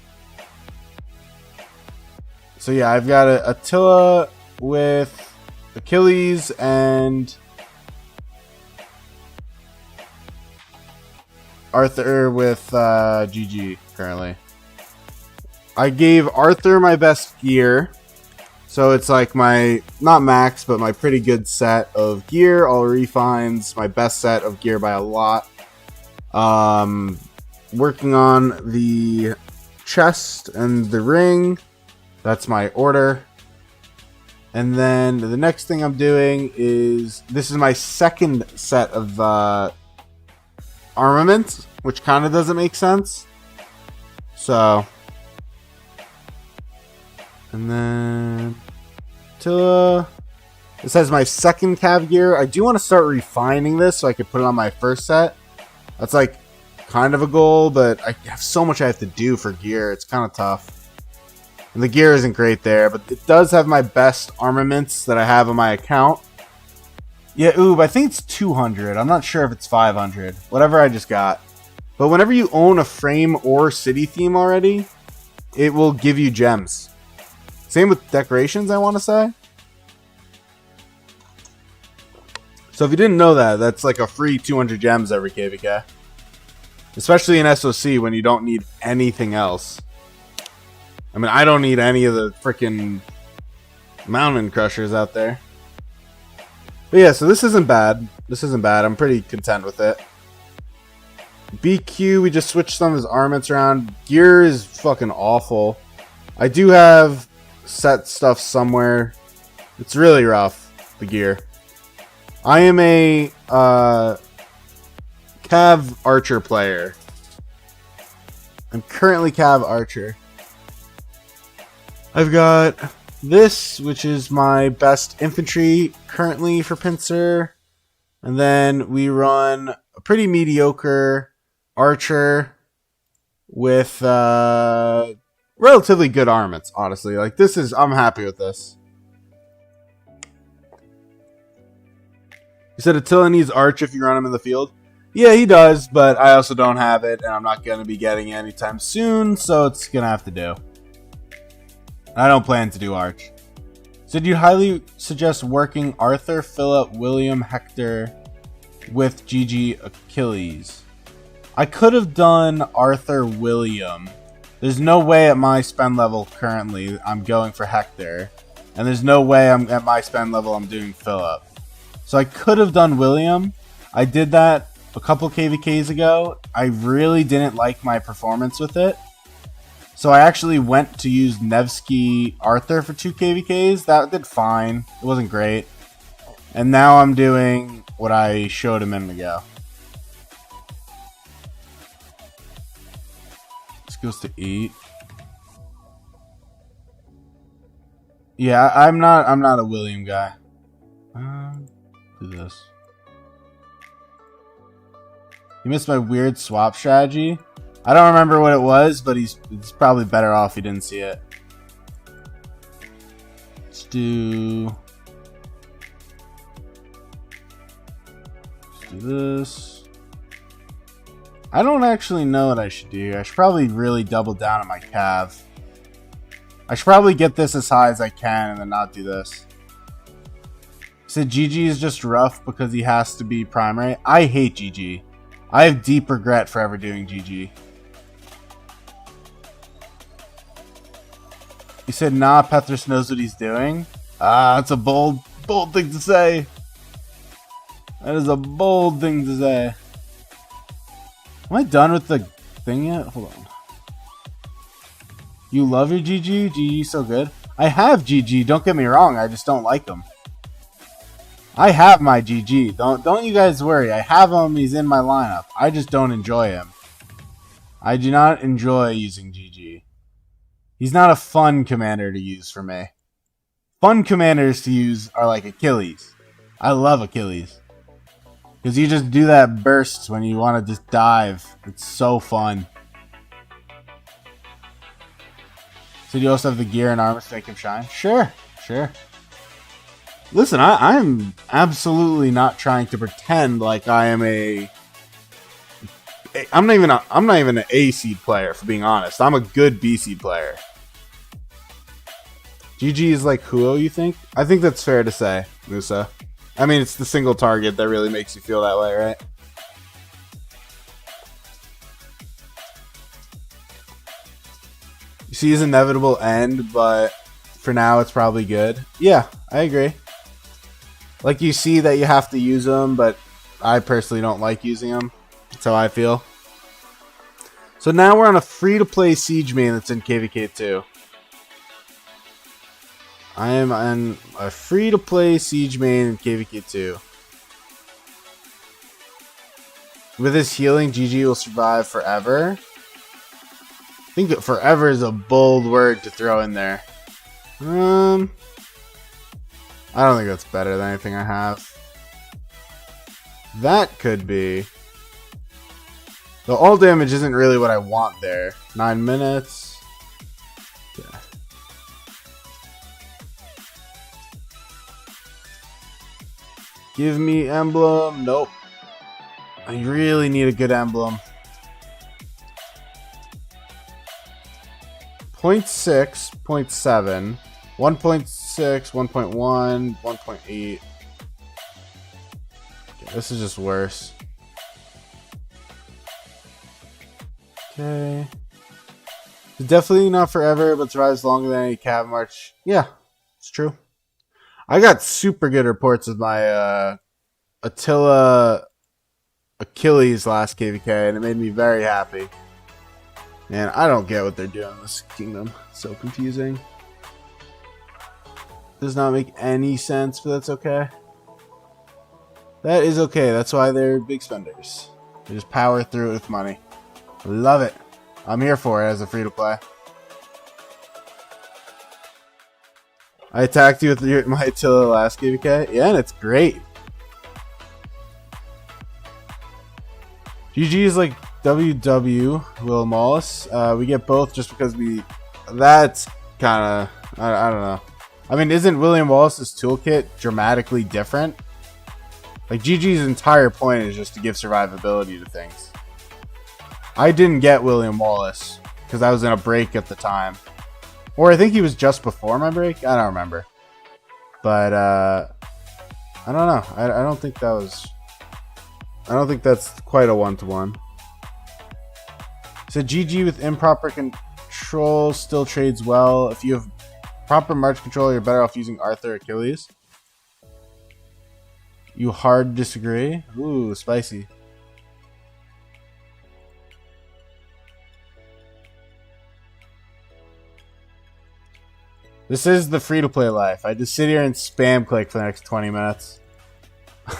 So yeah, I've got Attila with Achilles and Arthur with GG currently. I gave Arthur my best gear. So it's like my, not max, but my pretty good set of gear. All refines, my best set of gear by a lot. Working on the chest and the ring. That's my order. And then the next thing I'm doing is, this is my second set of armaments, which kind of doesn't make sense. So, and then Attila. This has my second cav gear. I do want to start refining this so I can put it on my first set. That's like kind of a goal, but I have so much I have to do for gear. It's kind of tough. And the gear isn't great there, but it does have my best armaments that I have on my account. Yeah, ooh, I think it's 200. I'm not sure if it's 500. Whatever I just got. But whenever you own a frame or city theme already, it will give you gems. Same with decorations, I want to say. So if you didn't know that, that's like a free 200 gems every KVK. Especially in SOC when you don't need anything else. I mean, I don't need any of the freaking mountain crushers out there. But yeah, so this isn't bad. This isn't bad. I'm pretty content with it. BQ, we just switched some of his armaments around. Gear is fucking awful. I do have set stuff somewhere. It's really rough, the gear. I am a Cav Archer player. I'm currently Cav Archer. I've got this, which is my best infantry currently for Pincer. And then we run a pretty mediocre archer with relatively good armaments, honestly. Like, this is, I'm happy with this. You said Attila needs arch if you run him in the field? Yeah, he does, but I also don't have it, and I'm not going to be getting it anytime soon, so it's going to have to do. I don't plan to do arch. So do you highly suggest working Arthur, Philip, William, Hector with GG Achilles? I could have done Arthur, William. There's no way at my spend level currently I'm going for Hector. And there's no way I'm at my spend level I'm doing Philip. So I could have done William. I did that a couple KVKs ago. I really didn't like my performance with it. So I actually went to use Nevsky Arthur for 2 KVKs. That did fine. It wasn't great. And now I'm doing what I showed a minute ago. This goes to 8. Yeah, I'm not a William guy. Do this. You missed my weird swap strategy. I don't remember what it was, but he's probably better off he didn't see it. Let's do this. I don't actually know what I should do here. I should probably really double down on my cav. I should probably get this as high as I can and then not do this. So GG is just rough because he has to be primary. I hate GG. I have deep regret for ever doing GG. He said, nah, Petrus knows what he's doing. That's a bold thing to say. That is a bold thing to say. Am I done with the thing yet? Hold on. You love your GG? GG's so good. I have GG, don't get me wrong, I just don't like him. I have my GG. Don't you guys worry. I have him, he's in my lineup. I just don't enjoy him. I do not enjoy using GG. He's not a fun commander to use for me. Fun commanders to use are like Achilles. I love Achilles. Because you just do that burst when you want to just dive. It's so fun. So do you also have the gear and armor to make him shine? Sure, sure. Listen, I'm absolutely not trying to pretend like I am I'm not even an A seed player, for being honest. I'm a good B seed player. GG is like Huo, you think? I think that's fair to say, Musa. I mean, it's the single target that really makes you feel that way, right? You see his inevitable end, but for now it's probably good. Yeah, I agree. Like, you see that you have to use them, but I personally don't like using them. That's how I feel. So now we're on a free-to-play Siege main that's in KVK 2. I am on a free-to-play Siege main in KVK 2. With his healing, GG will survive forever. I think that forever is a bold word to throw in there. I don't think that's better than anything I have. That could be. The all damage isn't really what I want there. 9 minutes. Yeah. Give me emblem. Nope. I really need a good emblem. 0.6, 0.7, 1.6, 1.1, 1.8. Okay, this is just worse. Okay. Definitely not forever, but survives longer than any cav march. Yeah, it's true. I got super good reports with my Attila Achilles last KVK, and it made me very happy. Man, I don't get what they're doing in this kingdom. It's so confusing. Does not make any sense, but that's okay. That is okay. That's why they're big spenders. They just power through it with money. Love it. I'm here for it as a free-to-play. I attacked you with my Attila last KVK. Yeah, and it's great. GG is like WW Will Mollus. We get both just because that's kind of, I don't know. I mean, isn't William Wallace's toolkit dramatically different? Like, GG's entire point is just to give survivability to things. I didn't get William Wallace because I was in a break at the time. Or I think he was just before my break. I don't remember. But, I don't know. I don't think that was... I don't think that's quite a one-to-one. So GG with improper control still trades well. If you have proper march control, you're better off using Arthur Achilles. You hard disagree? Ooh, spicy. This is the free-to-play life. I just sit here and spam click for the next 20 minutes.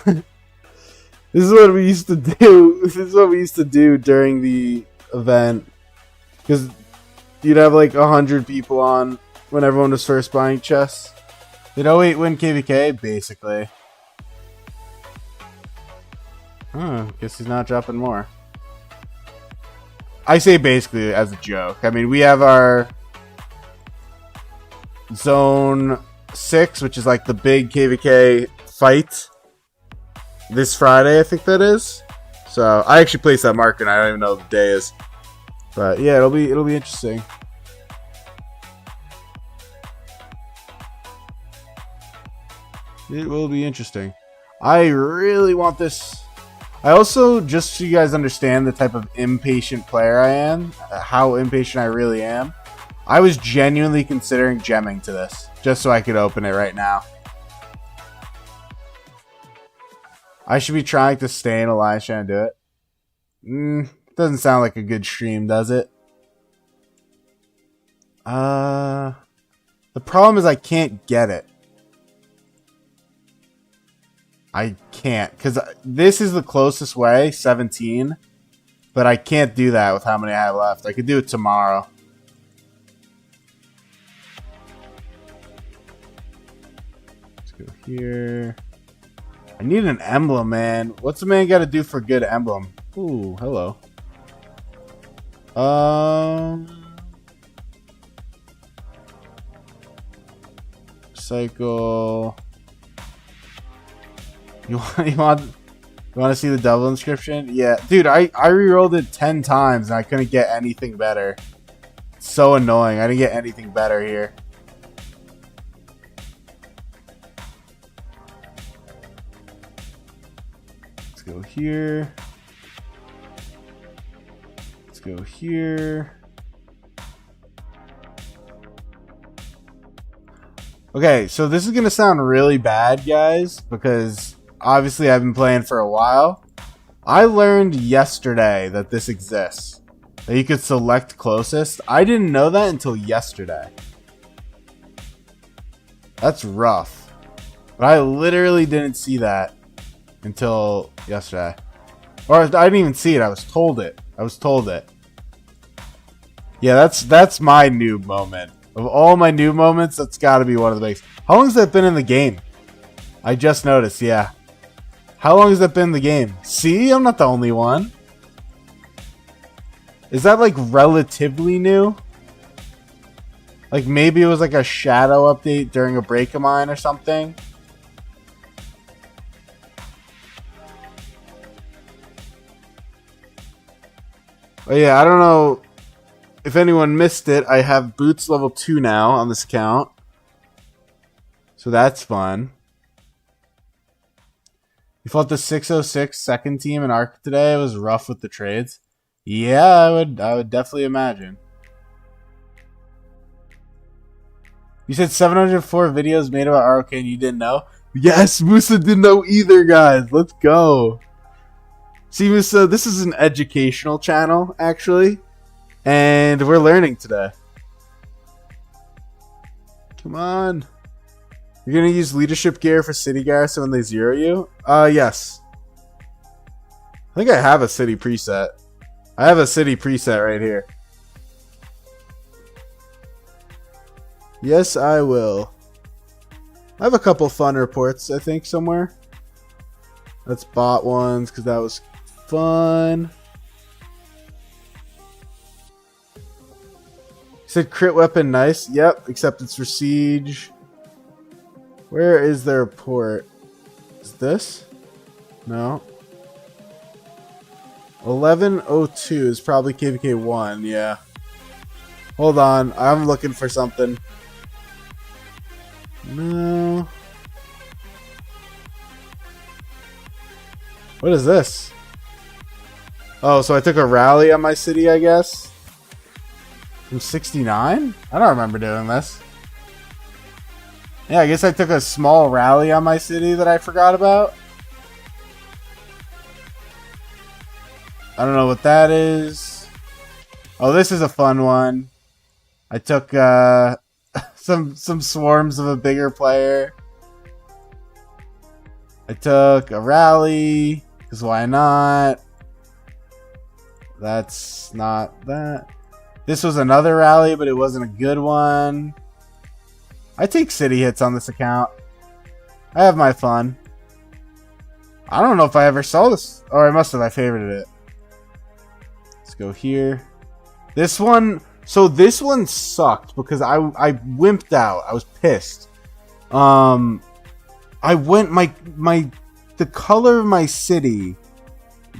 This is what we used to do. This is what we used to do during the event. Because you'd have like 100 people on when everyone was first buying chests. Did 08 win KVK? Basically. Oh, guess he's not dropping more. I say basically as a joke. I mean, we have our Zone 6, which is like the big KVK fight this Friday, I think that is. So I actually placed that marker and I don't even know what the day is. But yeah, it'll be interesting. It will be interesting. I really want this. I also, just so you guys understand the type of impatient player I am, how impatient I really am, I was genuinely considering gemming to this, just so I could open it right now. I should be trying to stay in Alliance trying to do it. Doesn't sound like a good stream, does it? The problem is I can't get it. I can't, because this is the closest way, 17, but I can't do that with how many I have left. I could do it tomorrow. Let's go here. I need an emblem, man. What's a man got to do for a good emblem? Ooh, hello. Cycle. You want to see the double inscription? Yeah, dude, I re-rolled it 10 times and I couldn't get anything better. It's so annoying. I didn't get anything better here. Let's go here. Let's go here. Okay, so this is going to sound really bad, guys, because obviously I've been playing for a while. I learned yesterday that this exists. That you could select closest. I didn't know that until yesterday. That's rough. But I literally didn't see that until yesterday. Or I didn't even see it. I was told it. Yeah, that's my noob moment. Of all my noob moments, that's got to be one of the biggest. How long has that been in the game? I just noticed, yeah. How long has that been in the game? See, I'm not the only one. Is that like relatively new? Like maybe it was like a shadow update during a break of mine or something? But yeah, I don't know if anyone missed it. I have boots level 2 now on this account. So that's fun. You fought the 606 second team in Arc today. It was rough with the trades. Yeah, I would definitely imagine. You said 704 videos made about ROK and you didn't know? Yes, Musa didn't know either, guys. Let's go. See, Musa, this is an educational channel, actually. And we're learning today. Come on. You're going to use leadership gear for city garrison when they zero you? Yes. I think I have a city preset. I have a city preset right here. Yes, I will. I have a couple fun reports, I think, somewhere. Let's bot ones, because that was fun. He said crit weapon, nice. Yep, except it's for siege. Where is their report? Is this? No. 1102 is probably KVK 1, yeah. Hold on, I'm looking for something. No. What is this? Oh, so I took a rally on my city, I guess? From 69? I don't remember doing this. Yeah, I guess I took a small rally on my city that I forgot about. I don't know what that is. Oh, this is a fun one. I took some swarms of a bigger player. I took a rally, because why not? That's not that. This was another rally, but it wasn't a good one. I take city hits on this account. I have my fun. I don't know if I ever saw this. Or I must have. I favorited it. Let's go here. This one. So this one sucked because I wimped out. I was pissed. I went the color of my city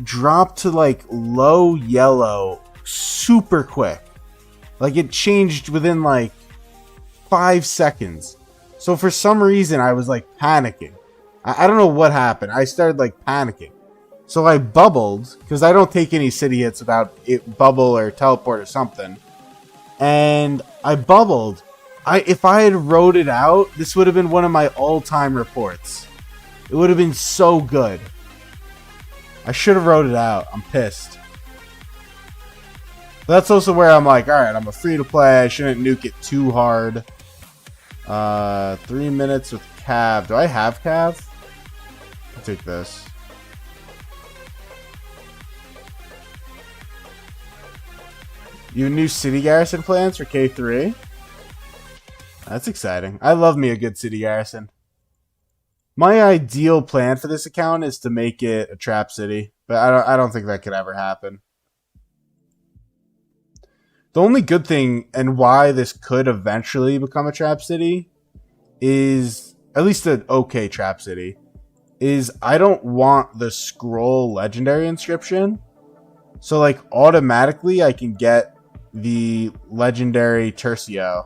dropped to like low yellow super quick. Like it changed within like 5 seconds. So for some reason I was like panicking. I don't know what happened. I started like panicking. So I bubbled because I don't take any city hits without it bubble or teleport or something. And I bubbled. If I had wrote it out, this would have been one of my all-time reports. It would have been so good. I should have wrote it out. I'm pissed. But that's also where I'm like, alright, I'm a free-to-play. I shouldn't nuke it too hard. 3 minutes with Cav. Do I have Cav? I'll take this. You have new city garrison plans for K3? That's exciting. I love me a good city garrison. My ideal plan for this account is to make it a trap city, but I don't think that could ever happen. The only good thing and why this could eventually become a trap city is, at least an okay trap city, is I don't want the scroll legendary inscription. So like automatically I can get the legendary Tercio.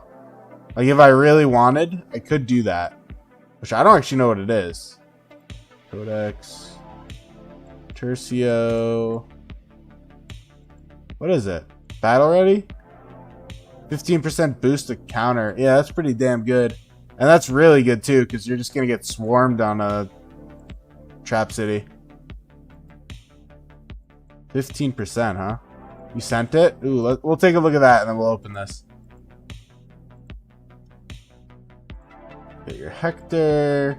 Like if I really wanted, I could do that. Which I don't actually know what it is. Codex. Tercio. What is it? Battle ready? 15% boost to counter. Yeah, that's pretty damn good. And that's really good too, because you're just going to get swarmed on a trap city. 15%, huh? You sent it? Ooh, we'll take a look at that and then we'll open this. Get your Hector.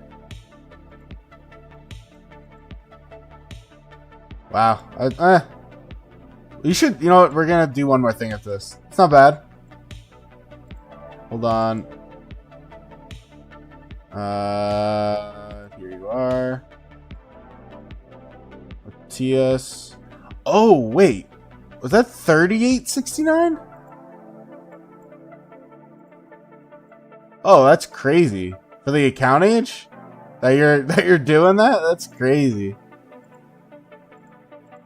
Wow. You should, you know what? We're going to do one more thing after this. It's not bad. Hold on. Here you are. Matias. Oh, wait. Was that 3869? Oh, that's crazy. For the account age? That you're doing that? That's crazy.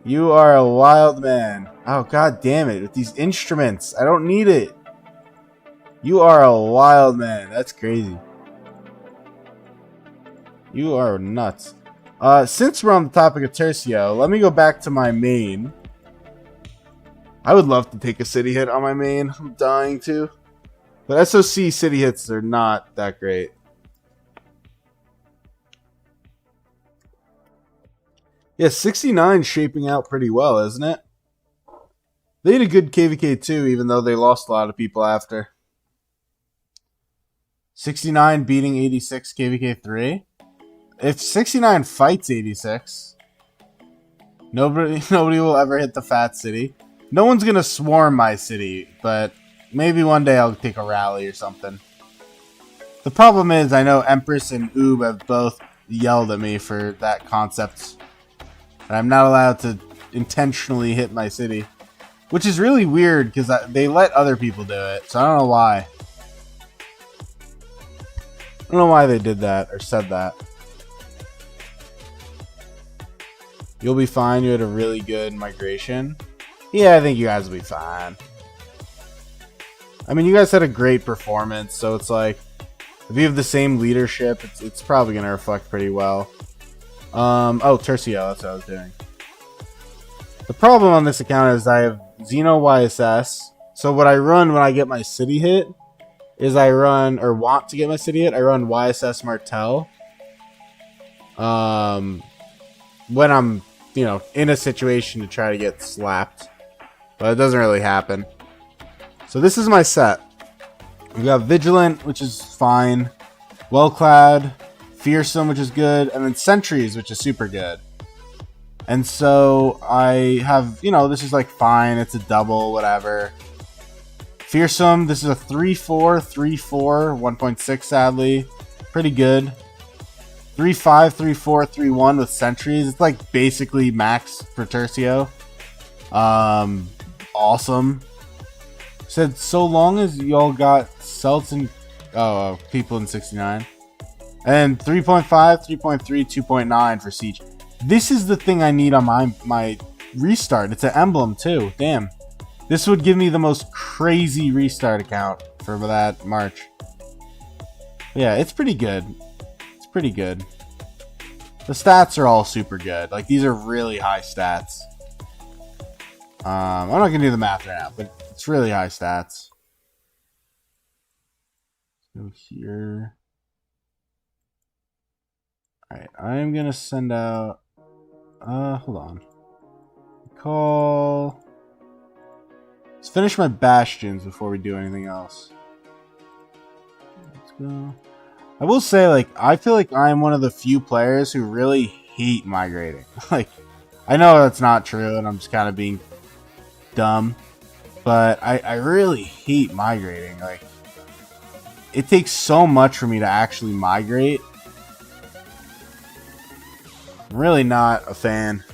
You are a wild man. Oh, god damn it. With these instruments. I don't need it. You are a wild man. That's crazy. You are nuts. Since we're on the topic of Tercio, let me go back to my main. I would love to take a city hit on my main. I'm dying to. But SOC city hits are not that great. Yeah, 69 shaping out pretty well, isn't it? They had a good KVK too, even though they lost a lot of people after. 69 beating 86 KVK 3. If 69 fights 86, nobody will ever hit the fat city. No one's gonna swarm my city, but maybe one day I'll take a rally or something. The problem is, I know Empress and Oob have both yelled at me for that concept. And I'm not allowed to intentionally hit my city. Which is really weird, because they let other people do it. So I don't know why. I don't know why they did that, or said that. You'll be fine, you had a really good migration. Yeah, I think you guys will be fine. I mean, you guys had a great performance, so it's like, if you have the same leadership, it's probably going to reflect pretty well. Oh, Tercio, that's what I was doing. The problem on this account is I have Xeno YSS. So what I run when I get my city hit is I run, or want to get my city hit, I run YSS Martel. When I'm, you know, in a situation to try to get slapped. But it doesn't really happen. So this is my set. We got Vigilant, which is fine. Well-clad, Fearsome, which is good, and then Sentries, which is super good. And so I have, you know, this is like fine. It's a double, whatever. Fearsome, this is a 3-4, 3-4, 1.6 sadly. Pretty good. 3-5, 3-4, 3-1 with Sentries. It's like basically max for Tercio. Awesome. Said so long as y'all got Celts and people in 69. And 3.5, 3.3, 2.9 for Siege. This is the thing I need on my restart. It's an emblem too. Damn. This would give me the most crazy restart account for that March. Yeah, it's pretty good. It's pretty good. The stats are all super good. Like, these are really high stats. I'm not going to do the math right now, but it's really high stats. So here. Alright, I'm going to send out... hold on. Call... Let's finish my bastions before we do anything else. Let's go. I will say, like, I feel like I'm one of the few players who really hate migrating. Like, I know that's not true, and I'm just kind of being dumb. But I really hate migrating. Like, it takes so much for me to actually migrate. I'm really not a fan.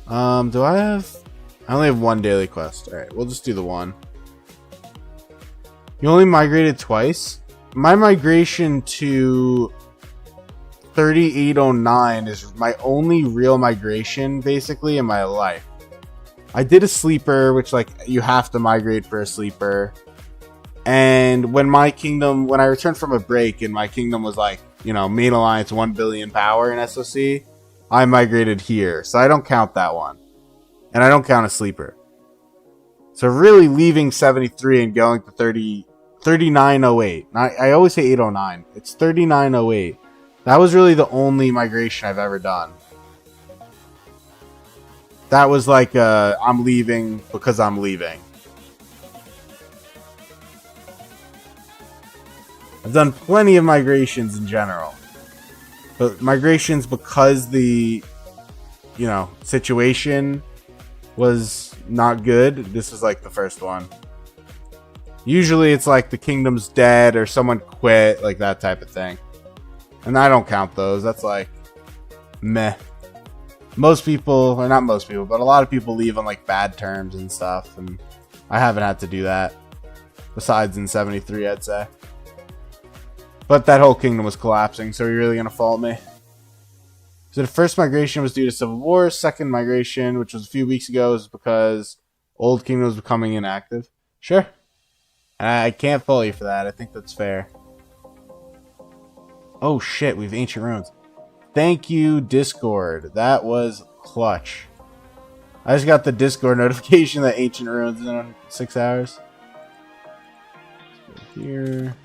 Do I have... I only have one daily quest. Alright, we'll just do the one. You only migrated twice? My migration to 3809 is my only real migration, basically, in my life. I did a sleeper, which, like, you have to migrate for a sleeper. And when I returned from a break and my kingdom was, like, you know, main alliance 1 billion power in SOC, I migrated here. So I don't count that one. And I don't count a sleeper. So really leaving 73 and going to 3908. I always say 809. It's 3908. That was really the only migration I've ever done. That was like I'm leaving because I'm leaving. I've done plenty of migrations in general. But migrations because the, you know, situation was not good. This is like the first one. Usually it's like the kingdom's dead or someone quit, like that type of thing. And I don't count those. That's like meh. Most people, or not most people, but a lot of people leave on like bad terms and stuff, and I haven't had to do that. Besides in 73, I'd say. But that whole kingdom was collapsing, so are you really gonna fault me? So the first migration was due to civil war. Second migration, which was a few weeks ago, is because old kingdom was becoming inactive. Sure. I can't fault you for that. I think that's fair. Oh shit, we have ancient ruins. Thank you, Discord. That was clutch. I just got the Discord notification that ancient ruins is in 6 hours. Let's go here.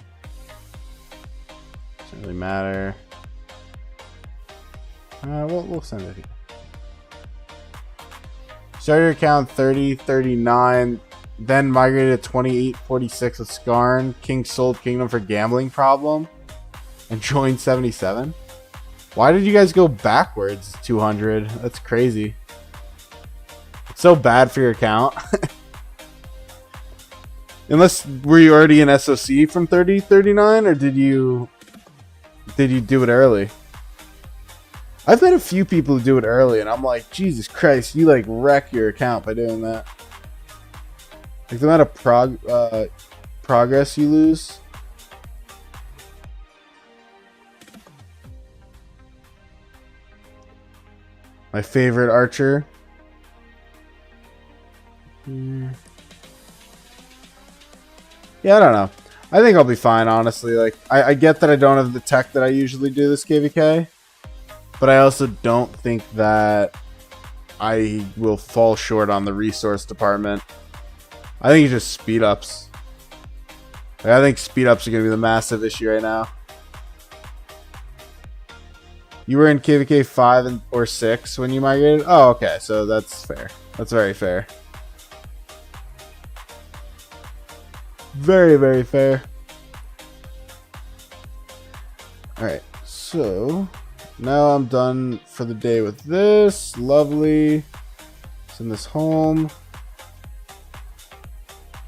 Doesn't really matter. We'll send it here. Starter account 3039, then migrated to 2846 with Skarn. King sold kingdom for gambling problem and joined 77. Why did you guys go backwards 200? That's crazy. It's so bad for your account. Unless, were you already in SOC from 3039 or did you do it early? I've met a few people who do it early, and I'm like, Jesus Christ, you like wreck your account by doing that. Like the amount of progress you lose. My favorite archer. Yeah, I don't know. I think I'll be fine, honestly. Like, I get that I don't have the tech that I usually do this KVK. But I also don't think that I will fall short on the resource department. I think it's just speed ups. Like, I think speed ups are going to be the massive issue right now. You were in KVK 5 or 6 when you migrated? Oh, okay. So that's fair. That's very fair. Very, very fair. Alright. So now I'm done for the day with this. Lovely. Send this home.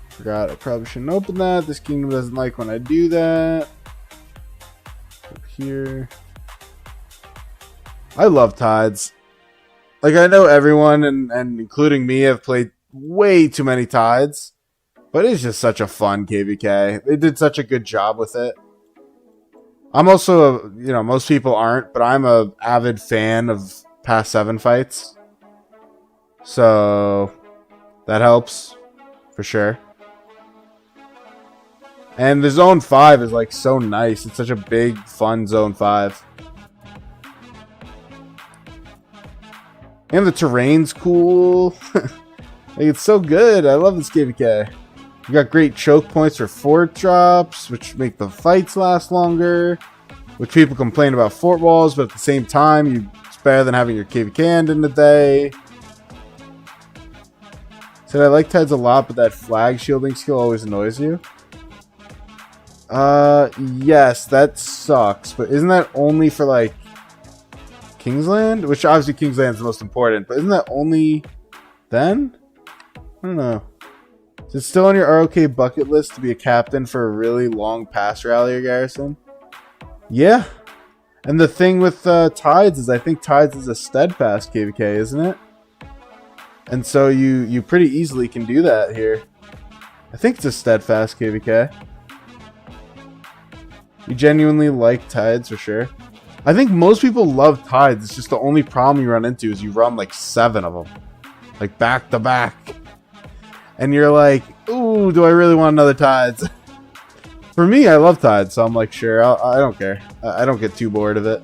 Forgot I probably shouldn't open that. This kingdom doesn't like when I do that. Up here. I love tides. Like, I know everyone, and including me, have played way too many tides. But it's just such a fun KVK. They did such a good job with it. I'm also, most people aren't, but I'm a avid fan of past 7 fights. So, that helps, for sure. And the Zone 5 is, like, so nice. It's such a big, fun Zone 5. And the terrain's cool. Like, it's so good. I love this KVK. You got great choke points for fort drops, which make the fights last longer. Which people complain about fort walls, but at the same time, it's better than having your KVK end in the day. Said I like tides a lot, but that flag shielding skill always annoys you. Yes, that sucks. But isn't that only for, like, Kingsland? Which, obviously, Kingsland is the most important. But isn't that only then? I don't know. Is it still on your ROK bucket list to be a captain for a really long pass rally garrison? Yeah. And the thing with Tides is I think Tides is a steadfast KVK, isn't it? And so you pretty easily can do that here. I think it's a steadfast KVK. You genuinely like Tides for sure. I think most people love Tides. It's just the only problem you run into is you run like 7 of them. Like back to back. And you're like, ooh, do I really want another Tides? For me, I love Tides, so I'm like, sure, I don't care. I don't get too bored of it.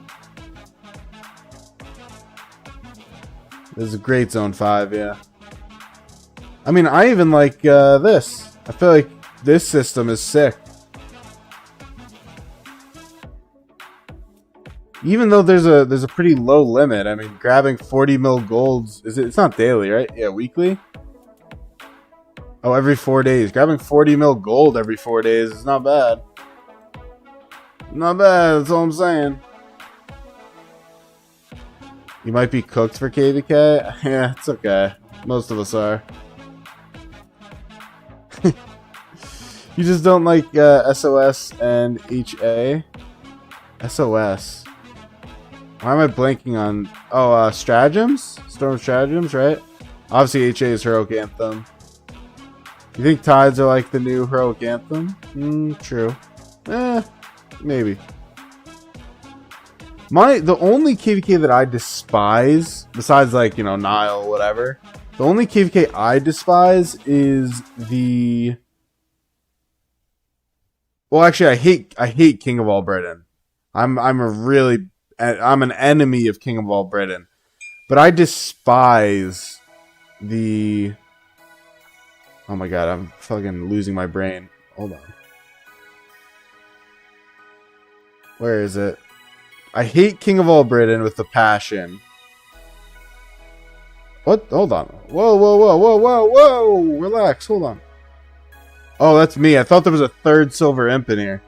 This is a great Zone 5, yeah. I mean, I even like this. I feel like this system is sick. Even though there's a pretty low limit. I mean, grabbing 40 mil golds, it's not daily, right? Yeah, weekly. Oh, every 4 days. Grabbing 40 mil gold every 4 days is not bad. Not bad, that's all I'm saying. You might be cooked for KVK. Yeah, it's okay. Most of us are. You just don't like SOS and HA? SOS. Why am I blanking on... Oh, Stratagems? Storm Stratagems, right? Obviously, HA is Heroic Anthem. You think Tides are like the new Heroic Anthem? True. Maybe. The only KVK that I despise, besides like, Nile, whatever, the only KVK I despise is the... Well, actually, I hate King of All Britain. I'm an enemy of King of All Britain. But I despise the... Oh my god, I'm fucking losing my brain. Hold on. Where is it? I hate King of All Britain with the passion. What? Hold on. Whoa, whoa, whoa, whoa, whoa, whoa! Relax, hold on. Oh, that's me. I thought there was a third Silver Imp in here.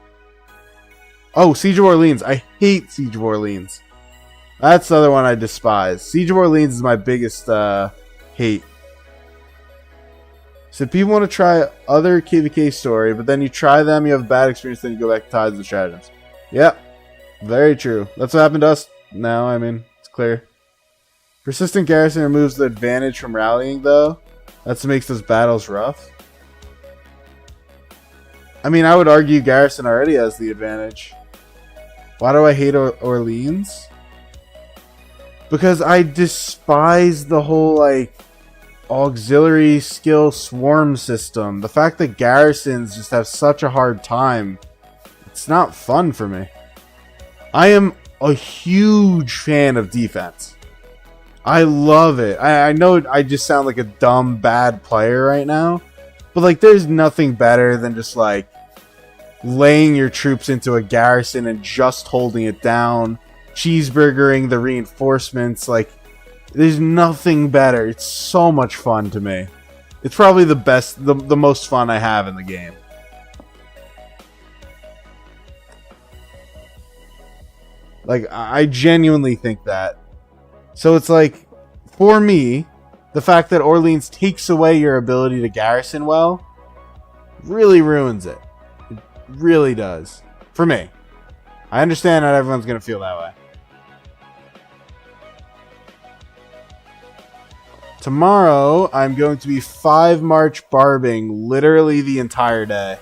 Oh, Siege of Orleans. I hate Siege of Orleans. That's the other one I despise. Siege of Orleans is my biggest hate. So people want to try other KVK story, but then you try them, you have a bad experience, then you go back to Tides and Stratagems. Yep. Very true. That's what happened to us now, I mean, it's clear. Persistent Garrison removes the advantage from rallying, though. That's what makes those battles rough. I mean, I would argue Garrison already has the advantage. Why do I hate Orleans? Because I despise the whole, like, auxiliary skill swarm system. The fact that garrisons just have such a hard time, it's not fun for me. I am a huge fan of defense. I love it. I know I just sound like a dumb, bad player right now, but like there's nothing better than just like laying your troops into a garrison and just holding it down, cheeseburgering the reinforcements. Like, there's nothing better. It's so much fun to me. It's probably the best, the most fun I have in the game. Like, I genuinely think that. So it's like, for me, the fact that Orleans takes away your ability to garrison well really ruins it. It really does. For me. I understand not everyone's going to feel that way. Tomorrow, I'm going to be 5 March barbing literally the entire day.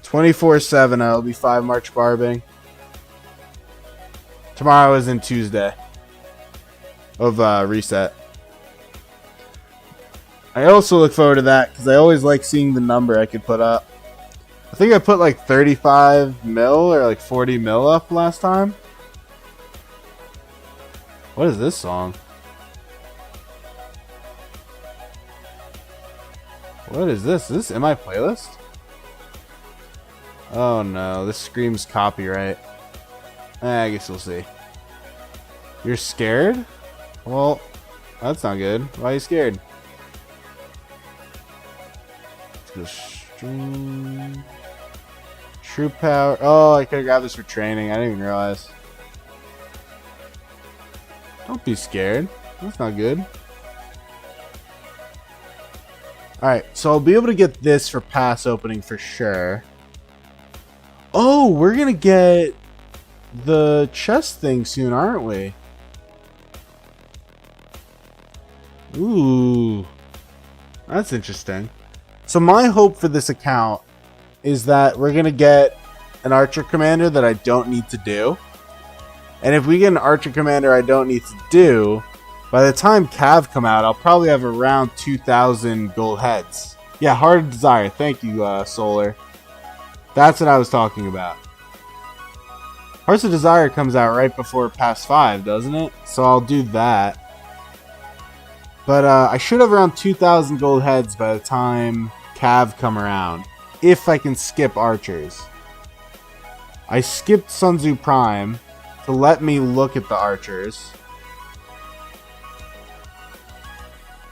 24/7, I'll be 5 March barbing. Tomorrow is in Tuesday of reset. I also look forward to that because I always like seeing the number I could put up. I think I put like 35 mil or like 40 mil up last time. What is this song? What is this? Is this in my playlist? Oh no, this screams copyright. I guess we'll see. You're scared? Well, that's not good. Why are you scared? Let's go stream. True power. Oh, I could have grabbed this for training. I didn't even realize. Don't be scared. That's not good. Alright, so I'll be able to get this for pass opening for sure. Oh, we're going to get the chest thing soon, aren't we? Ooh. That's interesting. So my hope for this account is that we're going to get an archer commander that I don't need to do. And if we get an archer commander I don't need to do, by the time Cav come out, I'll probably have around 2,000 gold heads. Yeah, Heart of Desire. Thank you, Solar. That's what I was talking about. Hearts of Desire comes out right before Pass 5, doesn't it? So I'll do that. But I should have around 2,000 gold heads by the time Cav come around. If I can skip archers. I skipped Sun Tzu Prime to let me look at the archers.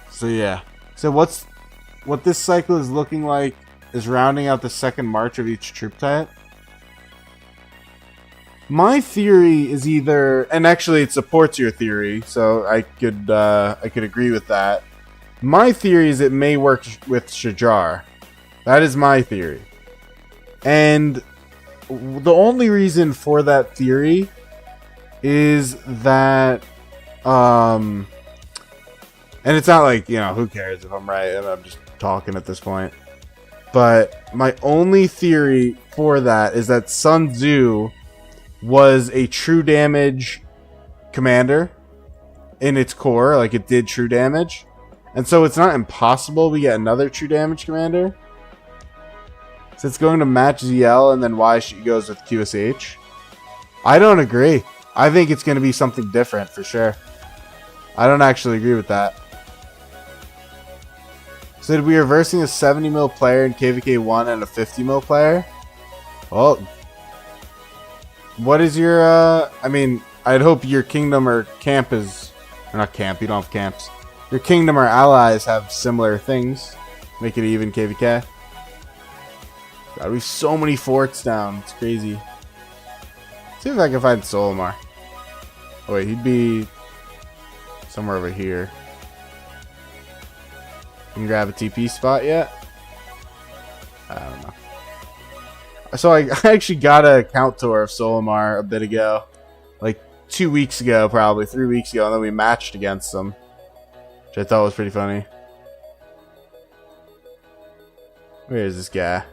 So yeah. So what this cycle is looking like is rounding out the second march of each troop type. My theory is either, and actually it supports your theory, so I could agree with that. My theory is it may work with Shajar. That is my theory. And the only reason for that theory is that and it's not like, you know, who cares if I'm right, I'm just talking at this point. But my only theory for that is that Sun Tzu was a true damage commander in its core, like it did true damage. And so it's not impossible we get another true damage commander. So it's going to match ZL and then Y she goes with QSH. I don't agree. I think it's going to be something different for sure. I don't actually agree with that. So did we reversing a 70 mil player in KVK 1 and a 50 mil player? Well, what is your, I mean, I'd hope your kingdom or camp is, or not camp, you don't have camps. Your kingdom or allies have similar things. Make it even KVK. God, we have so many forts down. It's crazy. See if I can find Solomar. Oh wait, he'd be somewhere over here. Can grab a TP spot yet? I don't know. So I actually got a count tour of Solomar a bit ago. Like 2 weeks ago, probably 3 weeks ago, and then we matched against them. Which I thought was pretty funny. Where is this guy?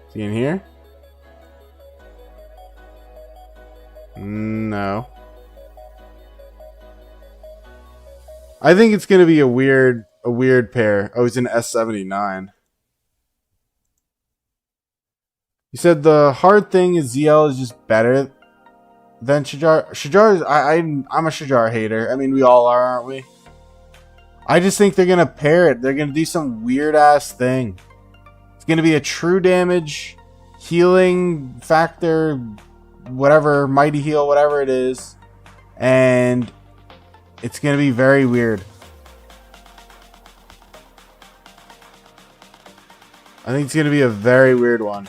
Is he in here? No. I think it's gonna be a weird pair. Oh, he's in S79. You said the hard thing is ZL is just better than Shajar. Shajar is, I'm a Shajar hater. I mean, we all are, aren't we? I just think they're gonna pair it. They're gonna do some weird ass thing. It's gonna be a true damage, healing factor, whatever, mighty heal, whatever it is, and it's gonna be very weird. I think it's gonna be a very weird one.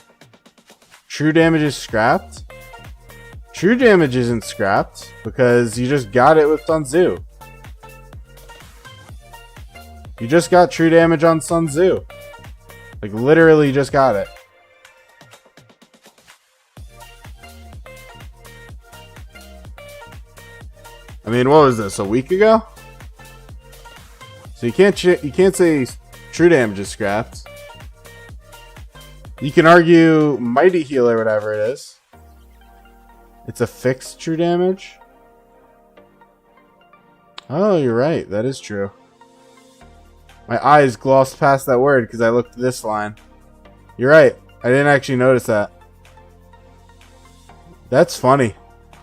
True damage is scrapped. True damage isn't scrapped because you just got it with Sun Tzu. You just got true damage on Sun Tzu. Like, literally just got it. I mean, what was this, a week ago? So you can't say true damage is scrapped. You can argue Mighty Heal or whatever it is. It's a fixed true damage. Oh, you're right. That is true. My eyes glossed past that word because I looked at this line. You're right. I didn't actually notice that. That's funny.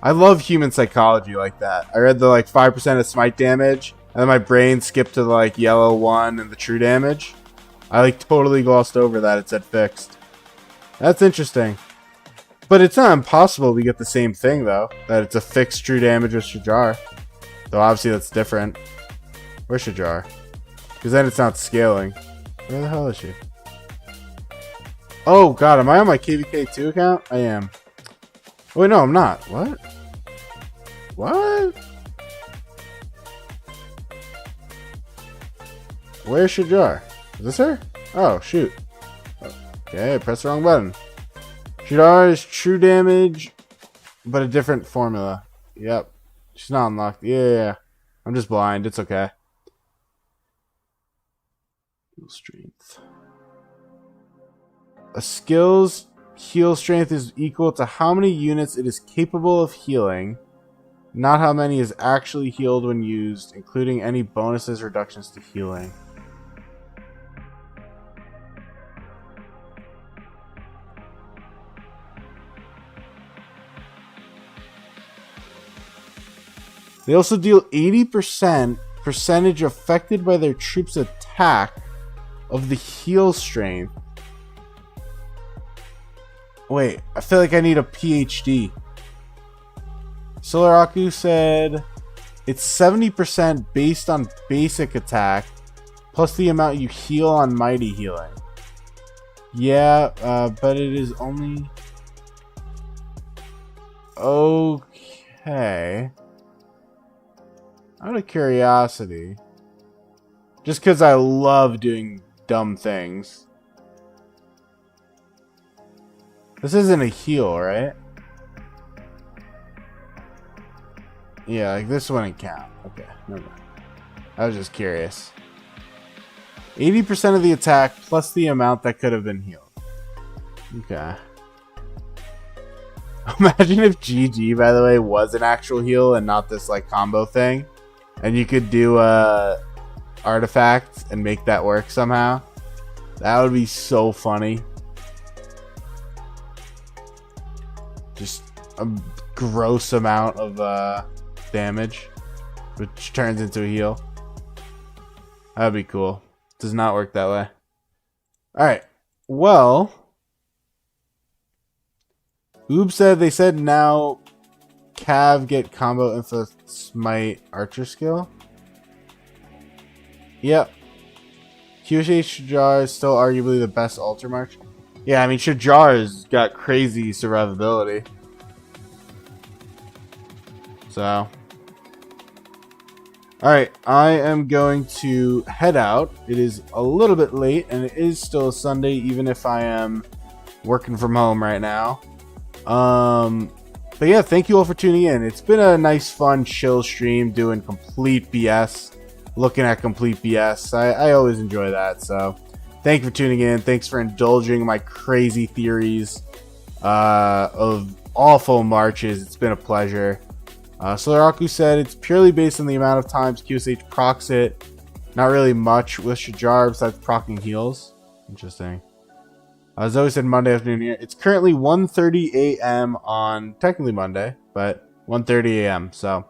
I love human psychology like that. I read the like 5% of smite damage, and then my brain skipped to the like yellow 1 and the true damage. I like totally glossed over that it said fixed. That's interesting. But it's not impossible we get the same thing though. That it's a fixed true damage with Shajar. Though obviously that's different. Where's Shajar? Because then it's not scaling. Where the hell is she? Oh god, am I on my KVK2 account? I am. Wait, no, I'm not. What? What? Where's Shajar? Is this her? Oh, shoot. Okay, I pressed the wrong button. Shajar is true damage, but a different formula. Yep. She's not unlocked. Yeah. I'm just blind. It's okay. Strength. A skill's heal strength is equal to how many units it is capable of healing, not how many is actually healed when used, including any bonuses, reductions to healing. They also deal 80% percentage affected by their troops' attack of the heal strength. Wait, I feel like I need a PhD. Solaraku said it's 70% based on basic attack plus the amount you heal on mighty healing. Yeah, but it is only... Okay. Out of curiosity, just because I love doing dumb things. This isn't a heal, right? Yeah, like this wouldn't count. Okay, never mind. I was just curious. 80% of the attack plus the amount that could have been healed. Okay. Imagine if GG, by the way, was an actual heal and not this like combo thing. And you could do a artifact and make that work somehow. That would be so funny. Just a gross amount of damage, which turns into a heal. That'd be cool. Does not work that way. Alright. Well, Oob said they said now Cav get combo info smite archer skill. Yep. QSH Shajar is still arguably the best altar march. Yeah, I mean Shajar's got crazy survivability. So alright, I am going to head out. It is a little bit late and it is still a Sunday even if I am working from home right now. But yeah, thank you all for tuning in. It's been a nice, fun, chill stream doing complete BS. Looking at complete BS. I always enjoy that. So thank you for tuning in. Thanks for indulging my crazy theories of awful marches. It's been a pleasure. Solaraku said it's purely based on the amount of times QSH procs it. Not really much with Shajar besides procking heals. Interesting. Zoe said Monday afternoon here. It's currently 1:30 a.m. on technically Monday, but 1:30 a.m. So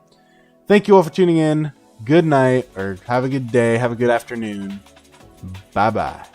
thank you all for tuning in. Good night, or have a good day. Have a good afternoon. Bye-bye.